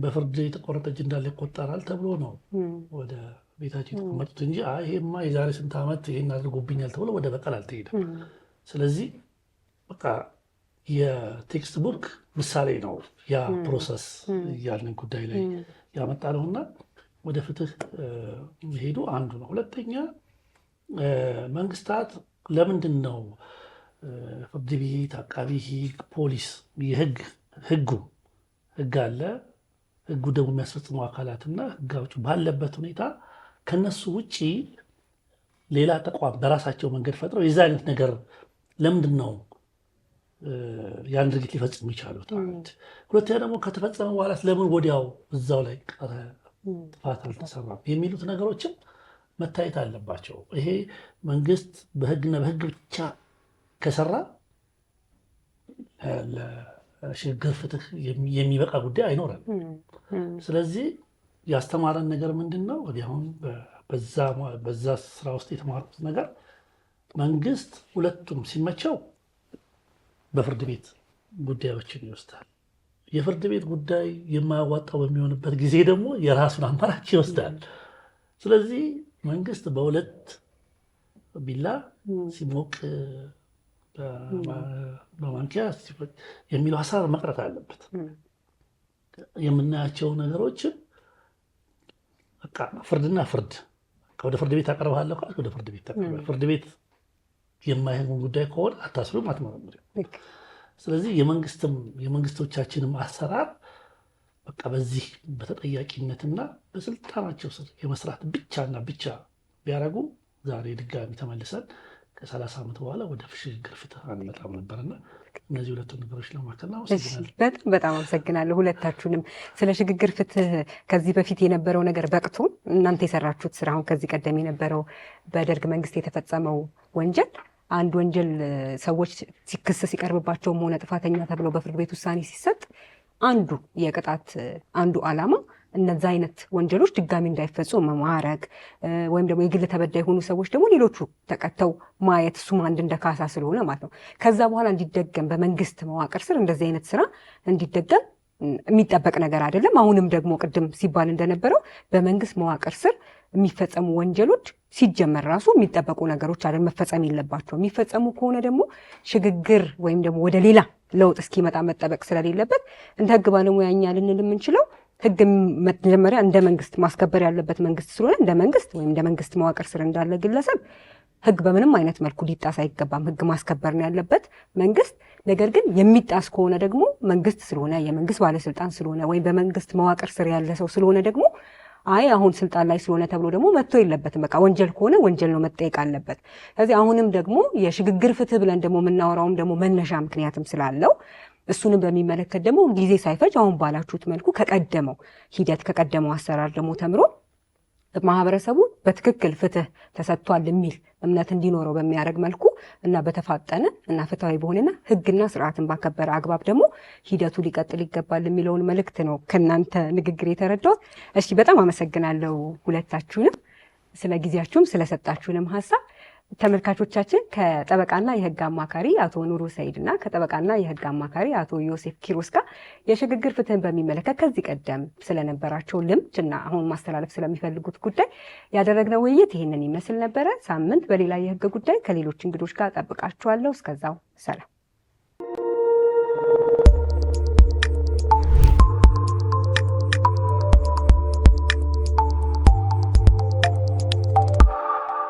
በፍርድ የተቆረጠ እጅ እንዳለ ይቆጠራል ተብሎ ነው ወደ ቤታቸው የተቀመጡት እንጂ ይሄማ የዛሬ ስንት ዓመት ይሄን አድርጎብኛል ተብሎ ወደ በቀል አልተሄደም። ስለዚህ በቃ የቴክስት ቡክ ምሳሌ ነው ያ ፕሮሰስ ያንን ጉዳይ ላይ ያመጣ ነውና ወደ ፍትህ መሄዱ አንዱ ነው። ሁለተኛ መንግስታት ለምንድን ነው ፍርድ ቤት፣ አቃቢ ህግ፣ ፖሊስ ህግ አለ። ህጉ ደግሞ የሚያስፈጽሙ አካላትና ህግ አውጪ ባለበት ሁኔታ ከነሱ ውጭ ሌላ ተቋም በራሳቸው መንገድ ፈጥረው የዛ አይነት ነገር ለምንድን ነው ያን ድርጊት ሊፈጽሙ ይቻሉት? ሁለተኛ ደግሞ ከተፈጸመ በኋላ ለምን ወዲያው እዛው ላይ ቀረ ጥፋት አልተሰራም የሚሉት ነገሮችም መታየት አለባቸው። ይሄ መንግስት በህግና በህግ ብቻ ከሰራ ለሽግግር ፍትህ የሚበቃ ጉዳይ አይኖረም። ስለዚህ ያስተማረን ነገር ምንድን ነው? አሁን በዛ ስራ ውስጥ የተማሩት ነገር መንግስት ሁለቱም ሲመቸው በፍርድ ቤት ጉዳዮችን ይወስዳል። የፍርድ ቤት ጉዳይ የማያዋጣው በሚሆንበት ጊዜ ደግሞ የራሱን አማራጭ ይወስዳል። ስለዚህ መንግስት በሁለት ቢላ ሲሞቅ በማንኪያ የሚለው ሀሳብ መቅረት አለበት። የምናያቸው ነገሮችን ፍርድና ፍርድ ወደ ፍርድ ቤት አቀርባለሁ ወደ ፍርድ ቤት ታቀርባለህ። ፍርድ ቤት የማይሆን ጉዳይ ከሆነ አታስሩም፣ አትመረምሪም። ስለዚህ የመንግስቶቻችንም አሰራር በቃ በዚህ በተጠያቂነትና በስልጣናቸው ስር የመስራት ብቻና ብቻ ቢያደርጉ ዛሬ ድጋሚ ተመልሰን ከ30 ዓመት በኋላ ወደ ሽግግር ፍትህ አንመጣም ነበርና እነዚህ ሁለቱ ነገሮች ለማከልና በጣም አመሰግናለሁ ሁለታችሁንም ስለ ሽግግር ፍትህ። ከዚህ በፊት የነበረው ነገር በቅቶ እናንተ የሰራችሁት ስራ አሁን ከዚህ ቀደም የነበረው በደርግ መንግስት የተፈጸመው ወንጀል አንድ ወንጀል ሰዎች ክስ ሲቀርብባቸውም ሆነ ጥፋተኛ ተብለው በፍርድ ቤት ውሳኔ ሲሰጥ አንዱ የቅጣት አንዱ ዓላማ እነዛ አይነት ወንጀሎች ድጋሚ እንዳይፈጸሙ ማድረግ ወይም ደግሞ የግል ተበዳይ የሆኑ ሰዎች ደግሞ ሌሎቹ ተቀተው ማየት እሱም አንድ እንደ ካሳ ስለሆነ ማለት ነው። ከዛ በኋላ እንዲደገም በመንግስት መዋቅር ስር እንደዚህ አይነት ስራ እንዲደገም የሚጠበቅ ነገር አይደለም። አሁንም ደግሞ ቅድም ሲባል እንደነበረው በመንግስት መዋቅር ስር የሚፈጸሙ ወንጀሎች ሲጀመር ራሱ የሚጠበቁ ነገሮች አይደል መፈጸም የለባቸው። የሚፈጸሙ ከሆነ ደግሞ ሽግግር ወይም ደግሞ ወደ ሌላ ለውጥ እስኪመጣ መጠበቅ ስለሌለበት እንደ ህግ ባለሙያኛ ልንል የምንችለው ህግ መጀመሪያ እንደ መንግስት ማስከበር ያለበት መንግስት ስለሆነ እንደ መንግስት ወይም እንደ መንግስት መዋቅር ስር እንዳለ ግለሰብ ህግ በምንም አይነት መልኩ ሊጣስ አይገባም። ህግ ማስከበር ነው ያለበት መንግስት። ነገር ግን የሚጣስ ከሆነ ደግሞ መንግስት ስለሆነ የመንግስት ባለስልጣን ስለሆነ ወይም በመንግስት መዋቅር ስር ያለ ሰው ስለሆነ ደግሞ አይ አሁን ስልጣን ላይ ስለሆነ ተብሎ ደግሞ መጥቶ የለበትም። በቃ ወንጀል ከሆነ ወንጀል ነው መጠየቅ አለበት። ስለዚህ አሁንም ደግሞ የሽግግር ፍትህ ብለን ደግሞ የምናወራውም ደግሞ መነሻ ምክንያትም ስላለው እሱንም በሚመለከት ደግሞ ጊዜ ሳይፈጅ አሁን ባላችሁት መልኩ ከቀደመው ሂደት ከቀደመው አሰራር ደግሞ ተምሮ ማህበረሰቡ በትክክል ፍትህ ተሰጥቷል የሚል እምነት እንዲኖረው በሚያደርግ መልኩ እና በተፋጠነ እና ፍትሃዊ በሆነና ህግና ስርዓትን ባከበረ አግባብ ደግሞ ሂደቱ ሊቀጥል ይገባል የሚለውን መልእክት ነው ከእናንተ ንግግር የተረዳሁት። እሺ፣ በጣም አመሰግናለሁ ሁለታችሁንም ስለ ጊዜያችሁም ስለሰጣችሁንም ሀሳብ። ተመልካቾቻችን ከጠበቃና የህግ አማካሪ አቶ ኑሩ ሰይድ እና ከጠበቃና የህግ አማካሪ አቶ ዮሴፍ ኪሮስ ጋር የሽግግር ፍትህን በሚመለከት ከዚህ ቀደም ስለነበራቸው ልምድ እና አሁን ማስተላለፍ ስለሚፈልጉት ጉዳይ ያደረግነው ውይይት ይህንን ይመስል ነበረ። ሳምንት በሌላ የህግ ጉዳይ ከሌሎች እንግዶች ጋር ጠብቃችኋለሁ። እስከዛው ሰላም።